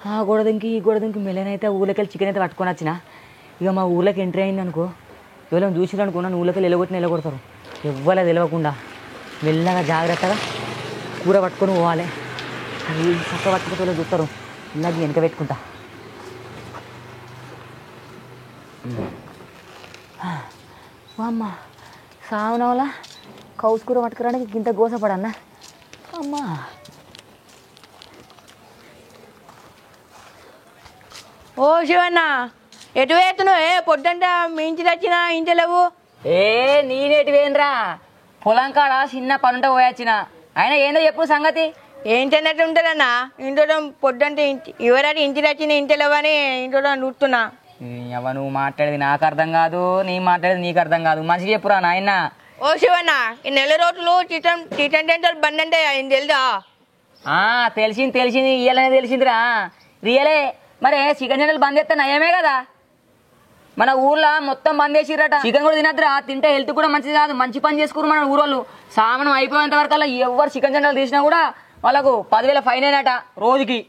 ఆ గొడదంకి ఈ గొడదంకి మెల్లనైతే ఊళ్ళకి వెళ్ళి చికెన్ అయితే పట్టుకొని వచ్చిన ఇక మా ఊళ్ళకి ఎంట్రీ అయింది అనుకో ఎవరైనా చూసిరు అనుకో నన్ను ఊళ్ళకి వెళ్ళగొడతారు ఎవ్వరూ తెలియకుండా మెల్లగా జాగ్రత్తగా కూర పట్టుకొని పోవాలి చక్క పట్టుకుంటే చూస్తారు ఇలా వెనక పెట్టుకుంటా అమ్మ సాగున వల్ల కౌసు కూర పట్టుకురానికి ఇంత గోసపడన్నా అమ్మా ఓ శివన్న ఎటు వేస్తున్నావు పొద్దుంట మీ ఇంటి వచ్చిన ఇంటలేవు నేనేటి వేయనరా పొలం కాడ చిన్న పనుంట పోయొచ్చిన ఆయన ఏందో చెప్పు సంగతి ఏంటన్నట్టు ఉంటుందన్నా ఇంట్లో పొద్దుంటే ఎవరైనా ఇంటికి వచ్చిన ఇంటలేవని ఇంట్లో చూస్తున్నా నువ్వు మాట్లాడేది నాకు అర్థం కాదు నీ మాట్లాడేది నీకు అర్థం కాదు మంచిగా చెప్పురా నాయన ఓ శివన్న ఈ 4 రోజులు టీ10 బంద్ అంటే తెలుదా తెలిసింది ఇయ్యాలనే తెలిసిందిరా రియలే మరి చికెన్ సెంటర్లు బంద్ చేస్తే నయమే కదా మన ఊర్లో మొత్తం బంద్ చేసిరట చికెన్ కూడా తినద్దురా తింటే హెల్త్ కూడా మంచిది కాదు మంచి పని చేసుకోరు మన ఊరోళ్ళు సామానం అయిపోయేంత వరకు అలా ఎవరు చికెన్ సెంటర్లు తీసినా కూడా వాళ్ళకు 10,000 ఫైన్ అయినట రోజుకి.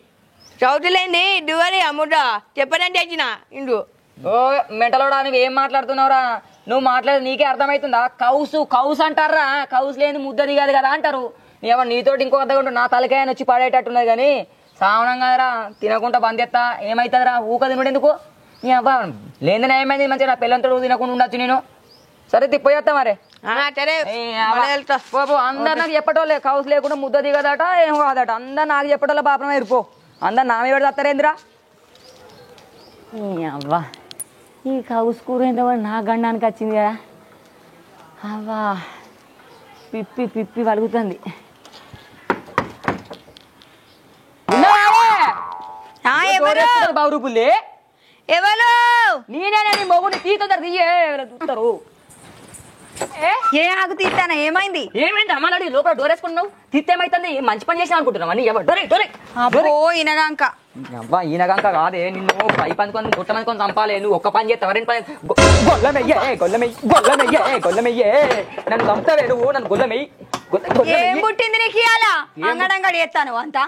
చౌతులేంది దువరి అమ్ముట చెప్పనంటే వచ్చిన ఇండు. ఓ మెంటలోడా నువ్వు ఏం మాట్లాడుతున్నావురా? నువ్వు మాట్లాడేది నీకే అర్థమవుతుందా? కౌసు అంటారా? కౌసు లేని ముద్ద దిగదు కదా అంటారు. నీతోటి ఇంకో అర్థం నా తలకాయని వచ్చి పడేటట్టున్నది కానీ సావనం కదరా. తినకుండా బంద్ చేస్తా ఏమవుతుందిరా? ఊక తినడు ఎందుకు? నీ అబ్బా లేదని ఏమైంది? మంచిగా నా పిల్లలతో తినకుండా ఉండొచ్చు నేను. సరే తిప్పోయేస్తా మరి. అందరు నాకు చెప్పటోళ్ళే కౌసు లేకుండా ముద్ద దిగదట ఏం కాదట. అందరు నాకు చెప్పటోళ్ళ పాపం ఎరిపో. అందరు నా మీద పెడతారేంద్రా? అవ్వా ఈ కౌసు కూర ఏంటో నా గండానికి వచ్చింది కదా. అవ్వా పిప్పి పిప్పి వలుగుతుంది. బాబు రూపుల్లి ఎవరు? నేనే నీ మొగుని తీస్తారు చూస్తారు. ఏ ఆగు తీస్తానా? ఏమైంది? ఏమైంది అమ్మాడి లోపల డోర్ వేసుకున్నావు? తీస్తే ఏమైతుంది? మంచి పని చేసినా అనుకుంటున్నావు అని. ఈనగాంక అబ్బా ఈనగాంక కాదే. నిన్ను పై పంచుకొని గుట్ట మంచుకొని చంపాలి. నువ్వు ఒక్క పని చేస్తావు రెండు పని. గొల్లమెయ్యే నన్ను చంపుతావే నువ్వు. నన్ను గొల్లమెయ్యి. ఏం పుట్టింది నీకు ఇయాలా? అంగడంగడి ఎత్తాను అంతా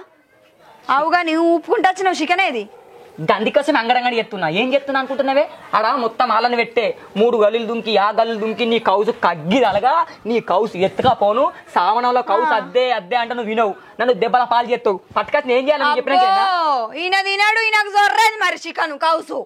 అవుగా నువ్వు ఊపుకుంటా వచ్చినావు చికెనేది. గందికోసం అంగడంగడి ఎత్తున్నా. ఏం చెప్తున్నా అనుకుంటున్నావే? ఆడ మొత్తం ఆళ్ళని పెట్టే 3 గల్లీలు దుంకి ఆ గల్లీలు దుంకి నీ కౌసు కగ్గిదలగా నీ కౌసు ఎత్తుకపోను. సావనంలో కౌసు అద్దే అంటే నువ్వు వినవు. నన్ను దెబ్బల పాలు చేస్తావు. పట్టుకొచ్చి ఏం చేయాలని చెప్పినా ఈయన తినాడు. ఈయనకు జొర్రేది మరి చికెన్ కౌసు.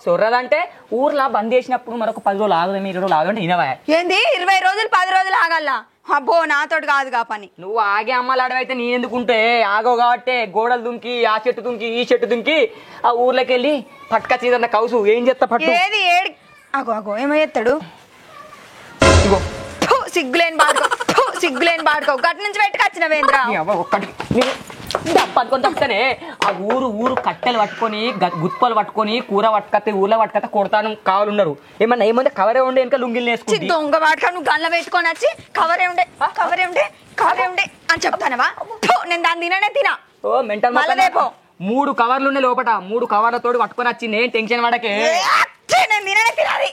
సొర్రదంటే ఊర్లో బంద్ చేసినప్పుడు మరొక 10 రోజులు ఆగుదాం 20 రోజులు ఆగుదంటే ఇనవా? ఏంది 20 రోజులు 10 రోజులు ఆగల్లా? అబ్బో నాతోటి కాదుగా పని. నువ్వు ఆగే అమ్మలు అడవైతే నీ ఎందుకుంటే ఆగవు కాబట్టి గోడలు దుంకి ఆ చెట్టు దుంకి ఈ చెట్టు దుంకి ఆ ఊర్లోకి వెళ్ళి పట్టుకొచ్చేదన్న కౌసు ఏం చేస్తా పట్టు. ఏది ఏడి అగో ఏమో చేస్తాడు? సిగ్గులేని బాడుకో గట్టి నుంచి పెట్టుకొచ్చిన వేంద్ర ఒక్కటి పట్టుకొని తప్పుతానే. ఆ ఊరు కట్టెలు పట్టుకొని గుత్పలు పట్టుకొని కూర పట్టుకతే ఊర్లో పట్టుకతే కొడతాను కావాలన్నారు. ఏమన్నా కవరే ఉండే ఇంకా లుంగిలు వేసుకుంటే దొంగ వాడుక నువ్వు గల్ల పెట్టుకొని వచ్చి కవరే ఉండే అని చెప్తానవా? నేను దాన్ని తినా. ఓ మెంటల్ 3 కవర్లు ఉండే లోపట 3 కవర్లతోటి పట్టుకొని వచ్చింది. ఏం టెన్షన్ వాడకే. నేను తినాలి.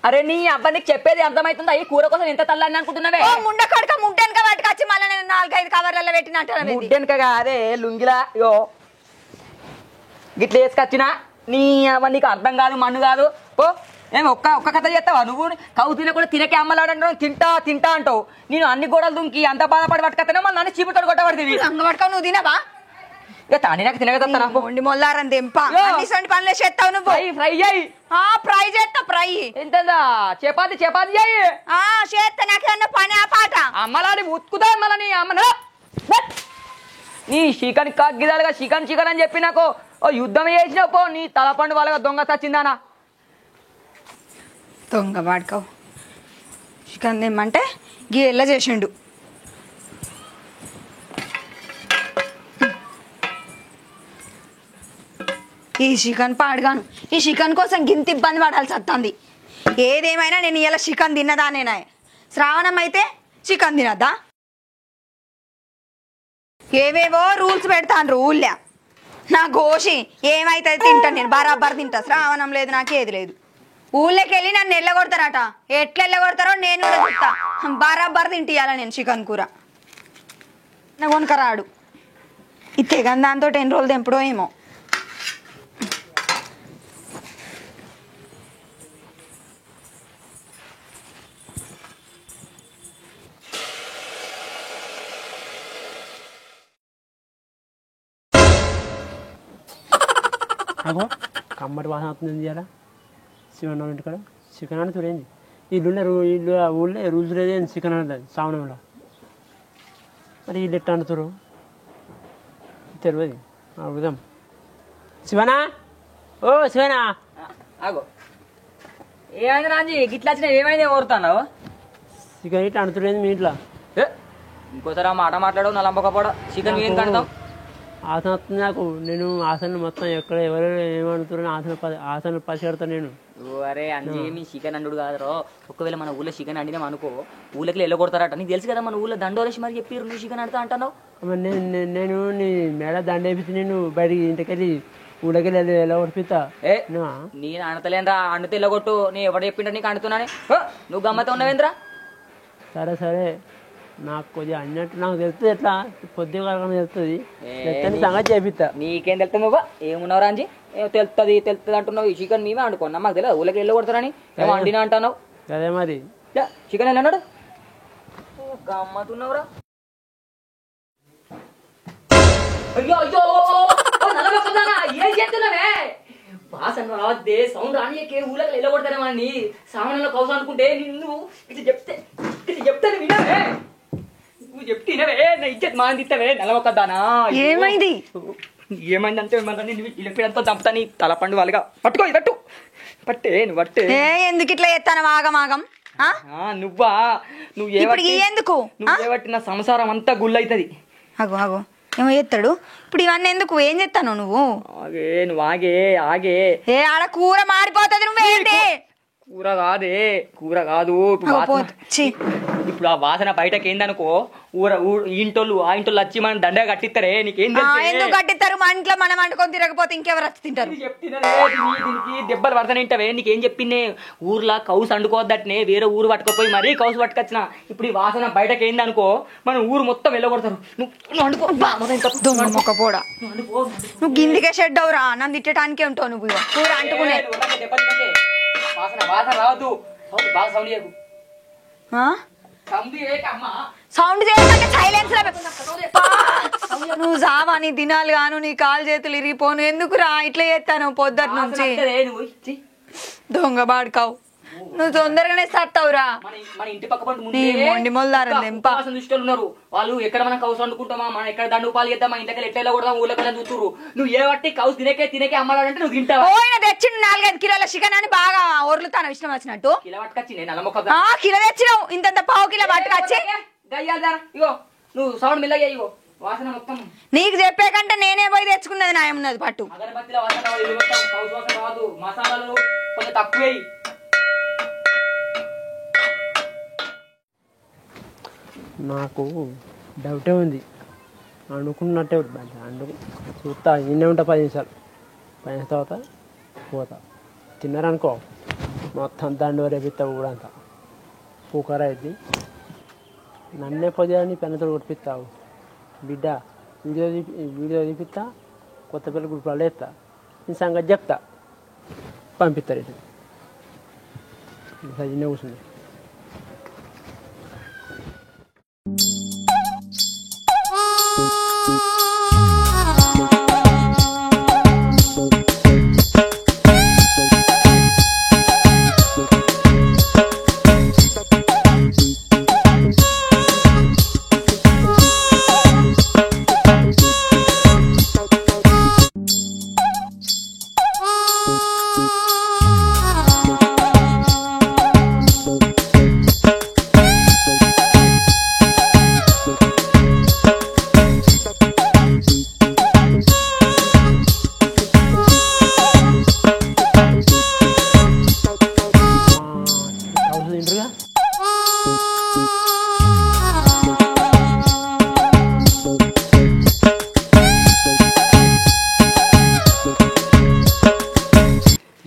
అరే నీ అబ్బా నీకు చెప్పేది అర్థమవుతుందా? ఈ కూర కోసం ఎంత తల్లని అనుకుంటున్నావే? ముండ కడక ముడ్డెనక పట్టుకొచ్చి మళ్ళీ నేను 4-5 కవర్లలో పెట్టినట్టు. ముడ్డెనక కాదే లుంగిలా యో గిట్ల వేసుకొచ్చినా నీ అవ్వ నీకు అర్థం కాదు మన్ను కాదు. ఓ ఏమి ఒక్క కథ చేస్తావా నువ్వు? కౌ తిన కూడా తినకే అమ్మలాడంటావు. తింటా అంటావు. నేను అన్ని గోడలు దుంకి అంత బాధపడి పట్టుకొస్తానే మళ్ళీ నన్ను చీపుతాడు కొట్టబడుతుంది. పట్టుకో నువ్వు తినవా? ఇక తాని నాకు తినగలుగుతా. మొల్లారని దింప పనులే చేస్తావు నువ్వు. ఫ్రై చేయి. ఫ్రై చేస్తా. ఫ్రై ఎంతదా? చపాతి చేయి. చేస్తా. నాకేమన్నా పని ఆ పాట అమ్మలాడి ఉతుకుతా మళ్ళీ నీ అమ్మన నీ చికెన్ కగ్గిదాలుగా చికెన్ అని చెప్పి నాకు ఓ యుద్ధం చేసినావు పో. నీ తలపండు వాళ్ళగా దొంగ చచ్చిందానా? దొంగ వాడుకోవు. చికెన్ తిమ్మంటే గీళ్ళ చేసిండు. ఈ చికెన్ పాడుగాను. ఈ చికెన్ కోసం గింత ఇబ్బంది పడాల్సి వస్తుంది. ఏదేమైనా నేను ఇలా చికెన్ తిన్నదానేనా? శ్రావణం అయితే చికెన్ తినద్దా? ఏవేవో రూల్స్ పెడతాను ఊళ్ళో. నా గోషి ఏమైతే తింటాను నేను. బరాబర్ తింటా. శ్రావణం లేదు నాకేది లేదు. ఊళ్ళోకి వెళ్ళి నన్ను ఎల్లగొడతారట. ఎట్లా ఎల్లగొడతారో నేను కూడా చెప్తా. బరాబర్ తింటియాల నేను చికెన్ కూర. నా కొనుకరాడు ఈ తెగని దాంతో 10 రోజులు తెంపుడో ఏమో. అగో కమ్మటి వాసన అవుతుంది చేయాలా? చికెన్ ఇంటికాడ చికెన్ అని చూడండి. ఇల్లు ఊళ్ళో రూల్స్ లేదే చికెన్ అనేది శ్రావణంలో. మరి వీళ్ళు ఎట్లా అంటున్నారు తెలియదు. అడుగుదాం. శివనా ఓ శివనా ఆగో ఏమైంది రాంజీ గిట్లా వచ్చినా ఏమైంది కోరుతున్నావు? చికెన్ ఇట్లా అంటులేదు మీ ఇంట్లో. ఇంకోసారి ఆ మాట మాట్లాడవు నా లంబకపోవడం. చికెన్ ఏం కడతాం? ఆసన వస్తుంది నాకు. నేను ఆసన మొత్తం ఎక్కడ ఎవరు ఏమంటున్నారు ఆసన పసిగడతాను నేను. అరే అంజీ మీ చికెన్ అండు కాదు. ఒకవేళ మన ఊళ్ళో చికెన్ అండినాం అనుకో ఊళ్ళకి వెళ్ళగొడతారట. నీకు తెలుసు కదా మన ఊళ్ళో దండోరేసి మరి చెప్పి నువ్వు చికెన్ అంటా అంటున్నావు. నేను నీ మేడ దండ వేపించి నేను బయటికి ఇంటికెళ్ళి ఊళ్ళకి ఎలా కొట్టిస్తా. నేను అనతలేనురా. అండితే వెళ్ళగొట్టు. నీ ఎవరు చెప్పిండ్రా నీకు అంటున్నానే? నువ్వు గమ్మత ఉన్నావేంద్రా? సరే నాకు కొద్దిగా అన్నట్టు నాకు తెలుస్తుంది ఎట్లా కొద్దిగా తెలుస్తుంది సంగతి చేపిస్తా. నీకేం తెలుస్తుంది నువ్వు ఏమున్నావు రాంజీ తెలుస్తుంది అంటున్నావు. ఈ చికెన్ మేమే వండుకున్నాం మాకు తెలియదు ఊళ్ళకి వెళ్ళి కొడతారని ఏమో వండినా అంటున్నావు. అదే మరి చికెన్ వెళ్ళన్నాడు గమ్మతున్నావురా. అయ్యో అయ్యో ఏం చేస్తున్నావే వాసన రావద్దే సౌండ్ రానికే ఊళ్ళకి వెళ్ళగొడతారేమని సామాన్యంలో కౌసు అనుకుంటే నిన్ను ఇది చెప్తాను వినవే నువ్వు చెప్తేనవే నా ఇజ్జత్ మాందిస్తావే నెలవకదానా. ఏమైంది ఏమైందంటే ఇళ్ళంతా చంపుతాని తలపండు వాళ్ళగా పట్టుకో పట్టు పట్టే నువ్వు పట్టే. ఎందుకు ఇట్లా చేస్తాను ఆగమాగం నువ్వా నువ్వు ఎందుకు నువ్వు పట్టిన సంసారం అంతా గుళ్ళైతుంది. అగో అగో ఏమో చేస్తాడు ఇప్పుడు ఇవన్నీ ఎందుకు ఏం చేస్తాను నువ్వు ఆగే నువ్వు ఆగే ఆగే ఆడ కూర మారిపోతుంది నువ్వేంటి కూర కాదు ఇప్పుడు ఆ వాసన బయటకి ఏందనుకో ఇంటోళ్ళు ఆ ఇంటోళ్ళు వచ్చి మనం దండగా కట్టిస్తారే నీకేం ఎందుకు కట్టిస్తారు మా ఇంట్లో మనం వండుకొని తిరగపోతే ఇంకెవరు వచ్చి తింటారు. దీనికి దెబ్బలు పడతానంటావే నీకేం చెప్పిందే ఊర్లో కౌసు అండుకోవద్దటనే వేరే ఊరు పట్టుకోపోయి మరీ కౌసు పట్టుకొచ్చిన ఇప్పుడు ఈ వాసన బయటకి ఏందనుకో మనం ఊరు మొత్తం వెళ్ళగొడతారు. నువ్వు అనుకో మొక్కపోడా నువ్వు గిందికే షెడ్ అవురా నన్ను తిట్టడానికే ఉంటావు నువ్వు కూర అంటుకునే వాసన రావద్దు బాగా సౌండ్ చేయకు సౌండ్ చేయకంటే సైలెన్స్ నువ్వు జావా నీ తినాలి గాను నీ కాలు చేతులు ఇరిగిపోను ఎందుకు రా ఇట్లా చేస్తాను పొద్దుటి నుంచి దొంగ బాడుకావు నువ్వు తొందరగానే సత్తావురా. మన ఇంటి పక్క మొండి ఉన్నారు వాళ్ళు ఎక్కడ మనం కౌసు వండుకుంటామా మనం ఎక్కడ దండు పాలు చేద్దాం మా ఇంటికి ఎట్లా కొడదాం ఊళ్ళో చూస్తురు. నువ్వు ఏ బట్టి కౌసు తినకే అమ్మాలంటే నువ్వు తింటావా. తెచ్చిండు 4-5 కిలోల చికెన్ అని బాగా ఒర్లుతాను ఇష్టం వచ్చినట్టు కిలో పట్టుకొచ్చి కిలో తెచ్చినావు ఇంత పావు కిలో పట్టుకొచ్చి ఇగో నువ్వు సౌండ్ మిల్లగా ఇగో వాసన మొత్తం నీకు చెప్పే కంటే నేనే పోయి తెచ్చుకున్నది నాయమున్నది పట్టు అగరబత్తిలో వాసన మసాలాలు కొంచెం తక్కువే. నాకు డౌటే ఉంది అనుకున్నట్టే చూస్తా ఇన్నే ఉంటా 10 నిమిషాలు 10 నిమిషాల తర్వాత పోతా తిన్నారనుకో మొత్తం దండు రేపిస్తావు కూడా అంతా పూకర అయింది నన్నే పొద్దుని పెన్నతో కొట్టిస్తావు బిడ్డ వీడియో తీపిస్తా కొత్త పిల్ల గ్రూప్లో వేస్తా నీ సంగతి చెప్తా పంపిస్తారు ఇటు ఇన్నే కూర్చుంది.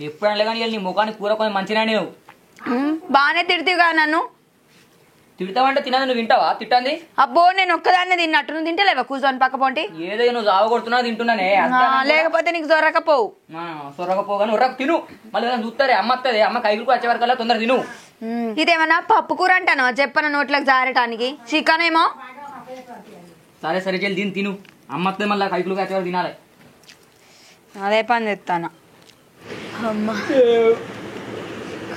ఎప్పుడన్నా కానీ నీ ముఖానికి కూర కొంచెం మంచిగా నువ్వు బాగానే తిడతావుగా నన్ను. తిడతావంటే తినదు నువ్వు వింటావా తిట్టండి. అబ్బో నేను ఒక్కదాన్ని తిన్నట్టు నువ్వు తింటలేవా కూర్చొని పక్క పోంటి ఏదో నువ్వు జావ కొడుతున్నా తింటున్నానే లేకపోతే నీకు జొరకపోవు సొరకపోగాను ఉర్రకు తిను మళ్ళీ చూస్తారే అమ్మ వస్తుంది అమ్మ కైగులకు వచ్చే వరకు తొందర తిను. ఇదేమన్నా పప్పు కూర అంటాను చెప్పన నోట్లకు జారటానికి చికెన్ ఏమో సరే సరే చెల్లి దీన్ని తిను అమ్మ వస్తుంది మళ్ళీ కైగులకు వచ్చే వరకు తినాలి. అదే పని తెస్తాను. అమ్మా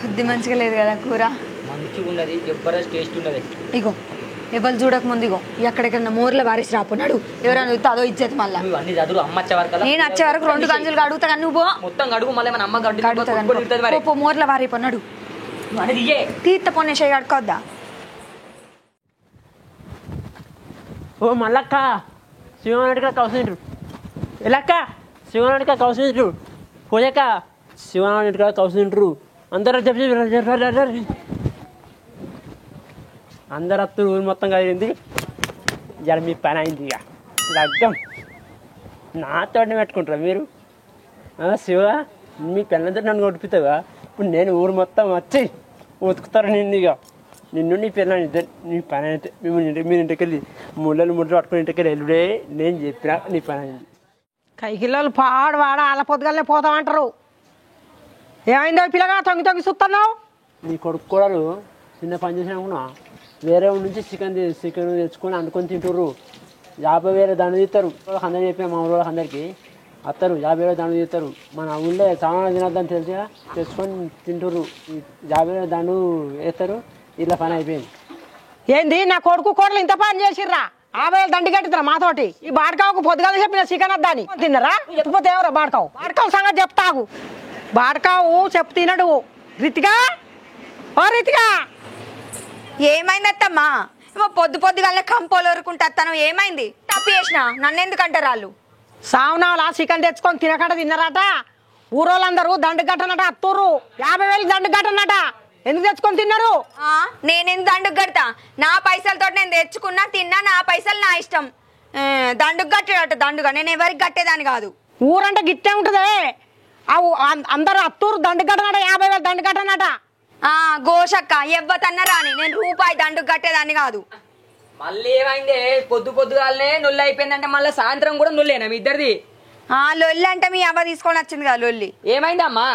కొద్ది మంచిగా లేదు కదా కూర మంచిగా ఉన్నది జబర్దస్త్ టేస్ట్ ఉన్నది. ఇగో ఎవరు చూడక ముందు ఇగో ఎక్కడెక్కడ మోర్ల వారేసి రాకున్నాడు ఎవరైనా చూస్తే అదో ఇచ్చేది మళ్ళీ అన్ని చదువు అమ్మ వచ్చే వరకు నేను వచ్చే వరకు 2 గంజులు కడుగుతా కానీ నువ్వు మొత్తం గడుగు మళ్ళీ మన అమ్మ గడుగుతా మోర్ల వారి పొన్నాడు తీర్థ పొన్నేసే కడుకోద్దా. ఓ మల్లక్క శివనాడిక కౌసిండ్రు ఎలక్క శివనాడిక కౌసిండ్రు పోయాక శివనాడిక కౌసిండ్రు అందరూ చెప్పి అందరు అత్తరు ఊరు మొత్తం కలిగింది. జర మీ పని అయింది ఇక లగ్గం నాతోనే పెట్టుకుంటారా మీరు. శివ మీ పిల్లలందరూ నన్ను కొట్టిపోతావా ఇప్పుడు నేను ఊరు మొత్తం వచ్చి ఉతుకుతారు నిన్ను ఇక నిన్ను నీ పిల్లలు ఇద్దరు నీ పని అయితే మీరు ఇంటికి వెళ్ళి ముళ్ళలు పట్టుకుని ఇంటికి వెళ్ళి ఎల్లుడే నేను చెప్పినా నీ పని అయింది. కైకిల్లలు పాడు వాడ అలా పొద్దుగాలనే పోతామంటారు. ఏమైందో పిల్లగా తొంగి తొంగి చూస్తున్నావు? నీ కొడుకు కూడా చిన్న పని చేసినా కూడా వేరే ఊరి నుంచి చికెన్ తెచ్చుకొని అనుకొని తింటుర్రు. 50,000 దండు తీస్తారు. అందరు చెప్పిన మా ఊళ్ళో అందరికి వస్తారు 50,000 దండు తీస్తారు. మన ఊళ్ళో సామాన్లు తినద్దని తెలిసి తెచ్చుకొని తింటుర్రు. 50,000 దండు వేస్తారు. ఇట్లా పని అయిపోయింది. ఏంది నా కొడుకు కోడలు ఇంత పని చేసిర్రా? 50,000 దండి కట్టిద్దరా మాతోటి? ఈ బాడకావుకు పొద్దుగాల చెప్పిన చికెన్ వద్దని తిన్నరా? ఎత్తుపోతే ఎవరా బాడకావు సంగతి చెప్తాగు. బాడకావు చెప్పు తినడు. రితిగా ఓ రితిగా ఏమైందత్తమ్మా? ఏమో పొద్దుగాల కంపోలు వరకుంటాను. ఏమైంది? తప్పు చేసిన నన్ను ఎందుకంటారు వాళ్ళు? సావనాలా చికెన్ తెచ్చుకొని తినకట తిన్నారట. ఊరోళ్ళందరూ దండు కట్టనట అత్తూరు. 50,000 దండు కట్టనట. ఎందుకు తెచ్చుకొని తిన్నారు? నేనెందుకు దండుకు కడతా? నా పైసలతో నేను తెచ్చుకున్నా తిన్నా. నా పైసలు నా ఇష్టం. దండుకు కట్టేట దండుగా నేను ఎవరికి కట్టేదాన్ని కాదు. ఊరంటే గిట్టే ఉంటదే. అందరూ అత్తూరు దండు కట్టనట. 50,000 దండు కట్టనట. గోషక్క ఎవ్వతన్నరా అని నేను రూపాయి దండుకు కట్టేదాన్ని కాదు. మళ్ళీ ఏమైందే? పొద్దుగాలనే నొల్లి అయిపోయిందంటే మళ్ళీ సాయంత్రం కూడా నొల్లేనా మీ ఇద్దరిది? లొల్లి అంటే మీ అవ్వ తీసుకొని వచ్చింది కదా లొల్లి. ఏమైందమ్మా?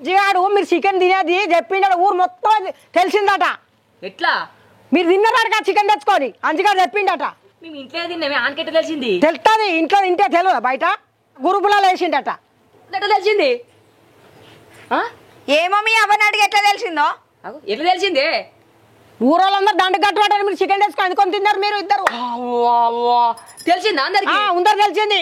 జిగాడు మీరు చికెన్ తినేది చెప్పిండ ఊరు మొత్తం తెలిసిందట. ఎట్లా? మీరు తిన్నారట చికెన్ తెచ్చుకొని అంజుగాడు చెప్పిండట. మేము ఇంట్లో తిన్నామే. ఆనకెట్ట తెలిసింది? తెలుస్తుంది. ఇంట్లో తింటే తెలియదు. బయట గురుపులలో వేసిండట. ఎట్లా తెలిసింది? ఏమో మీ అవ్వని అడిగి ఎట్లా తెలిసిందో? ఎట్లా తెలిసిందే? ఊరోళ్ళందరూ దండు కట్టబట్టారు. మీరు చికెన్ తెచ్చుకొని అందుకొని తిన్నారు మీరు ఇద్దరు. తెలిసిందా అందరికి? అందరు తెలిసింది.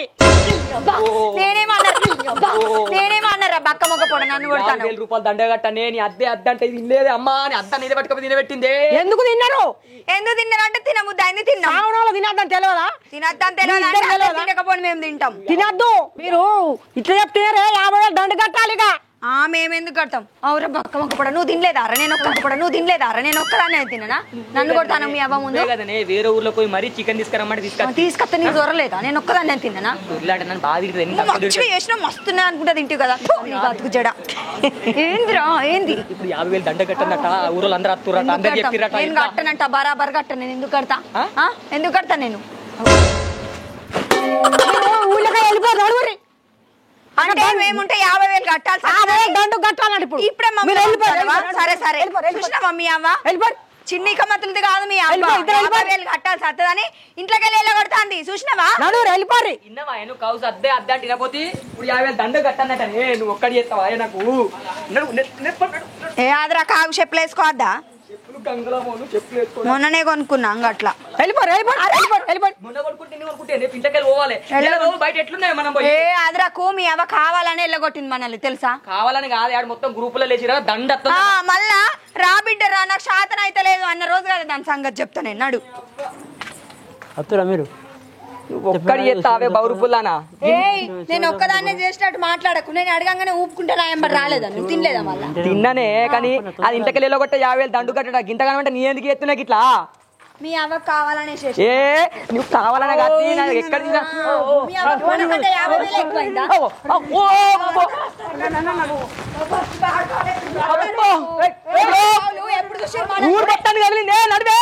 నేనేమన్నారా బక్క మొక్క పొడ నన్ను కొడతాను. 50,000 రూపాయలు దండ కట్టనే నీ అద్దె అంటే తినలేదు అమ్మా అని అద్ద నీళ్ళు పట్టుకొని తినబెట్టిందే. ఎందుకు తిన్నారు? ఎందుకు తిన్నారంటే తినముద్ద అయింది తిన్నాం. తినద్దని తెలియదా? తినద్దని తెలియదు. తినకపోతే మేము తింటాం. తినద్దు. మీరు ఇట్లా చెప్తున్నారే 50,000 దండు కట్టాలి. మేమెందుకు కడతాం? అవురా బక్క మొక్క పొడ నువ్వు తినలేదారా? నేను ఒక్కదాన్ని తిన్నా. నన్ను కొడతాను మీ అవ్వ ముందు. వేరే ఊర్లో పోయి మరీ చికెన్ తీసుకురమ్మంటే తీసుకొస్తే నీకు దొరలేదా? నేను ఒక్కదాన్ని తిన్నా. చేసిన మస్తున్నా అనుకుంటా తింటావు కదా బతుకు జడ. ఏందిరా ఏంది? ఇప్పుడు 50,000 దండ కట్టనట ఊర్లో అందరూ అత్తురట అందరు చెప్పిరట. నేను కట్టనంట బరాబర్ కట్టను. నేను ఎందుకు కడతా? నేను ఊళ్ళగా వెళ్ళిపోతాడు. అంటే మేముంటే 50,000 కట్టాలి. దండు కట్టాలంటే ఇప్పుడే సరే చూసినావా మీ అవ్వ? చిన్ని కమ్మతులది కాదు మీ అవ్వ. 50,000 కట్టాల్సి వస్తుందని ఇంట్లోకి వెళ్ళి కొడతాంది. చూసినావా? అద్దే అద్దే తినపోతే ఇప్పుడు 50,000 దండ కట్టన్నట. నువ్వు ఒక్కడి చేస్తావా? నాకు ఆదరా కాగు చెప్పులు వేసుకోవద్దా? మొన్ననే కొనుక్కున్నా అంగట్లా. అదరకు మీ అవ్వ కావాలని వెళ్ళగొట్టింది మనల్ని తెలుసా? కావాలని కాదు మొత్తం గ్రూపులో లేచిరా దండ. మళ్ళా రా బిడ్డ రా నాకు శాతం అయితే లేదు అన్న రోజు కదా దాని సంగతి చెప్తాను. నడు అత్తురా మీరు ఒక్కడి చేస్తావే బౌరుపుల్లానా? నేను ఒక్కదాన్నే చేసినట్టు మాట్లాడకు. నేను అడగంగానే ఊపుకుంటే నా ఎంబడి రాలేదా? నువ్వు తినలేదా? మళ్ళా తిన్నానే కానీ అది ఇంతకెళ్ళి వెళ్ళగొట్టే 50,000 దండు కట్టడా గింతగానే అంటే నీ ఎందుకు ఎత్తున్నా ఇట్లా? మీ అవ్వ కావాలనే నువ్వు కావాలనే కాదు ఎక్కడ ఎప్పుడు ఊరు మొత్తాన్ని కదిలిందే నడివే.